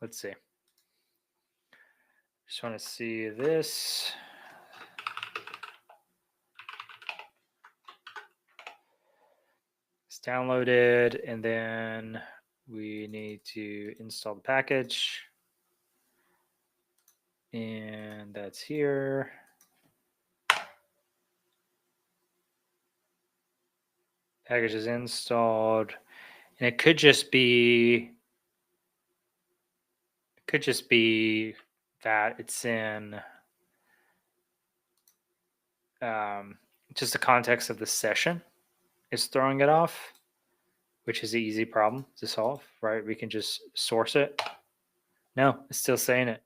Let's see. Just want to see this. It's downloaded, and then we need to install the package. And that's here. Package is installed. And it could just be that it's in just the context of the session is throwing it off, which is an easy problem to solve, right? We can just source it. No, it's still saying it.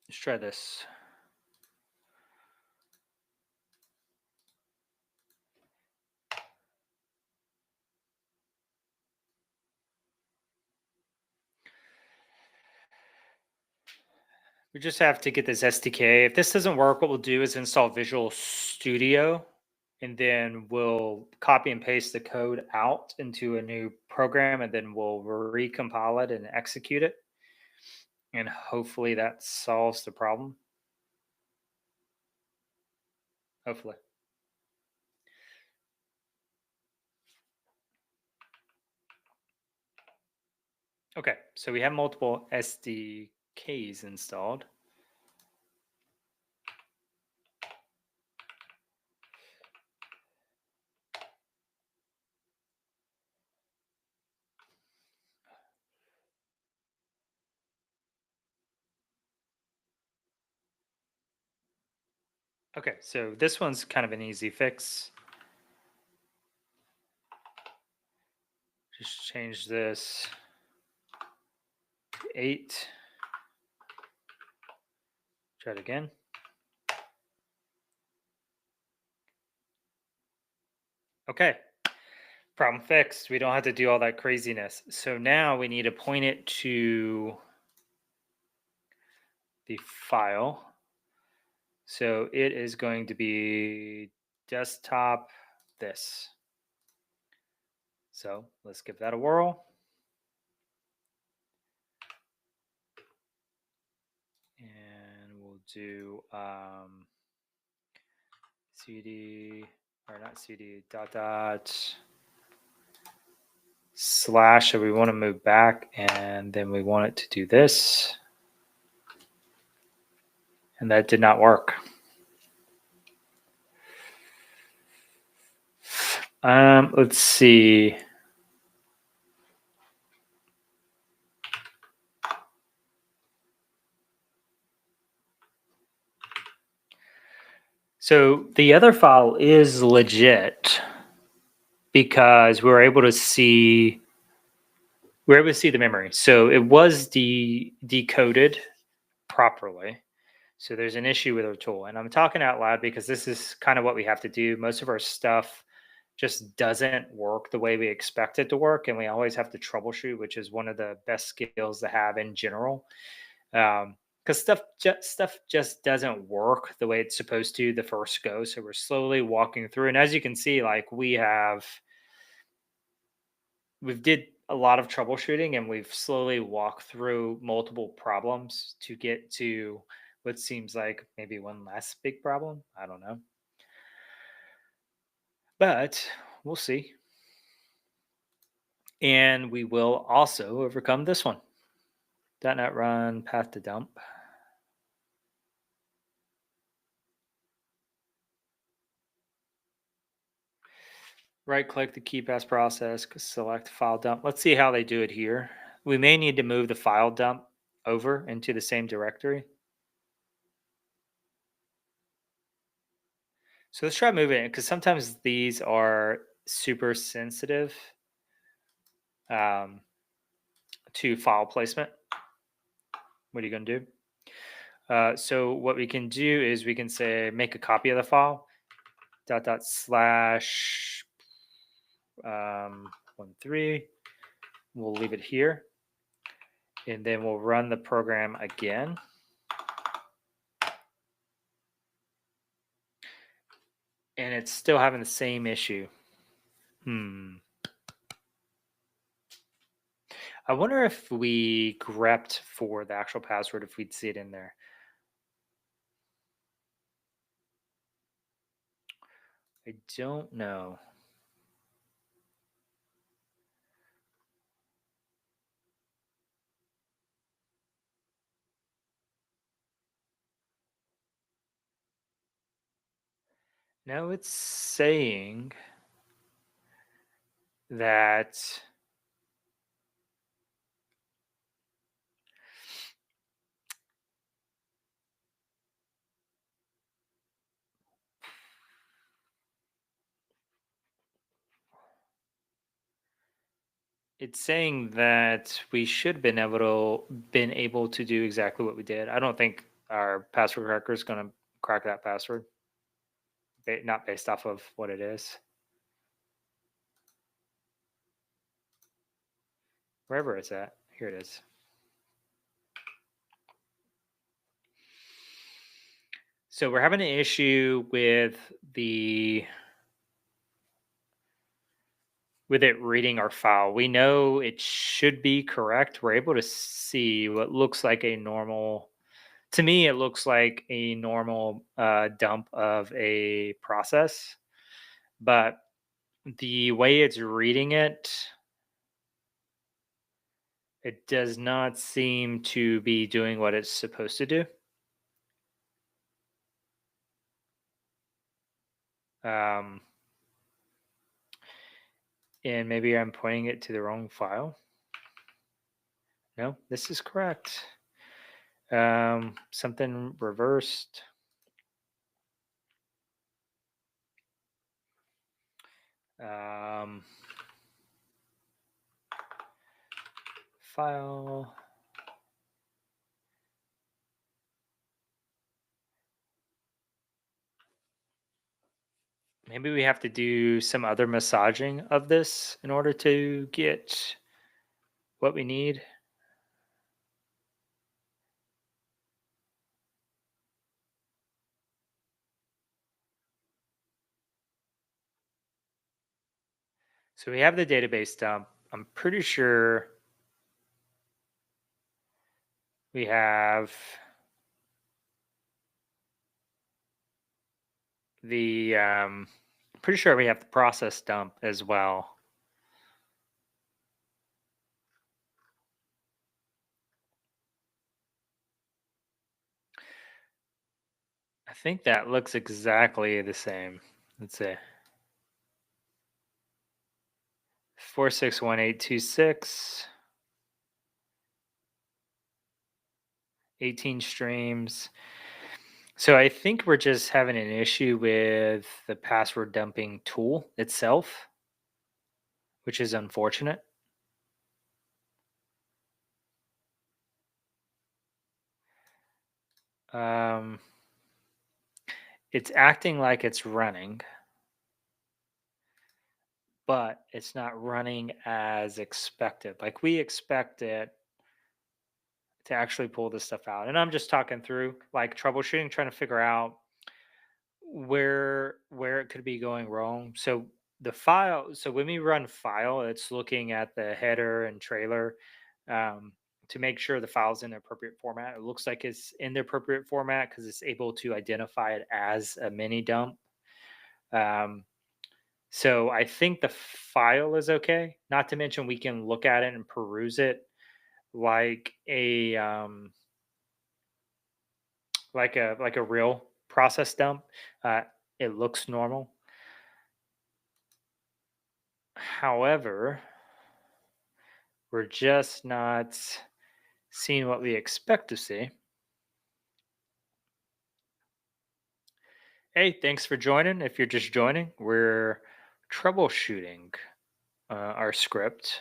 Let's try this. We just have to get this SDK. If this doesn't work, what we'll do is install Visual Studio, and then we'll copy and paste the code out into a new program, and then we'll recompile it and execute it. And hopefully that solves the problem. Hopefully. Okay, so we have multiple SDKs installed. Okay, so this one's kind of an easy fix. Just change this to 8. Try it again. Okay, problem fixed. We don't have to do all that craziness. So now we need to point it to the file. So it is going to be desktop this. So let's give that a whirl. And we'll do cd, or not cd, dot slash. So we want to move back, and then we want it to do this. and that did not work. Let's see. So the other file is legit because we were able to see the memory. So it was decoded properly. So there's an issue with our tool. And I'm talking out loud because this is kind of what we have to do. Most of our stuff just doesn't work the way we expect it to work. And we always have to troubleshoot, which is one of the best skills to have in general. Because stuff just doesn't work the way it's supposed to the first go. So we're slowly walking through. And as you can see, like we've did a lot of troubleshooting and we've slowly walked through multiple problems to get to what seems like maybe one last big problem. I don't know. But we'll see. And we will also overcome this one. .NET run path to dump. Right click the key pass process, select file dump. Let's see how they do it here. We may need to move the file dump over into the same directory. So let's try moving it because sometimes these are super sensitive to file placement. What are you going to do? So what we can do is we can say make a copy of the file // 13. We'll leave it here. And then we'll run the program again. And it's still having the same issue. I wonder if we grepped for the actual password, if we'd see it in there. I don't know. No, it's saying that we should have been able to do exactly what we did. I don't think our password cracker is going to crack that password, not based off of what it is. Wherever it's at, here it is. So we're having an issue with it reading our file. We know it should be correct. We're able to see what looks like a normal, to me, it looks like a normal dump of a process. But the way it's reading it, it does not seem to be doing what it's supposed to do. And maybe I'm pointing it to the wrong file. No, this is correct. Something reversed. File. Maybe we have to do some other massaging of this in order to get what we need. So we have the database dump. I'm pretty sure we have pretty sure we have the process dump as well. think that looks exactly the same. Let's see. 461826, 18 streams. So I think we're just having an issue with the password dumping tool itself, which is unfortunate. Um, it's acting like it's running, but it's not running as expected. Like we expect it to actually pull this stuff out. And I'm just talking through like troubleshooting, trying to figure out where it could be going wrong. So the file, so when we run file, it's looking at the header and trailer um, to make sure the file's in the appropriate format. It looks like it's in the appropriate format because it's able to identify it as a mini dump. Um, so I think the file is okay. Not to mention we can look at it and peruse it like a real process dump. Uh, it looks normal. However, we're just not seeing what we expect to see. Hey, thanks for joining. If you're just joining, we're troubleshooting our script.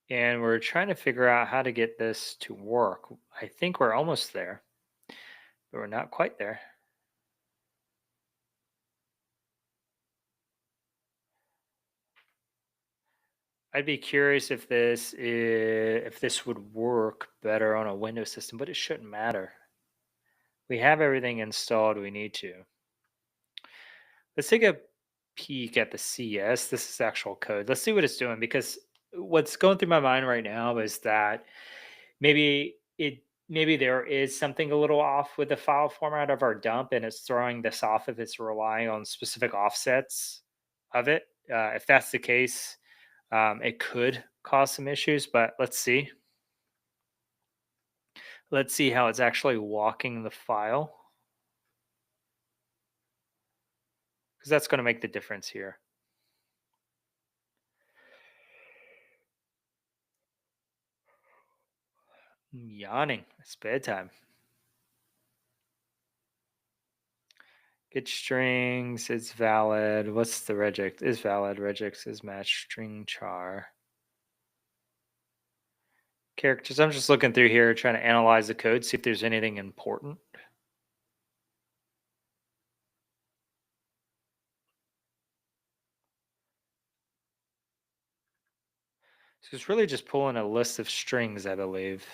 And we're trying to figure out how to get this to work. I think we're almost there, but we're not quite there. I'd be curious if this would work better on a Windows system, but it shouldn't matter. We have everything installed we need to. Let's take a peek at the CS. This is actual code. Let's see what it's doing because what's going through my mind right now is that maybe there is something a little off with the file format of our dump and it's throwing this off if it's relying on specific offsets of it. If that's the case, it could cause some issues, but let's see. Let's see how it's actually walking the file because that's going to make the difference here. I'm yawning. It's bedtime. Get strings. It's valid. What's the regex? Is valid. Regex is match string char. Characters. I'm just looking through here, trying to analyze the code, see if there's anything important. So it's really just pulling a list of strings, I believe.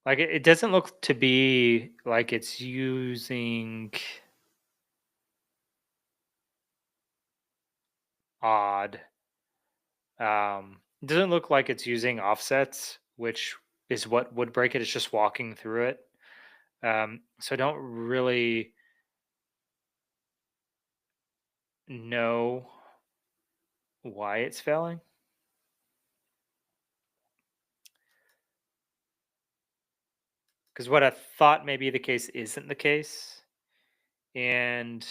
Like it doesn't look to be like it's using odd. It doesn't look like it's using offsets, which is what would break it. It's just walking through it. So I don't really know why it's failing. Because what I thought may be the case isn't the case. And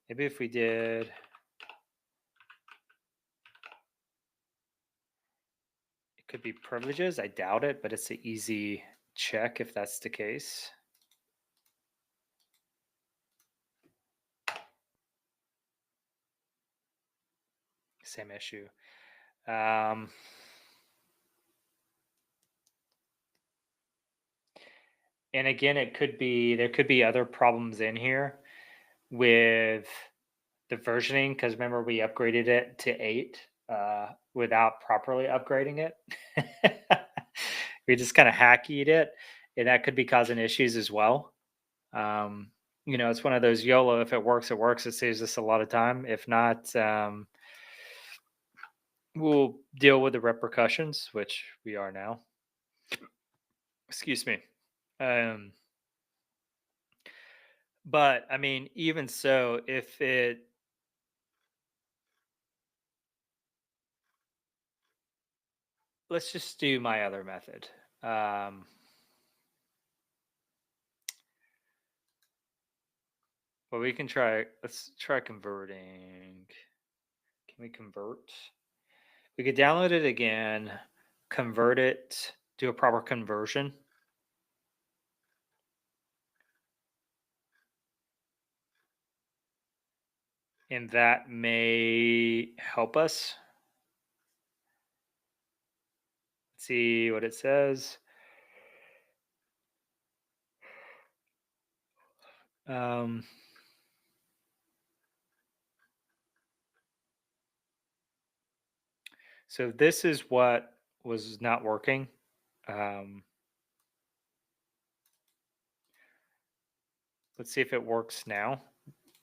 maybe if we did, it could be privileges. I doubt it, but it's an easy check if that's the case. Same issue. And again, there could be other problems in here with the versioning because remember we upgraded it to 8 without properly upgrading it. We just kind of hack-keyed it, and that could be causing issues as well. It's one of those YOLO. If it works, it works. It saves us a lot of time. If not, we'll deal with the repercussions, which we are now. Excuse me. But I mean, even so, if it, let's just do my other method. Um, well, we can try, let's try converting. Can we convert? We could download it again, convert it, do a proper conversion, and that may help us. Let's see what it says. Um, so this is what was not working. Um, let's see if it works now.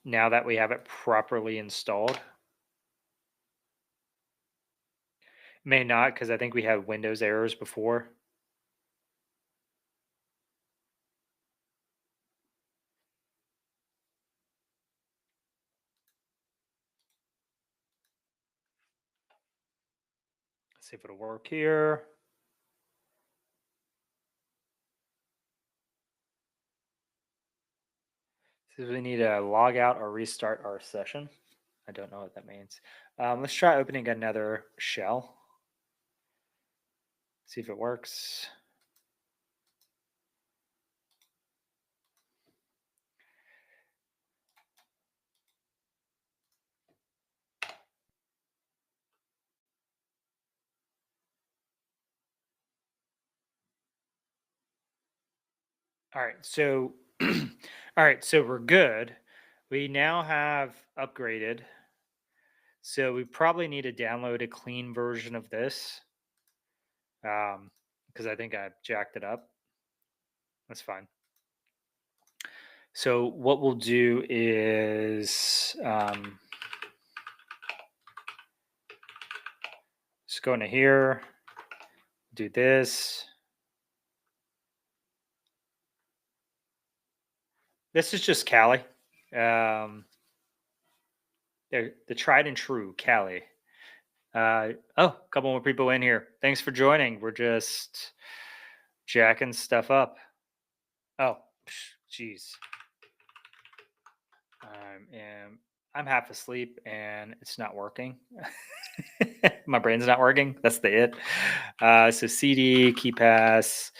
Now that we have it properly installed. May not, because I think we had Windows errors before. Let's see if it'll work here. Says we need to log out or restart our session. I don't know what that means. Let's try opening another shell. See if it works. All right, so all right, so we're good. We now have upgraded. So we probably need to download a clean version of this. Because I think I jacked it up. That's fine. So what we'll do is just go into here, do this. This is just Kali. They're the tried and true Kali. Oh, a couple more people in here. Thanks for joining. We're just jacking stuff up. Oh, jeez. I'm half asleep and it's not working. My brain's not working. That's the it. So CD, key pass.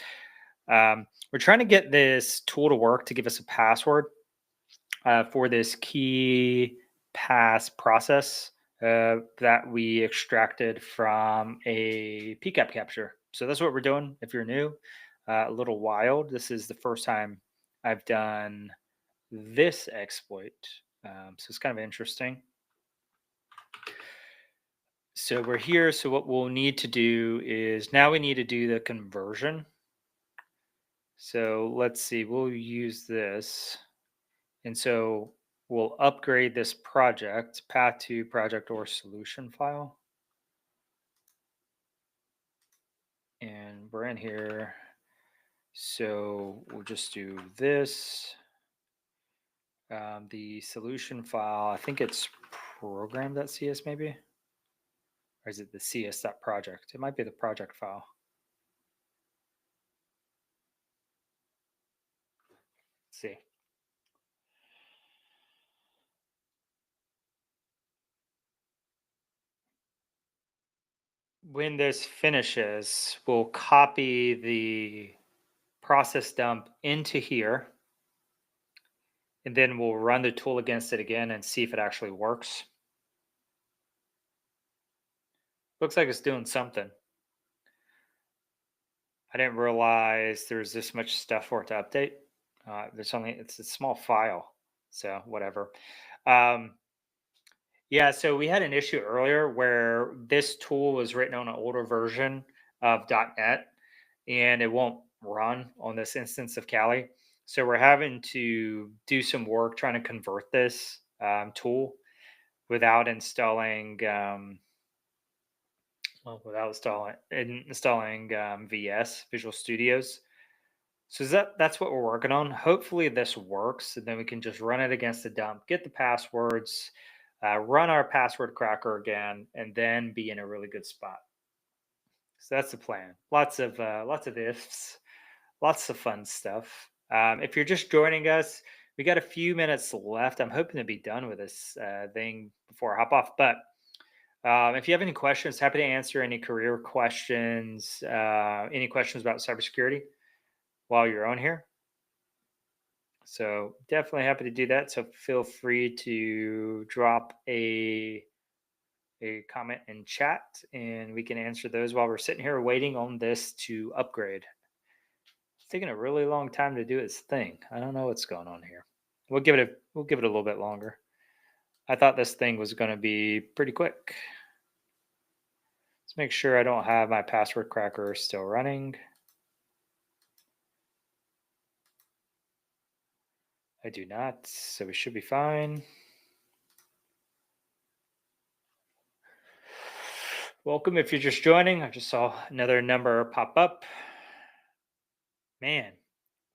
We're trying to get this tool to work to give us a password for this key pass process that we extracted from a PCAP capture. So that's what we're doing. If you're new, a little wild. This is the first time I've done this exploit. So it's kind of interesting. So we're here. So what we'll need to do is now we need to do the conversion. So let's see, we'll use this. And so we'll upgrade this project, path to project or solution file. And we're in here. So we'll just do this. The solution file, I think it's program.cs maybe. Or is it the cs.project? It might be the project file. Let's see. When this finishes, we'll copy the process dump into here. And then we'll run the tool against it again and see if it actually works. Looks like it's doing something. I didn't realize there's this much stuff for it to update. It's a small file, so whatever. Yeah, so we had an issue earlier where this tool was written on an older version of .NET, and it won't run on this instance of Kali. So we're having to do some work trying to convert this tool without installing without installing VS Visual Studios. So that's what we're working on. Hopefully this works, and then we can just run it against the dump, get the passwords, run our password cracker again, and then be in a really good spot. So that's the plan. Lots of ifs, lots of fun stuff. If you're just joining us, we got a few minutes left. I'm hoping to be done with this thing before I hop off. But if you have any questions, happy to answer any career questions, any questions about cybersecurity while you're on here. So definitely happy to do that. So feel free to drop a comment in chat, and we can answer those while we're sitting here waiting on this to upgrade. It's taking a really long time to do its thing. I don't know what's going on here. We'll give it a little bit longer. I thought this thing was going to be pretty quick. Let's make sure I don't have my password cracker still running. I do not, so we should be fine. Welcome if you're just joining. I just saw another number pop up. Man,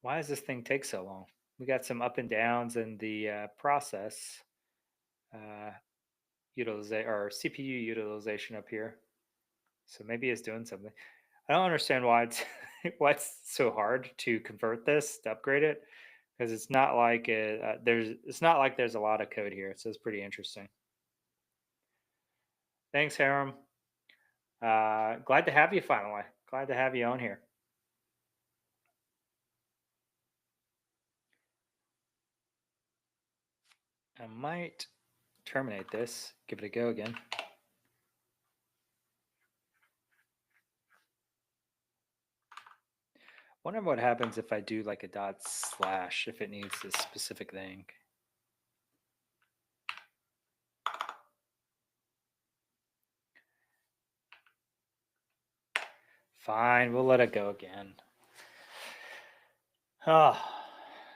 why does this thing take so long? We got some up and downs in the process utilization or CPU utilization up here. So maybe it's doing something. I don't understand why it's why it's so hard to convert this to upgrade it, because it's not like there's a lot of code here. So it's pretty interesting. Thanks, Harem. Glad to have you finally. Glad to have you on here. I might terminate this, give it a go again. Wonder what happens if I do like a // if it needs this specific thing. Fine, we'll let it go again. Oh,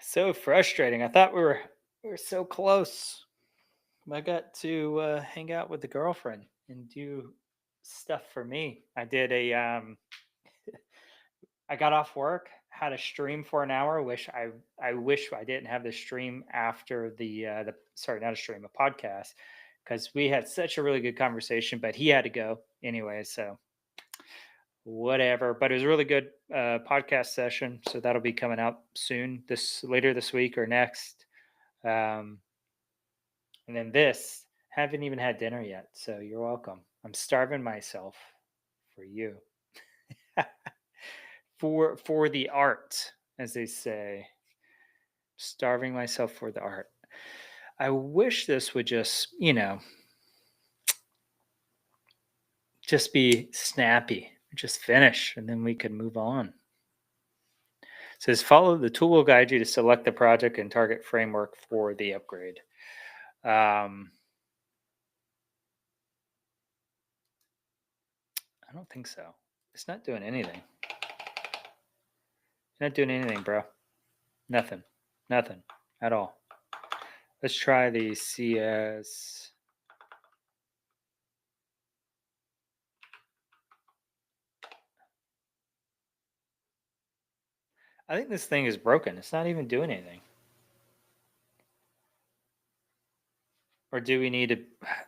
so frustrating. I thought we were so close. I got to hang out with the girlfriend and do stuff for me. I did a I got off work, had a stream for an hour. I wish I didn't have the stream after the sorry, not a stream, a podcast, because we had such a really good conversation. But he had to go anyway, so whatever. But it was a really good podcast session, so that'll be coming out soon, later this week or next. And then this, haven't even had dinner yet, so you're welcome. I'm starving myself for you. for the art, as they say. Starving myself for the art. I wish this would just, just be snappy, just finish, and then we could move on. It says follow the tool will guide you to select the project and target framework for the upgrade. I don't think so. It's not doing anything. It's not doing anything, bro. Nothing at all. Let's try the CS. I think this thing is broken. It's not even doing anything. Or do we need to?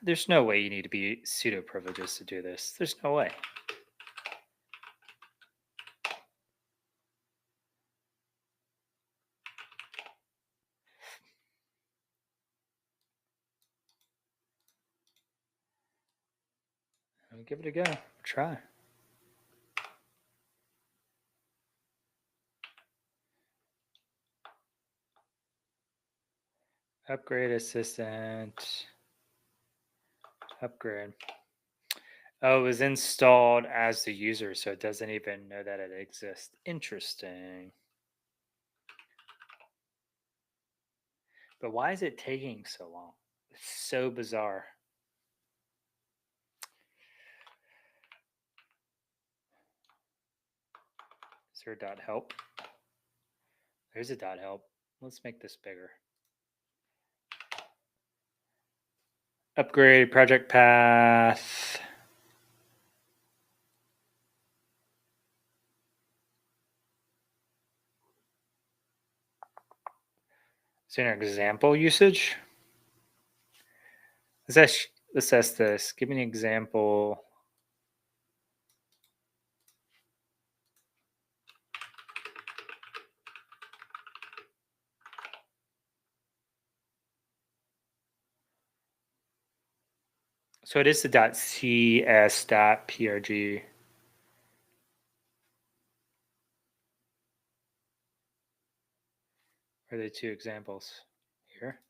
There's no way you need to be pseudo privileges to do this. There's no way. I'll give it a go. Try. Upgrade assistant. Upgrade. Oh, it was installed as the user, so it doesn't even know that it exists. Interesting. But why is it taking so long? It's so bizarre. Is there a .help? There's a .help. Let's make this bigger. Upgrade project path. So an example usage. Let's ask this. Give me an example. So it is the .cs.prg. Are the two examples here?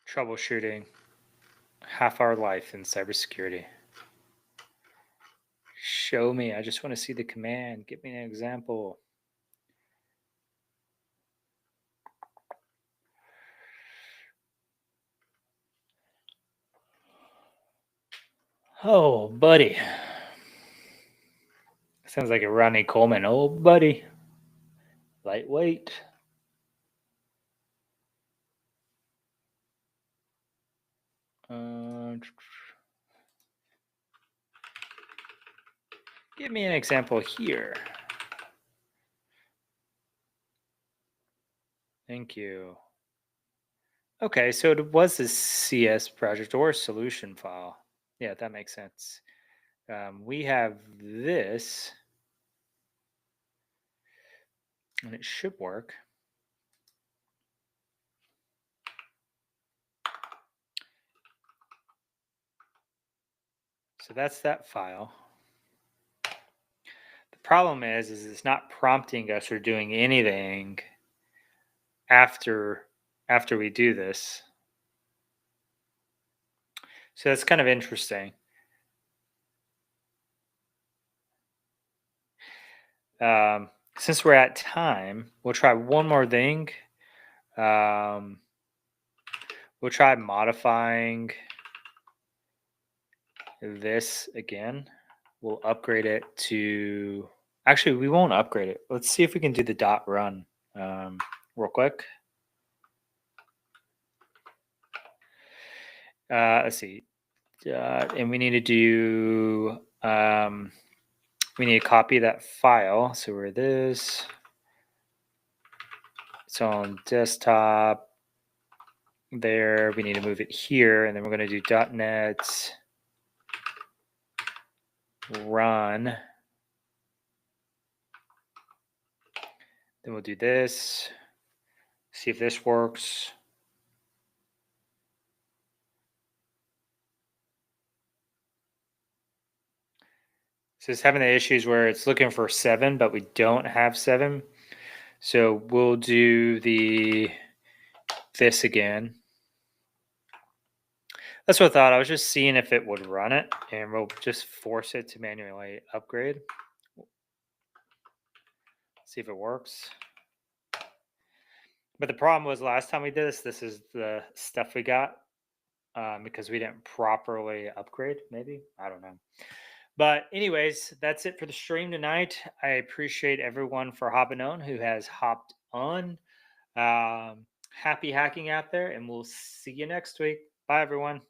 Troubleshooting. Half our life in cybersecurity. Show me. I just want to see the command. Give me an example. Oh, buddy. Sounds like a Ronnie Coleman. Oh, buddy. Lightweight. Give me an example here. Thank you. Okay, so it was a CS project or solution file. Yeah, that makes sense. We have this, and it should work. So that's that file. The problem is it's not prompting us or doing anything after we do this. So that's kind of interesting. Since we're at time, we'll try one more thing. We'll try modifying this again. We'll upgrade it to, actually, we won't upgrade it. Let's see if we can do the dot run real quick. Let's see. And we need to do, we need to copy that file. So we're this. It's on desktop. There, we need to move it here, and then we're going to do .NET run. Then we'll do this. See if this works. So it's having the issues where it's looking for 7, but we don't have 7. So we'll do this again. That's what I thought. I was just seeing if it would run it, and we'll just force it to manually upgrade. See if it works. But the problem was last time we did this is the stuff we got because we didn't properly upgrade, maybe. I don't know. But anyways, that's it for the stream tonight. I appreciate everyone for hopping on who has hopped on. Happy hacking out there, and we'll see you next week. Bye, everyone.